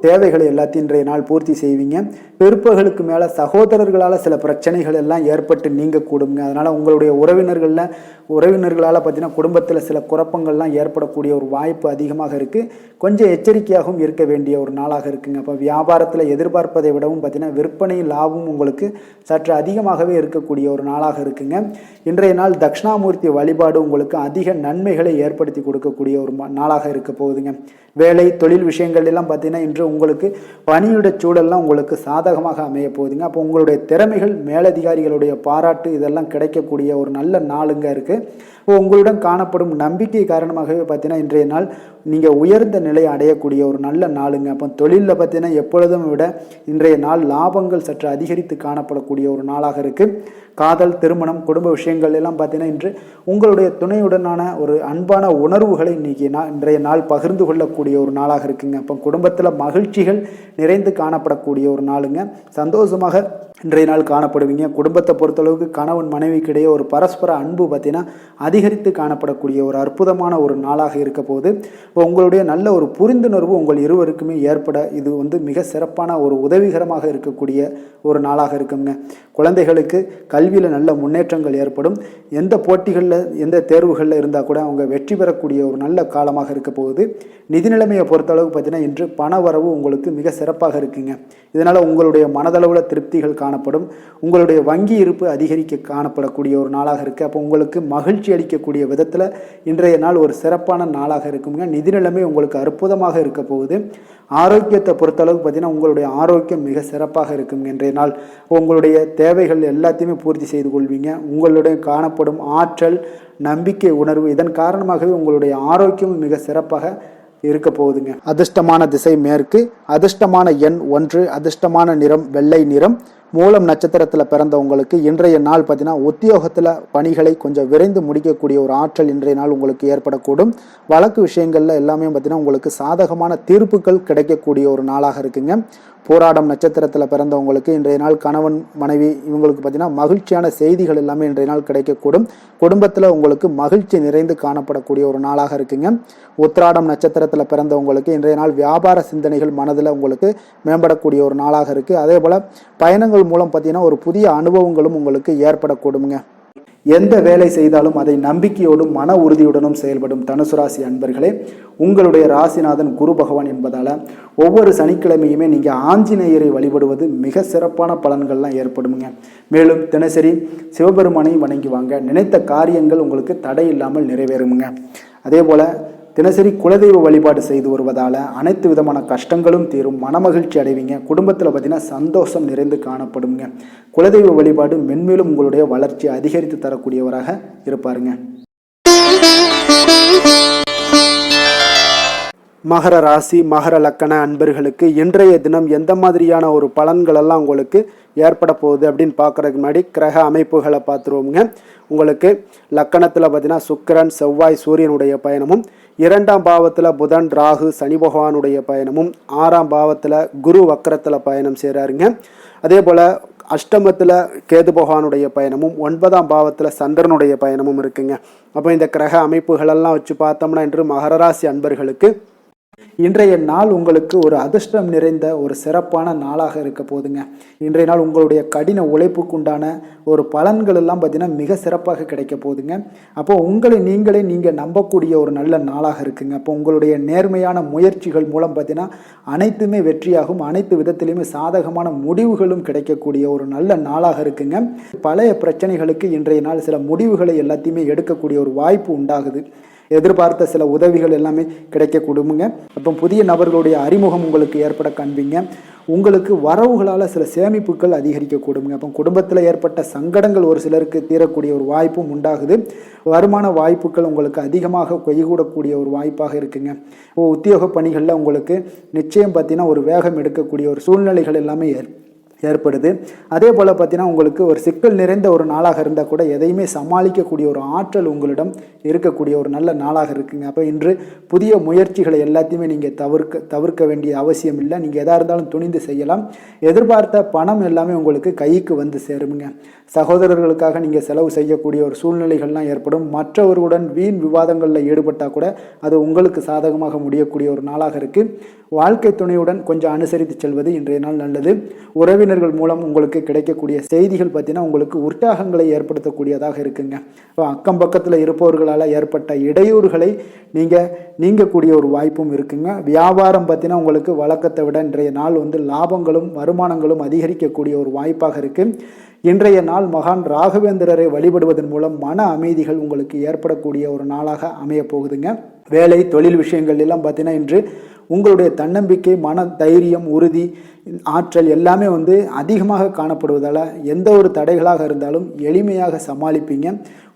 தேவைகளை எல்லாத்தையும் இன்றைய நாள் பூர்த்தி செய்வீங்க. பிற்பகலுக்கு மேலே சகோதரர்களால் சில பிரச்சனைகள் எல்லாம் ஏற்பட்டு நீங்கக்கூடுங்க. அதனால் உங்களுடைய உறவினர்களால் பார்த்தீங்கன்னா குடும்பத்தில் சில குழப்பங்கள்லாம் ஏற்படக்கூடிய ஒரு வாய்ப்பு அதிகமாக இருக்குது. கொஞ்சம் எச்சரிக்கையாகவும் இருக்க வேண்டிய ஒரு நாளாக இருக்குங்க. அப்போ வியாபாரத்தில் எதிர்பார்ப்பதை விடவும் பார்த்தீங்கன்னா விற்பனை லாபமும் உங்களுக்கு சற்று அதிகமாகவே இருக்கக்கூடிய ஒரு நாளாக இருக்குங்க. இன்றைய நாள் தட்சிணாமூர்த்தி வழிபாடு உங்களுக்கு அதிக நன்மைகளை ஏற்படுத்தி கொடுக்கக்கூடிய ஒரு நாளாக இருக்க போகுதுங்க. வேலை தொழில் விஷயங்கள் எல்லாம் பார்த்தீங்கன்னா இன்று உங்களுக்கு பணியுடைய சூழல்லாம் உங்களுக்கு சாதகமாக அமைய போகுதுங்க. அப்போ உங்களுடைய திறமைகள் மேலதிகாரிகளுடைய பாராட்டு இதெல்லாம் கிடைக்கக்கூடிய ஒரு நல்ல நாளுங்க இருக்குது. உங்களுடன் காணப்படும் நம்பிக்கை காரணமாகவே பார்த்தீங்கன்னா இன்றைய நாள் நீங்கள் உயர்ந்த நிலையை அடையக்கூடிய ஒரு நல்ல நாளுங்க. அப்போ தொழிலில் பார்த்தீங்கன்னா எப்பொழுதும் விட இன்றைய நாள் லாபங்கள் சற்று அதிகரித்து காணப்படக்கூடிய ஒரு நாளாக இருக்குது. காதல், திருமணம், குடும்ப விஷயங்கள் எல்லாம் பார்த்தீங்கன்னா இன்று உங்களுடைய துணையுடனான ஒரு அன்பான உணர்வுகளை இன்றைய நாள் பகிர்ந்து கொள்ளக்கூடிய ஒரு நாளாக இருக்குங்க. அப்போ குடும்பத்தில் மகிழ்ச்சிகள் நிறைந்து காணப்படக்கூடிய ஒரு நாளுங்க. சந்தோஷமாக இன்றைய நாள் காணப்படுவீங்க. குடும்பத்தை பொறுத்தளவுக்கு கணவன் மனைவிக்கிடையே ஒரு பரஸ்பர அன்பு பார்த்தீங்கன்னா அதிகரித்து காணப்படக்கூடிய ஒரு அற்புதமான ஒரு நாளாக இருக்க போது உங்களுடைய நல்ல ஒரு புரிந்துணர்வு உங்கள் இருவருக்குமே ஏற்பட இது மிக சிறப்பான ஒரு உதவிகரமாக இருக்கக்கூடிய ஒரு நாளாக இருக்குங்க. குழந்தைகளுக்கு கல்வியில் நல்ல முன்னேற்றங்கள் ஏற்படும். எந்த போட்டிகளில் எந்த தேர்வுகளில் இருந்தால் கூட அவங்க வெற்றி பெறக்கூடிய ஒரு நல்ல காலமாக இருக்க போகுது. நிதி நிலைமையை பொறுத்தளவுக்கு பார்த்தீங்கன்னா இன்று பண வரவு உங்களுக்கு மிக சிறப்பாக இருக்குங்க. இதனால் உங்களுடைய மனதளவில் திருப்திகள் காணப்படும். உங்களுடைய வங்கி இருப்பு அதிகரிக்க காணப்படக்கூடிய ஒரு நாளாக இருக்குது. அப்போ உங்களுக்கு மகிழ்ச்சி அளிக்கக்கூடிய விதத்தில் இன்றைய நாள் ஒரு சிறப்பான நாளாக இருக்குங்க. நிதி நிலைமை உங்களுக்கு அற்புதமாக இருக்க போகுது. ஆரோக்கியத்தை பொறுத்தளவுக்கு பார்த்தீங்கன்னா உங்களுடைய ஆரோக்கியம் மிக சிறப்பாக இருக்குங்க. இன்றைய நாள் உங்களுடைய தேவைகள் எல்லாத்தையுமே பூர்த்தி செய்து கொள்வீங்க. உங்களுடைய காணப்படும் ஆற்றல், நம்பிக்கை உணர்வு இதன் காரணமாகவே உங்களுடைய ஆரோக்கியம் மிக சிறப்பாக இருக்க போகுதுங்க. அதிர்ஷ்டமான திசை மேற்கு, அதிர்ஷ்டமான எண் 1, அதிர்ஷ்டமான நிறம் வெள்ளை நிறம். மூலம் நட்சத்திரத்தில் பிறந்தவங்களுக்கு இன்றைய நாள் பார்த்தீங்கன்னா உத்தியோகத்தில் பணிகளை கொஞ்சம் விரைந்து முடிக்கக்கூடிய ஒரு ஆற்றல் இன்றைய நாள் உங்களுக்கு ஏற்படக்கூடும். வழக்கு விஷயங்களில் எல்லாமே பார்த்தீங்கன்னா உங்களுக்கு சாதகமான தீர்ப்புகள் கிடைக்கக்கூடிய ஒரு நாளாக இருக்குங்க. போராடம் நட்சத்திரத்தில் பிறந்தவங்களுக்கு இன்றைய நாள் கணவன் மனைவி இவங்களுக்கு பார்த்தீங்கன்னா மகிழ்ச்சியான செய்திகள் எல்லாமே இன்றைய நாள் கிடைக்கக்கூடும். குடும்பத்தில் உங்களுக்கு மகிழ்ச்சி நிறைந்து காணப்படக்கூடிய ஒரு நாளாக இருக்குங்க. உத்திராடம் நட்சத்திரத்தில் பிறந்தவங்களுக்கு இன்றைய நாள் வியாபார சிந்தனைகள் மனதில் உங்களுக்கு மேம்படக்கூடிய ஒரு நாளாக இருக்குது. அதே போல் பயணங்கள் மூலம் பார்த்தீங்கன்னா ஒரு புதிய அனுபவங்களும் உங்களுக்கு ஏற்படக்கூடுங்க. எந்த வேலை செய்தாலும் அதை நம்பிக்கையோடும் மன உறுதியுடனும் செயல்படும் தனுசு ராசி அன்பர்களே, உங்களுடைய ராசிநாதன் குரு பகவான் என்பதால் ஒவ்வொரு சனிக்கிழமையுமே நீங்கள் ஆஞ்சநேயரை வழிபடுவது மிக சிறப்பான பலன்கள்லாம் ஏற்படுங்க. மேலும் தினசரி சிவபெருமானை வணங்கி வாங்க. நினைத்த காரியங்கள் உங்களுக்கு தடை இல்லாமல் நிறைவேறுமுங்க. அதே போல் தினசரி குலதெய்வ வழிபாடு செய்து வருவதால் அனைத்து விதமான கஷ்டங்களும் தீரும். மனமகிழ்ச்சி அடைவீங்க. குடும்பத்தில் பார்த்தீங்கன்னா சந்தோஷம் நிறைந்து காணப்படுங்க. குலதெய்வ வழிபாடு மென்மேலும் உங்களுடைய வளர்ச்சி அதிகரித்து தரக்கூடியவராக இருப்பாருங்க. மகர ராசி மகர லக்கண அன்பர்களுக்கு இன்றைய தினம் எந்த மாதிரியான ஒரு பலன்கள் எல்லாம் உங்களுக்கு ஏற்பட போகுது அப்படின்னு பார்க்குறதுக்கு முன்னாடி கிரக அமைப்புகளை பார்த்துருவோங்க. உங்களுக்கு லக்கணத்தில் பார்த்தீங்கன்னா சுக்கிரன் செவ்வாய் சூரியனுடைய பயணமும், 2ஆம் பாவத்தில் புதன் ராகு சனி பகவானுடைய பயணமும், 6ஆம் பாவத்தில் குரு வக்கரத்தில் பயணம் செய்கிறாருங்க. அதே போல் அஷ்டமத்தில் கேது பகவானுடைய பயணமும், 9ஆம் பாவத்தில் சந்திரனுடைய பயணமும் இருக்குங்க. அப்போ இந்த கிரக அமைப்புகளெல்லாம் வச்சு பார்த்தோம்னா இன்று மகர ராசி அன்பர்களுக்கு இன்றைய நாள் உங்களுக்கு ஒரு அதிர்ஷ்டம் நிறைந்த ஒரு சிறப்பான நாளாக இருக்க போதுங்க. இன்றைய நாள் உங்களுடைய கடின உழைப்புக்குண்டான ஒரு பலன்கள் எல்லாம் பார்த்தீங்கன்னா மிக சிறப்பாக கிடைக்க போதுங்க. அப்போ உங்களை நீங்கள் நம்பக்கூடிய ஒரு நல்ல நாளாக இருக்குங்க. அப்போ உங்களுடைய நேர்மையான முயற்சிகள் மூலம் பார்த்தீங்கன்னா அனைத்துமே வெற்றியாகும், அனைத்து விதத்திலையுமே சாதகமான முடிவுகளும் கிடைக்கக்கூடிய ஒரு நல்ல நாளாக இருக்குங்க. பழைய பிரச்சனைகளுக்கு இன்றைய நாள் சில முடிவுகளை எல்லாத்தையுமே எடுக்கக்கூடிய ஒரு வாய்ப்பு உண்டாகுது. எதிர்பார்த்த சில உதவிகள் எல்லாமே கிடைக்க கொடுங்க. அப்போ புதிய நபர்களுடைய அறிமுகம் உங்களுக்கு ஏற்பட காண்பீங்க. உங்களுக்கு வரவுகளால் சில சேமிப்புகள் அதிகரிக்க கொடுங்க. அப்போ குடும்பத்தில் ஏற்பட்ட சங்கடங்கள் ஒரு சிலருக்கு தீரக்கூடிய ஒரு வாய்ப்பும் உண்டாகுது. வருமான வாய்ப்புகள் உங்களுக்கு அதிகமாக கைகூடக்கூடிய ஒரு வாய்ப்பாக இருக்குங்க. உத்தியோக பணிகளில் உங்களுக்கு நிச்சயம் பார்த்தீங்கன்னா ஒரு வேகம் எடுக்கக்கூடிய ஒரு சூழ்நிலைகள் எல்லாமே ஏற்படுது. அதே போல் பார்த்தீங்கன்னா உங்களுக்கு ஒரு சிக்கல் நிறைந்த ஒரு நாளாக இருந்தால் கூட எதையுமே சமாளிக்கக்கூடிய ஒரு ஆற்றல் உங்களிடம் இருக்கக்கூடிய ஒரு நல்ல நாளாக இருக்குங்க. அப்போ இன்று புதிய முயற்சிகளை எல்லாத்தையுமே நீங்கள் தவிர்க்க வேண்டிய அவசியம் இல்லை. நீங்கள் எதாக இருந்தாலும் துணிந்து செய்யலாம். எதிர்பார்த்த பணம் எல்லாமே உங்களுக்கு கைக்கு வந்து சேருங்க. சகோதரர்களுக்காக நீங்கள் செலவு செய்யக்கூடிய ஒரு சூழ்நிலைகள்லாம் ஏற்படும். மற்றவர்களுடன் வீண் விவாதங்களில் ஈடுபட்டால் கூட அது உங்களுக்கு சாதகமாக முடியக்கூடிய ஒரு நாளாக இருக்குது. வாழ்க்கை துணையுடன் கொஞ்சம் அனுசரித்து செல்வது இன்றைய நாள் நல்லது. உறவினர்கள் மூலம் உங்களுக்கு கிடைக்கக்கூடிய செய்திகள் பார்த்தீங்கன்னா உங்களுக்கு உற்சாகங்களை ஏற்படுத்தக்கூடியதாக இருக்குங்க. இப்போ அக்கம் பக்கத்தில் இருப்பவர்களால் ஏற்பட்ட இடையூறுகளை நீங்கக்கூடிய ஒரு வாய்ப்பும் இருக்குங்க. வியாபாரம் பார்த்தீங்கன்னா உங்களுக்கு வழக்கத்தை விட இன்றைய நாள் லாபங்களும் வருமானங்களும் அதிகரிக்கக்கூடிய ஒரு வாய்ப்பாக இருக்குது. இன்றைய நாள் மகான் ராகவேந்திரரை வழிபடுவதன் மூலம் மன அமைதிகள் உங்களுக்கு ஏற்படக்கூடிய ஒரு நாளாக அமைய போகுதுங்க. வேலை தொழில் விஷயங்கள் எல்லாம் பார்த்தீங்கன்னா இன்று உங்களுடைய தன்னம்பிக்கை, மன தைரியம், உறுதி, ஆற்றல் எல்லாமே அதிகமாக காணப்படுவதால் எந்த ஒரு தடைகளாக இருந்தாலும் எளிமையாக சமாளிப்பீங்க.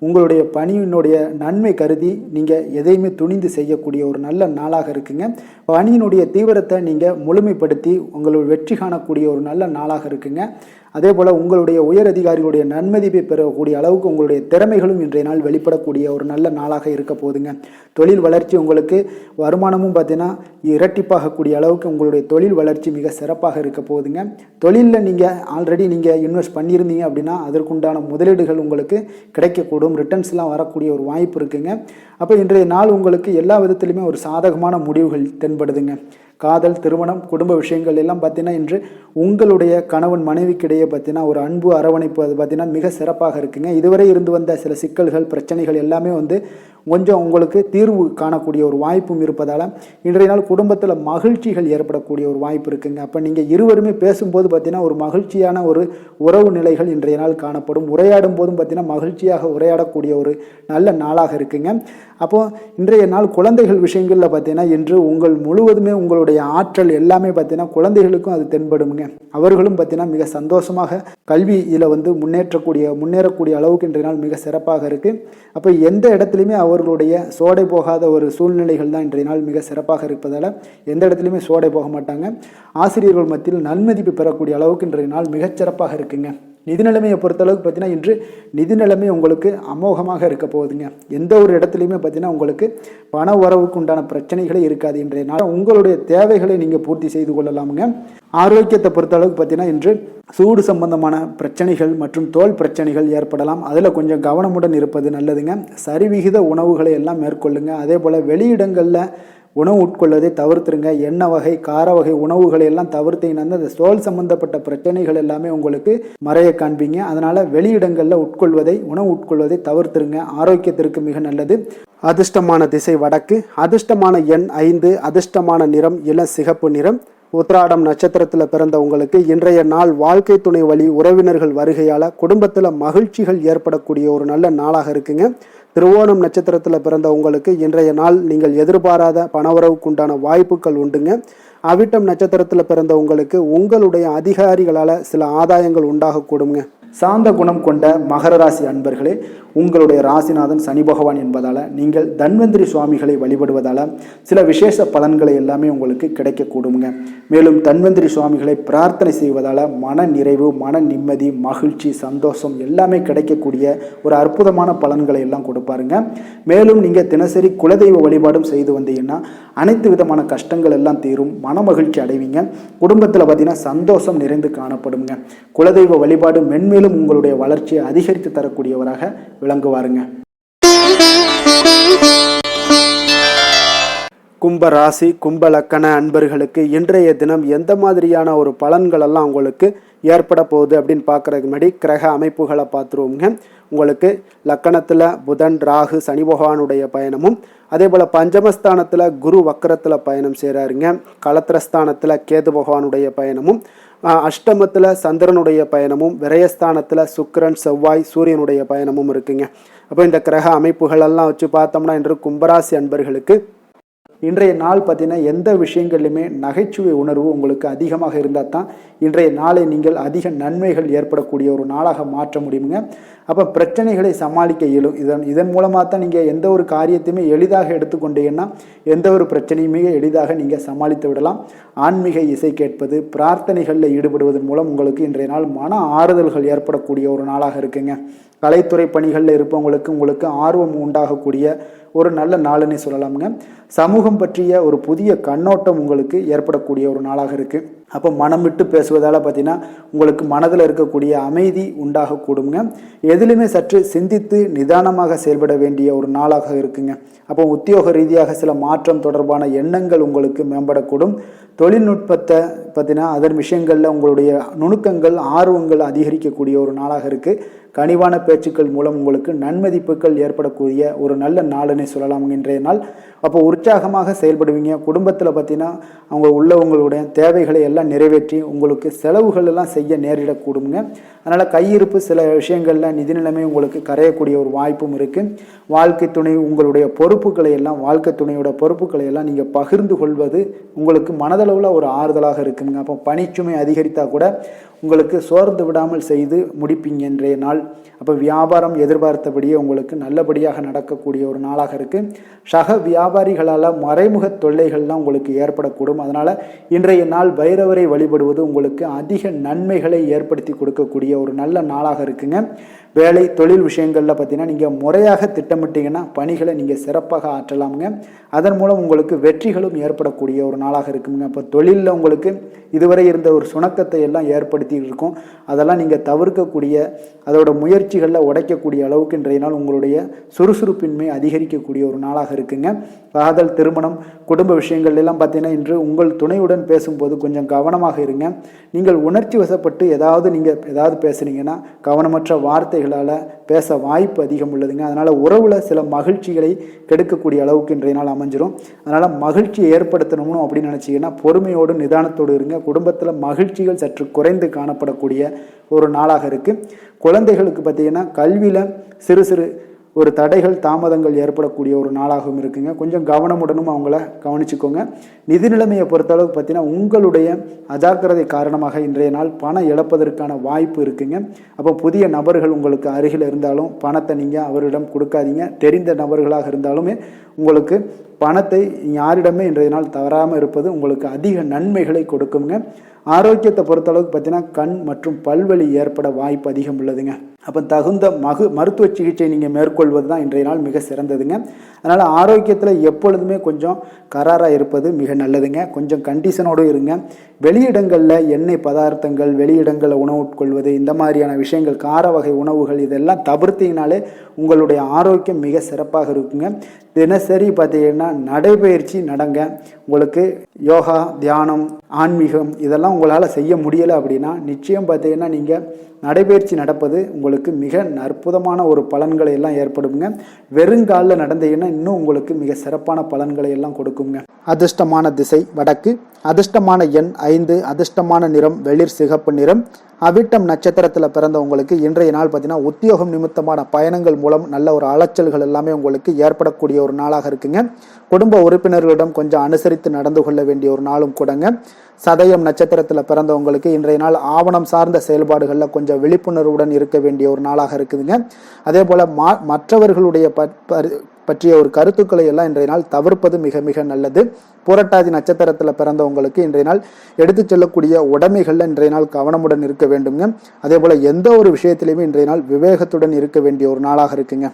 உங்களுடைய பணியினுடைய நன்மை கருதி நீங்கள் எதையுமே துணிந்து செய்யக்கூடிய ஒரு நல்ல நாளாக இருக்குங்க. பணியினுடைய தீவிரத்தை நீங்கள் முழுமைப்படுத்தி உங்களுடைய வெற்றி காணக்கூடிய ஒரு நல்ல நாளாக இருக்குங்க. அதே போல் உங்களுடைய உயர் அதிகாரிகளுடைய நன்மதிப்பை பெறக்கூடிய அளவுக்கு உங்களுடைய திறமைகளும் இன்றைய நாள் வெளிப்படக்கூடிய ஒரு நல்ல நாளாக இருக்க போதுங்க. தொழில் வளர்ச்சி உங்களுக்கு வருமானமும் பார்த்தீங்கன்னா இரட்டிப்பாகக்கூடிய அளவுக்கு உங்களுடைய தொழில் வளர்ச்சி மிக சிறப்பாக இருக்க போகுதுங்க. தொழிலில் நீங்கள் ஆல்ரெடி இன்வெஸ்ட் பண்ணியிருந்தீங்க அப்படின்னா அதற்குண்டான முதலீடுகள் உங்களுக்கு கிடைக்கக்கூடும். ரிட்டர்ன்ஸ்லாம் வரக்கூடிய ஒரு வாய்ப்பு இருக்குங்க. அப்போ இன்றைய நாள் உங்களுக்கு எல்லா விதத்திலுமே ஒரு சாதகமான முடிவுகள் தென்படுதுங்க. காதல், திருமணம், குடும்ப விஷயங்கள் எல்லாம் பார்த்தீங்கன்னா இன்று உங்களுடைய கணவன் மனைவிக்கிடையே பார்த்தீங்கன்னா ஒரு அன்பு அரவணைப்பு அது பார்த்தீங்கன்னா மிக சிறப்பாக இருக்குங்க. இதுவரை இருந்து வந்த சில சிக்கல்கள் பிரச்சனைகள் எல்லாமே கொஞ்சம் உங்களுக்கு தீர்வு காணக்கூடிய ஒரு வாய்ப்பும் இருப்பதால் இன்றைய நாள் குடும்பத்தில் மகிழ்ச்சிகள் ஏற்படக்கூடிய ஒரு வாய்ப்பு இருக்குங்க. அப்போ நீங்கள் இருவருமே பேசும்போது பார்த்தீங்கன்னா ஒரு மகிழ்ச்சியான ஒரு உறவு நிலைகள் இன்றைய நாள் காணப்படும். உரையாடும் போதும் பார்த்தீங்கன்னா மகிழ்ச்சியாக உரையாடக்கூடிய ஒரு நல்ல நாளாக இருக்குங்க. அப்போது இன்றைய நாள் குழந்தைகள் விஷயங்களில் பார்த்தீங்கன்னா இன்று முழுவதுமே உங்களுடைய ஆற்றல் எல்லாமே பார்த்தீங்கன்னா குழந்தைகளுக்கும் அது தென்படுங்க. அவர்களும் பார்த்தீங்கன்னா மிக சந்தோஷமாக கல்வியில் முன்னேறக்கூடிய அளவுக்கு இன்றைய நாள் மிக சிறப்பாக இருக்குது. அப்போ எந்த இடத்துலையுமே அவர்களுடைய சோடை போகாத ஒரு சூழ்நிலைகள் தான் இன்றைய நாள் மிக சிறப்பாக இருப்பதால் எந்த இடத்துலையுமே சோடை போக மாட்டாங்க. ஆசிரியர்கள் மத்தியில் நன்மதிப்பு பெறக்கூடிய அளவுக்கு இன்றைய நாள் மிகச்சிறப்பாக இருக்குங்க. நிதி நிலைமையை பொறுத்தளவுக்கு பார்த்தீங்கன்னா இன்று நிதி நிலைமை உங்களுக்கு அமோகமாக இருக்க போகுதுங்க. எந்த ஒரு இடத்துலையுமே பார்த்தீங்கன்னா உங்களுக்கு பண வரவுக்கு உண்டான பிரச்சனைகளே இருக்காது. இன்றைய நாள் உங்களுடைய தேவைகளை நீங்கள் பூர்த்தி செய்து கொள்ளலாமுங்க. ஆரோக்கியத்தை பொறுத்தளவுக்கு பார்த்தீங்கன்னா இன்று சூடு சம்பந்தமான பிரச்சனைகள் மற்றும் தோல் பிரச்சனைகள் ஏற்படலாம். அதில் கொஞ்சம் கவனமுடன் இருப்பது நல்லதுங்க. சரிவிகித உணவுகளை எல்லாம் மேற்கொள்ளுங்க. அதே போல் வெளியிடங்களில் உணவு உட்கொள்வதை தவிர்த்துருங்க. எண்ணெய் வகை, கார வகை உணவுகளை எல்லாம் தவிர்த்தீங்கன்னா அந்த தோல் சம்பந்தப்பட்ட பிரச்சனைகள் எல்லாமே உங்களுக்கு மறைய காண்பீங்க. அதனால் வெளியிடங்களில் உணவு உட்கொள்வதை தவிர்த்துருங்க. ஆரோக்கியத்திற்கு மிக நல்லது. அதிர்ஷ்டமான திசை வடக்கு, அதிர்ஷ்டமான எண் 5, அதிர்ஷ்டமான நிறம் இளம் சிகப்பு நிறம். உத்திராடம் நட்சத்திரத்தில் பிறந்த உங்களுக்கு இன்றைய நாள் வாழ்க்கை துணை வழி உறவினர்கள் வருகையால் குடும்பத்தில் மகிழ்ச்சிகள் ஏற்படக்கூடிய ஒரு நல்ல நாளாக இருக்குங்க. திருவோணம் நட்சத்திரத்தில் பிறந்த உங்களுக்கு இன்றைய நாள் நீங்கள் எதிர்பாராத பணவரவுக்குண்டான வாய்ப்புகள் உண்டுங்க. அவிட்டம் நட்சத்திரத்தில் பிறந்த உங்களுக்கு உங்களுடைய அதிகாரிகளால் சில ஆதாயங்கள் உண்டாகக்கூடுங்க. சாந்த குணம் கொண்ட மகர ராசி அன்பர்களே, உங்களுடைய ராசிநாதன் சனி பகவான் என்பதால் நீங்கள் தன்வந்திரி சுவாமிகளை வழிபடுவதால் சில விசேஷ பலன்களை எல்லாமே உங்களுக்கு கிடைக்கக்கூடுங்க. மேலும் தன்வந்திரி சுவாமிகளை பிரார்த்தனை செய்வதால் மன நிறைவு, மன நிம்மதி, மகிழ்ச்சி, சந்தோஷம் எல்லாமே கிடைக்கக்கூடிய ஒரு அற்புதமான பலன்களை எல்லாம் கொடுப்பாருங்க. மேலும் நீங்கள் தினசரி குலதெய்வ வழிபாடும் செய்து வந்தீங்கன்னா அனைத்து விதமான கஷ்டங்கள் எல்லாம் தீரும், மன மகிழ்ச்சி அடைவீங்க. குடும்பத்தில் பார்த்தீங்கன்னா சந்தோஷம் நிறைந்து காணப்படுங்க. குலதெய்வ வழிபாடு மென்மேலும் உங்களுடைய வளர்ச்சியை அதிகரித்து தரக்கூடியவராக விளங்குவாருங்க. கும்ப ராசி கும்ப லக்கண அன்பர்களுக்கு இன்றைய தினம் எந்த மாதிரியான ஒரு பலன்கள் எல்லாம் உங்களுக்கு ஏற்பட போகுது அப்படின்னு பார்க்கறதுக்கு முன்னாடி கிரக அமைப்புகளை பார்த்துருவோங்க. உங்களுக்கு லக்கணத்தில் புதன், ராகு, சனி பகவானுடைய பயணமும், அதே போல் பஞ்சமஸ்தானத்தில் குரு வக்கரத்தில் பயணம் செய்கிறாருங்க. களத்திரஸ்தானத்தில் கேது பகவானுடைய பயணமும், அஷ்டமத்தில் சந்திரனுடைய பயணமும், விரயஸ்தானத்தில் சுக்கிரன், செவ்வாய், சூரியனுடைய பயணமும் இருக்குங்க. அப்போ இந்த கிரக அமைப்புகளெல்லாம் வச்சு பார்த்தோம்னா இன்று கும்பராசி அன்பர்களுக்கு இன்றைய நாள் பார்த்தீங்கன்னா எந்த விஷயங்கள்லையுமே நகைச்சுவை உணர்வு உங்களுக்கு அதிகமாக இருந்தால் தான் இன்றைய நாளை நீங்கள் அதிக நன்மைகள் ஏற்படக்கூடிய ஒரு நாளாக மாற்ற முடியுங்க. அப்போ பிரச்சனைகளை சமாளிக்க இயலும். இதன் மூலமாக தான் நீங்கள் எந்த ஒரு காரியத்தையுமே எளிதாக எடுத்துக்கொண்டீங்கன்னா எந்த ஒரு பிரச்சனையுமே எளிதாக நீங்கள் சமாளித்து விடலாம். ஆன்மீக இசை கேட்பது, பிரார்த்தனைகளில் ஈடுபடுவதன் மூலம் உங்களுக்கு இன்றைய நாள் மன ஆறுதல்கள் ஏற்படக்கூடிய ஒரு நாளாக இருக்குங்க. கலைத்துறை பணிகளில் இருப்பவங்களுக்கு உங்களுக்கு ஆர்வம் உண்டாகக்கூடிய ஒரு நல்ல நாளுன்னு சொல்லலாமுங்க. சமூகம் பற்றிய ஒரு புதிய கண்ணோட்டம் உங்களுக்கு ஏற்படக்கூடிய ஒரு நாளாக இருக்குது. அப்போ மனம் விட்டு பேசுவதால் பார்த்தீங்கன்னா உங்களுக்கு மனதில் இருக்கக்கூடிய அமைதி உண்டாகக்கூடுங்க. எதிலுமே சற்று சிந்தித்து நிதானமாக செயல்பட வேண்டிய ஒரு நாளாக இருக்குங்க. அப்போ உத்தியோக ரீதியாக சில மாற்றம் தொடர்பான எண்ணங்கள் உங்களுக்கு மேம்படக்கூடும். தொழில்நுட்பத்தை பார்த்தீங்கன்னா அதன் விஷயங்களில் உங்களுடைய நுணுக்கங்கள், ஆர்வங்கள் அதிகரிக்கக்கூடிய ஒரு நாளாக இருக்குது. கனிவான பேச்சுக்கள் மூலம் உங்களுக்கு நன்மதிப்புகள் ஏற்படக்கூடிய ஒரு நல்ல நாளுன்னே சொல்லலாம் இன்றைய நாள். அப்போ உற்சாகமாக செயல்படுவீங்க. குடும்பத்தில் பார்த்தீங்கன்னா அவங்க உள்ளவங்களுடைய தேவைகளை எல்லாம் நிறைவேற்றி உங்களுக்கு செலவுகள் எல்லாம் செய்ய நேரிடக்கூடுங்க. அதனால் கையிருப்பு சில விஷயங்களில் நிதி நிலைமை உங்களுக்கு கரையக்கூடிய ஒரு வாய்ப்பும் இருக்குது. வாழ்க்கை துணை உங்களுடைய பொறுப்புகளை எல்லாம் வாழ்க்கை துணையோட பொறுப்புகளை எல்லாம் நீங்கள் பகிர்ந்து கொள்வது உங்களுக்கு மனதளவில் ஒரு ஆறுதலாக இருக்குங்க. அப்போ பணிச்சுமை அதிகரித்தா கூட உங்களுக்கு சோர்ந்து விடாமல் செய்து முடிப்பீங்க இன்றைய நாள். அப்போ வியாபாரம் எதிர்பார்த்தபடியே உங்களுக்கு நல்லபடியாக நடக்கக்கூடிய ஒரு நாளாக இருக்குது. சக வியாபாரிகளால் மறைமுக தொல்லைகள்லாம் உங்களுக்கு ஏற்படக்கூடும். அதனால் இன்றைய நாள் பைரவரை வழிபடுவது உங்களுக்கு அதிக நன்மைகளை ஏற்படுத்தி கொடுக்கக்கூடிய ஒரு நல்ல நாளாக இருக்குங்க. வேலை தொழில் விஷயங்களில் பார்த்தீங்கன்னா நீங்கள் முறையாக திட்டமிட்டீங்கன்னா பணிகளை நீங்கள் சிறப்பாக ஆற்றலாமுங்க. அதன் மூலம் உங்களுக்கு வெற்றிகளும் ஏற்படக்கூடிய ஒரு நாளாக இருக்குங்க. அப்போ தொழிலில் உங்களுக்கு இதுவரை இருந்த ஒரு சுணக்கத்தை எல்லாம் ஏற்படுத்தி இருக்கும். அதெல்லாம் நீங்கள் தவிர்க்கக்கூடிய, அதோட முயற்சிகளில் உடைக்கக்கூடிய அளவுக்கு இன்றைய நாள் உங்களுடைய சுறுசுறுப்பின்மை அதிகரிக்கக்கூடிய ஒரு நாளாக இருக்குங்க. காதல், திருமணம், குடும்ப விஷயங்கள் எல்லாம் பார்த்தீங்கன்னா இன்று உங்கள் துணையுடன் பேசும்போது கொஞ்சம் கவனமாக இருங்க. நீங்கள் உணர்ச்சி வசப்பட்டு ஏதாவது பேசுனீங்கன்னா கவனமற்ற வார்த்தைகளால் பேச வாய்ப்பு அதிகம் உள்ளதுங்க. அதனால் உறவில் சில மகிழ்ச்சிகளை கெடுக்கக்கூடிய அளவுக்கு இன்றைய நாள் அமைஞ்சிரும். அதனால் மகிழ்ச்சியை ஏற்படுத்தணும்னு அப்படின்னு நினச்சிங்கன்னா பொறுமையோடு நிதானத்தோடு இருங்க. குடும்பத்தில் மகிழ்ச்சிகள் சற்று குறைந்து காணப்படக்கூடிய ஒரு நாளாக இருக்குது. குழந்தைகளுக்கு பார்த்தீங்கன்னா கல்வியில் சிறு சிறு ஒரு தடைகள், தாமதங்கள் ஏற்படக்கூடிய ஒரு நாளாகவும் இருக்குங்க. கொஞ்சம் கவனமுடனும் அவங்கள கவனிச்சுக்கோங்க. நிதி நிலைமையை பொறுத்தளவுக்கு பார்த்தீங்கன்னா உங்களுடைய அஜாக்கிரதை காரணமாக இன்றைய நாள் பணம் இழப்பதற்கான வாய்ப்பு இருக்குங்க. அப்போ புதிய நபர்கள் உங்களுக்கு அருகில் இருந்தாலும் பணத்தை நீங்கள் அவரிடம் கொடுக்காதீங்க. தெரிந்த நபர்களாக இருந்தாலுமே உங்களுக்கு பணத்தை யாரிடமே இன்றைய நாள் தவறாமல் இருப்பது உங்களுக்கு அதிக நன்மைகளை கொடுக்குங்க. ஆரோக்கியத்தை பொறுத்தளவுக்கு பார்த்தீங்கன்னா கண் மற்றும் பல்வலி ஏற்பட வாய்ப்பு அதிகம் உள்ளதுங்க. அப்போ தகுந்த மருத்துவ சிகிச்சை நீங்கள் மேற்கொள்வது தான் இன்றைய நாள் மிக சிறந்ததுங்க. அதனால் ஆரோக்கியத்தில் எப்பொழுதுமே கொஞ்சம் கராராக இருப்பது மிக நல்லதுங்க. கொஞ்சம் கண்டிஷனோடு இருங்க. வெளியிடங்களில் எண்ணெய் பதார்த்தங்கள், வெளியிடங்களில் உணவு உட்கொள்வது, இந்த மாதிரியான விஷயங்கள், கார வகை உணவுகள் இதெல்லாம் தவிர்த்தீங்கனாலே உங்களுடைய ஆரோக்கியம் மிக சிறப்பாக இருக்குங்க. தினசரி பார்த்தீங்கன்னா நடைபயிற்சி நடங்க. உங்களுக்கு யோகா, தியானம், ஆன்மீகம் இதெல்லாம் உங்களால் செய்ய முடியலை அப்படின்னா நிச்சயம் பார்த்தீங்கன்னா நீங்கள் நடைபயிற்சி நடப்பது உங்களுக்கு மிக அற்புதமான ஒரு பலன்களை எல்லாம் ஏற்படுங்க. வெறுங்காலில் நடந்தீங்கன்னா இன்னும் உங்களுக்கு மிக சிறப்பான பலன்களை எல்லாம் கொடுக்குங்க. அதிர்ஷ்டமான திசை வடக்கு, அதிர்ஷ்டமான எண் 5, அதிர்ஷ்டமான நிறம் வெளிர் சிகப்பு நிறம், அவிட்டம் நட்சத்திரத்தில் பிறந்தவங்களுக்கு இன்றைய நாள் பார்த்தீங்கன்னா உத்தியோகம் நிமித்தமான பயணங்கள் மூலம் நல்ல ஒரு அலைச்சல்கள் எல்லாமே உங்களுக்கு ஏற்படக்கூடிய ஒரு நாளாக இருக்குங்க. குடும்ப உறுப்பினர்களிடம் கொஞ்சம் அனுசரித்து நடந்து கொள்ள வேண்டிய ஒரு நாளும் கூடங்க. சதயம் நட்சத்திரத்தில் பிறந்தவங்களுக்கு இன்றைய நாள் ஆவணம் சார்ந்த செயல்பாடுகளில் கொஞ்சம் விழிப்புணர்வுடன் இருக்க வேண்டிய ஒரு நாளாக இருக்குதுங்க. அதே போல் மற்றவர்களுடைய பற்றிய ஒரு கருத்துக்களை எல்லாம் இன்றைய நாள் தவிர்ப்பது மிக மிக நல்லது. புரட்டாதி நட்சத்திரத்தில் பிறந்தவங்களுக்கு இன்றைய நாள் எடுத்து செல்லக்கூடிய உடைமைகளில் இன்றைய நாள் கவனமுடன் இருக்க வேண்டுங்க. அதே போல் எந்த ஒரு விஷயத்திலையுமே இன்றைய நாள் விவேகத்துடன் இருக்க வேண்டிய ஒரு நாளாக இருக்குங்க.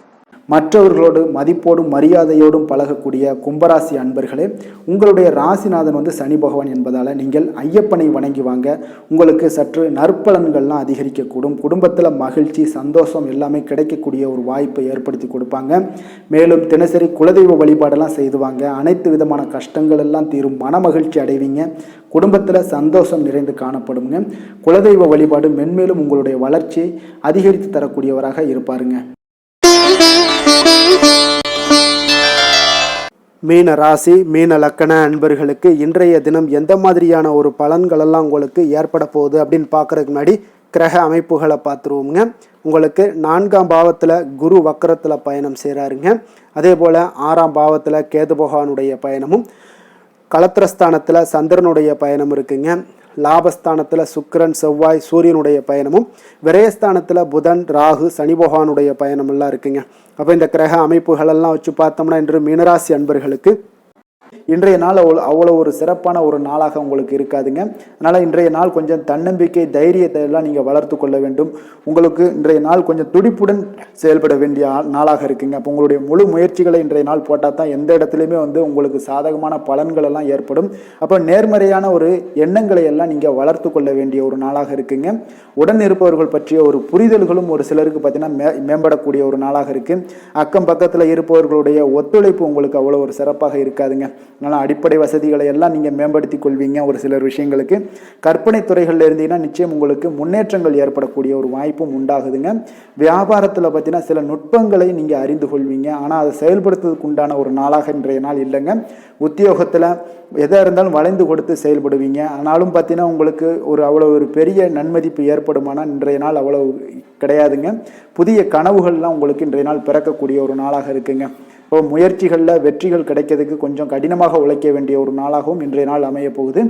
மற்றவர்களோடு மதிப்போடும் மரியாதையோடும் பழகக்கூடிய கும்பராசி அன்பர்களே, உங்களுடைய ராசிநாதன் சனி பகவான் என்பதால் நீங்கள் ஐயப்பனை வணங்கி வாங்க. உங்களுக்கு சற்று நற்பலன்கள்லாம் அதிகரிக்கக்கூடும். குடும்பத்தில் மகிழ்ச்சி சந்தோஷம் எல்லாமே கிடைக்கக்கூடிய ஒரு வாய்ப்பை ஏற்படுத்தி கொடுப்பாங்க. மேலும் தினசரி குலதெய்வ வழிபாடெல்லாம் செய்துவாங்க. அனைத்து விதமான கஷ்டங்கள் எல்லாம் தீரும். மன மகிழ்ச்சி அடைவீங்க. குடும்பத்தில் சந்தோஷம் நிறைந்து காணப்படுங்க. குலதெய்வ வழிபாடு மென்மேலும் உங்களுடைய வளர்ச்சியை அதிகரித்து தரக்கூடியவராக இருப்பாருங்க. மீன ராசி மீன லக்கண அன்பர்களுக்கு இன்றைய தினம் எந்த மாதிரியான ஒரு பலன்களெல்லாம் உங்களுக்கு ஏற்பட போகுது அப்படின்னு பார்க்கறதுக்கு முன்னாடி கிரக அமைப்புகளை பார்த்துருவோங்க. உங்களுக்கு 4ஆம் பாவத்தில் குரு வக்கரத்தில் பயணம் செய்கிறாருங்க. அதே போல் 6ஆம் பாவத்தில் கேது பகவானுடைய பயணமும், களத்திரஸ்தானத்தில் சந்திரனுடைய பயணம் இருக்குங்க. லாபஸ்தானத்தில் சுக்கிரன் செவ்வாய் சூரியனுடைய பயணமும், விரயஸ்தானத்தில் புதன் ராகு சனி பகவானுடைய பயணம் எல்லாம் இருக்குங்க. அப்போ இந்த கிரக அமைப்புகளெல்லாம் வச்சு பார்த்தோம்னா இன்று மீனராசி அன்பர்களுக்கு இன்றைய நாள் அவ்வளோ ஒரு சிறப்பான ஒரு நாளாக உங்களுக்கு இருக்காதுங்க. அதனால் இன்றைய நாள் கொஞ்சம் தன்னம்பிக்கை தைரியத்தை எல்லாம் நீங்கள் வளர்த்து கொள்ள வேண்டும். உங்களுக்கு இன்றைய நாள் கொஞ்சம் துடிப்புடன் செயல்பட வேண்டிய நாளாக இருக்குங்க. அப்போ உங்களுடைய முழு முயற்சிகளை இன்றைய நாள் போட்டால் தான் எந்த இடத்துலையுமே உங்களுக்கு சாதகமான பலன்கள் எல்லாம் ஏற்படும். அப்போ நேர்மறையான ஒரு எண்ணங்களை எல்லாம் நீங்கள் வளர்த்து கொள்ள வேண்டிய ஒரு நாளாக இருக்குங்க. உடன் இருப்பவர்கள் பற்றிய ஒரு புரிதல்களும் ஒரு சிலருக்கு பார்த்தீங்கன்னா மேம்படக்கூடிய ஒரு நாளாக இருக்கு. அக்கம் பக்கத்தில் இருப்பவர்களுடைய ஒத்துழைப்பு உங்களுக்கு அவ்வளோ ஒரு சிறப்பாக இருக்காதுங்க. அதனால் அடிப்படை வசதிகளை எல்லாம் நீங்கள் மேம்படுத்தி கொள்வீங்க. ஒரு சிலர் விஷயங்களுக்கு கற்பனை துறைகளில் இருந்தீங்கன்னா நிச்சயம் உங்களுக்கு முன்னேற்றங்கள் ஏற்படக்கூடிய ஒரு வாய்ப்பும் உண்டாகுதுங்க. வியாபாரத்தில் பார்த்தீங்கன்னா சில நுட்பங்களை நீங்கள் அறிந்து கொள்வீங்க. ஆனால் அதை செயல்படுத்துவதற்கு உண்டான ஒரு நாளாக இன்றைய நாள் இல்லைங்க. உத்தியோகத்தில் எதாக இருந்தாலும் வளைந்து கொடுத்து செயல்படுவீங்க. ஆனாலும் பார்த்தீங்கன்னா உங்களுக்கு அவ்வளோ ஒரு பெரிய நன்மதிப்பு ஏற்படுமானால் இன்றைய நாள் அவ்வளோ கிடையாதுங்க. புதிய கனவுகள்லாம் உங்களுக்கு இன்றைய நாள் பிறக்கக்கூடிய ஒரு நாளாக இருக்குங்க. இப்போ முயற்சிகளில் வெற்றிகள் கிடைக்கிறதுக்கு கொஞ்சம் கடினமாக உழைக்க வேண்டிய ஒரு நாளாகவும் இன்றைய நாள் அமைய போகுது.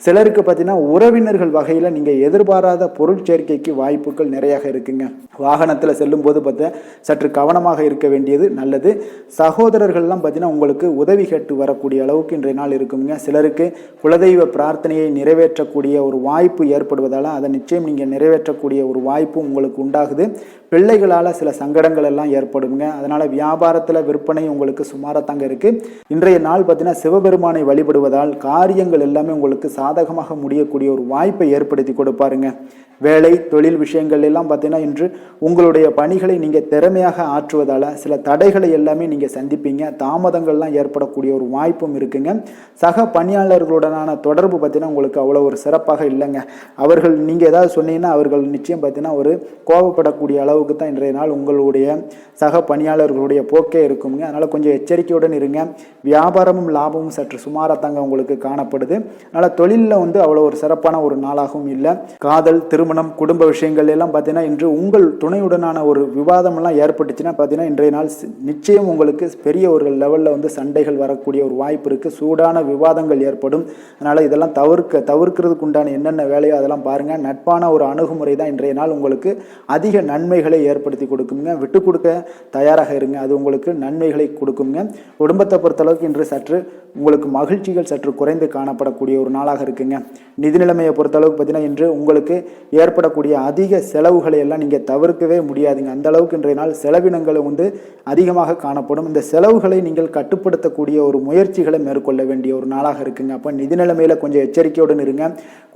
சிலருக்கு பார்த்தீங்கன்னா உறவினர்கள் வகையில் நீங்கள் எதிர்பாராத பொருள் சேர்க்கைக்கு வாய்ப்புகள் நிறையாக இருக்குங்க. வாகனத்தில் செல்லும் போது பார்த்தா சற்று கவனமாக இருக்க வேண்டியது நல்லது. சகோதரர்கள்லாம் பார்த்தீங்கன்னா உங்களுக்கு உதவி கேட்டு வரக்கூடிய அளவுக்கு இன்றைய நாள் இருக்குங்க. சிலருக்கு குலதெய்வ பிரார்த்தனையை நிறைவேற்றக்கூடிய ஒரு வாய்ப்பு ஏற்படுவதால் அதை நிச்சயம் நீங்கள் நிறைவேற்றக்கூடிய ஒரு வாய்ப்பு உங்களுக்கு உண்டாகுது. பிள்ளைகளால் சில சங்கடங்கள் எல்லாம் ஏற்படுங்க. அதனால் வியாபாரத்தில் விற்பனை உங்களுக்கு சுமாரத்தாங்க இருக்கு. இன்றைய நாள் பார்த்தீங்கன்னா சிவபெருமானை வழிபடுவதால் காரியங்கள் எல்லாமே உங்களுக்கு சாதகமாக முடியக்கூடிய ஒரு வாய்ப்பை ஏற்படுத்தி கொடுப்பாருங்க. வேலை தொழில் விஷயங்கள் எல்லாம் பார்த்தீங்கன்னா இன்று உங்களுடைய பணிகளை நீங்கள் திறமையாக ஆற்றுவதால் சில தடைகளை எல்லாமே நீங்கள் சந்திப்பீங்க. தாமதங்கள்லாம் ஏற்படக்கூடிய ஒரு வாய்ப்பும் இருக்குங்க. சக பணியாளர்களுடனான தொடர்பு பார்த்தீங்கன்னா உங்களுக்கு அவ்வளோ ஒரு சிறப்பாக இல்லைங்க. அவர்கள் நீங்கள் ஏதாவது சொன்னீங்கன்னா அவர்கள் நிச்சயம் பார்த்தீங்கன்னா ஒரு கோபப்படக்கூடிய அளவுக்கு தான் இன்றைய நாள் உங்களுடைய சக பணியாளர்களுடைய போக்கே இருக்குங்க. அதனால் கொஞ்சம் எச்சரிக்கையுடன் இருங்க. வியாபாரமும் லாபமும் சற்று சுமாரத்தாங்க உங்களுக்கு காணப்படுது. அதனால் தொழிலில் அவ்வளோ ஒரு சிறப்பான ஒரு நாளாகவும் இல்லை. காதல் திருமணம் குடும்ப விஷயங்கள் எல்லாம் பார்த்தீங்கன்னா இன்று உங்கள் துணையுடனான ஒரு விவாதம் எல்லாம் ஏற்பட்டுச்சுன்னா பார்த்தீங்கன்னா இன்றைய நாள் நிச்சயம் உங்களுக்கு பெரிய ஒரு லெவலில் சண்டைகள் வரக்கூடிய ஒரு வாய்ப்பு இருக்குது. சூடான விவாதங்கள் ஏற்படும். அதனால் இதெல்லாம் தவிர்க்கிறதுக்கு உண்டான என்னென்ன வேலையோ அதெல்லாம் பாருங்கள். நட்பான ஒரு அணுகுமுறை தான் இன்றைய நாள் உங்களுக்கு அதிக நன்மைகளை ஏற்படுத்தி கொடுக்குங்க. விட்டு கொடுக்க தயாராக இருங்க. அது உங்களுக்கு நன்மைகளை கொடுக்குங்க. குடும்பத்தை பொறுத்தளவுக்கு இன்று சற்று உங்களுக்கு மகிழ்ச்சிகள் சற்று குறைந்து காணப்படக்கூடிய ஒரு நாளாக இருக்குங்க. நிதி நிலைமையை பொறுத்தளவுக்கு பார்த்தீங்கன்னா இன்று உங்களுக்கு ஏற்படக்கூடிய அதிக செலவுகளை எல்லாம் நீங்கள் தவிர்க்கவே முடியாதுங்க. அந்த அளவுக்கு இன்றைய நாள் செலவினங்கள் அதிகமாக காணப்படும். இந்த செலவுகளை நீங்கள் கட்டுப்படுத்தக்கூடிய ஒரு முயற்சிகளை மேற்கொள்ள வேண்டிய ஒரு நாளாக இருக்குங்க. அப்போ நிதி நிலைமையில் கொஞ்சம் எச்சரிக்கையுடன் இருங்க.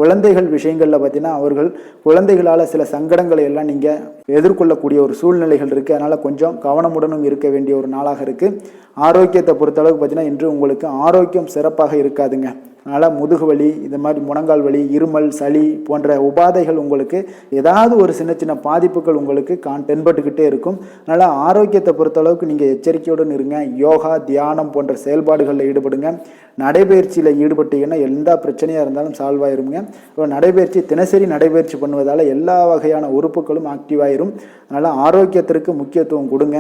குழந்தைகள் விஷயங்களில் பார்த்தீங்கன்னா அவர்கள் குழந்தைகளால் சில சங்கடங்களை எல்லாம் நீங்கள் எதிர்கொள்ளக்கூடிய ஒரு சூழ்நிலைகள் இருக்குது. அதனால் கொஞ்சம் கவனமுடனும் இருக்க வேண்டிய ஒரு நாளாக இருக்குங்க. இருக்குது. ஆரோக்கியத்தை பொறுத்தளவுக்கு பார்த்தீங்கன்னா இன்று உங்களுக்கு ஆரோக்கியம் சிறப்பாக இருக்காதுங்க. அதனால் முதுகு வலி, இந்த மாதிரி முழங்கால் வலி, இருமல், சளி போன்ற உபாதைகள் உங்களுக்கு ஏதாவது ஒரு சின்ன சின்ன பாதிப்புகள் உங்களுக்கு தென்பட்டுக்கிட்டே இருக்கும். அதனால் ஆரோக்கியத்தை பொறுத்தளவுக்கு நீங்கள் எச்சரிக்கையுடன் இருங்க. யோகா, தியானம் போன்ற செயல்பாடுகளில் ஈடுபடுங்க. நடைபயிற்சியில் ஈடுபட்டீங்கன்னா எந்த பிரச்சனையாக இருந்தாலும் சால்வ் ஆயிருங்க. நடைபயிற்சி தினசரி நடைபயிற்சி பண்ணுவதால் எல்லா வகையான உறுப்புகளும் ஆக்டிவ் ஆயிரும். அதனால் ஆரோக்கியத்திற்கு முக்கியத்துவம் கொடுங்க.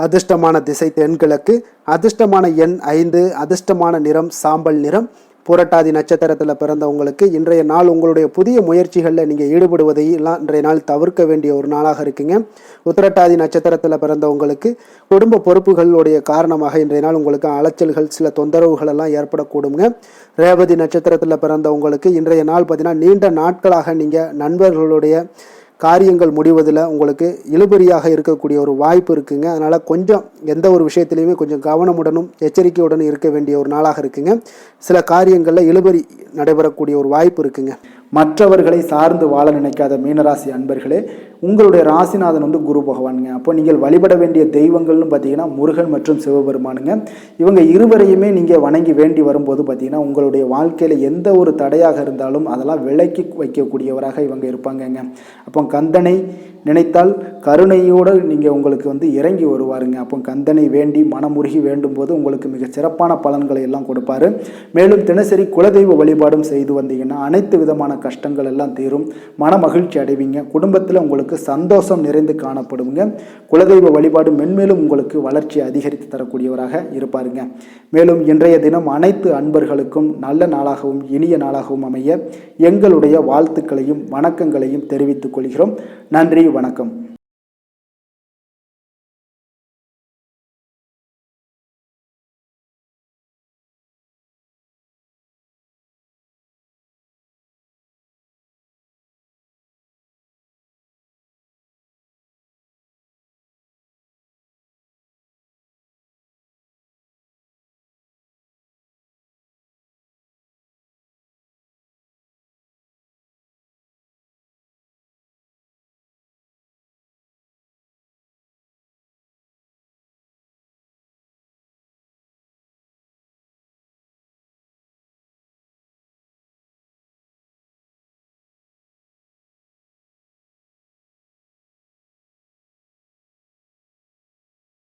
அதிர்ஷ்டமான திசை தென்கிழக்கு, அதிர்ஷ்டமான எண் 5, அதிர்ஷ்டமான நிறம் சாம்பல் நிறம். புரட்டாதி நட்சத்திரத்தில் பிறந்தவங்களுக்கு இன்றைய நாள் உங்களுடைய புதிய முயற்சிகளில் நீங்கள் ஈடுபடுவதையெல்லாம் இன்றைய நாள் தவிர்க்க வேண்டிய ஒரு நாளாக இருக்குங்க. உத்திரட்டாதி நட்சத்திரத்தில் பிறந்தவங்களுக்கு குடும்ப பொறுப்புகளுடைய காரணமாக இன்றைய நாள் உங்களுக்கு அலைச்சல்கள், சில தொந்தரவுகள் எல்லாம் ஏற்படக்கூடுங்க. ரேவதி நட்சத்திரத்தில் பிறந்தவங்களுக்கு இன்றைய நாள் பார்த்தீங்கன்னா நீண்ட நாட்களாக நீங்கள் நண்பர்களுடைய காரியங்கள் முடிவதில் உங்களுக்கு இழுபறியாக இருக்கக்கூடிய ஒரு வாய்ப்பு இருக்குங்க. அதனால் கொஞ்சம் எந்த ஒரு விஷயத்திலையுமே கொஞ்சம் கவனமுடனும் எச்சரிக்கையுடனும் இருக்க வேண்டிய ஒரு நாளாக இருக்குங்க. சில காரியங்களில் இழுபறி நடைபெறக்கூடிய ஒரு வாய்ப்பு இருக்குங்க. மற்றவர்களை சார்ந்து வாழ நினைக்காத மீனராசி அன்பர்களே, உங்களுடைய ராசிநாதன் குரு பகவானுங்க. அப்போ நீங்கள் வழிபட வேண்டிய தெய்வங்கள்னு பார்த்தீங்கன்னா முருகன் மற்றும் சிவபெருமானுங்க. இவங்க இருவரையுமே நீங்கள் வணங்கி வேண்டி வரும்போது பார்த்தீங்கன்னா உங்களுடைய வாழ்க்கையில் எந்த ஒரு தடையாக இருந்தாலும் அதெல்லாம் விலக்கி வைக்கக்கூடியவராக இவங்க இருப்பாங்கங்க. அப்போ கந்தனை நினைத்தால் கருணையோடு நீங்கள் உங்களுக்கு இறங்கி வருவாருங்க. அப்போ கந்தனை வேண்டி மனமுருகி வேண்டும் போது உங்களுக்கு மிக சிறப்பான பலன்களை எல்லாம் கொடுப்பாரு. மேலும் தினசரி குலதெய்வ வழிபாடும் செய்து வந்தீங்கன்னா அனைத்து விதமான கஷ்டங்கள் எல்லாம் தீரும், மன மகிழ்ச்சி அடைவீங்க. குடும்பத்தில் உங்களுக்கு சந்தோஷம் நிறைந்து காணப்படுங்க. குலதெய்வ வழிபாடு மென்மேலும் உங்களுக்கு வளர்ச்சி அதிகரித்து தரக்கூடியவராக இருப்பாருங்க. மேலும் இன்றைய தினம் அனைத்து அன்பர்களுக்கும் நல்ல நாளாகவும் இனிய நாளாகவும் அமைய எங்களுடைய வாழ்த்துக்களையும் வணக்கங்களையும் தெரிவித்துக் கொள்கிறோம். நன்றி, வணக்கம்.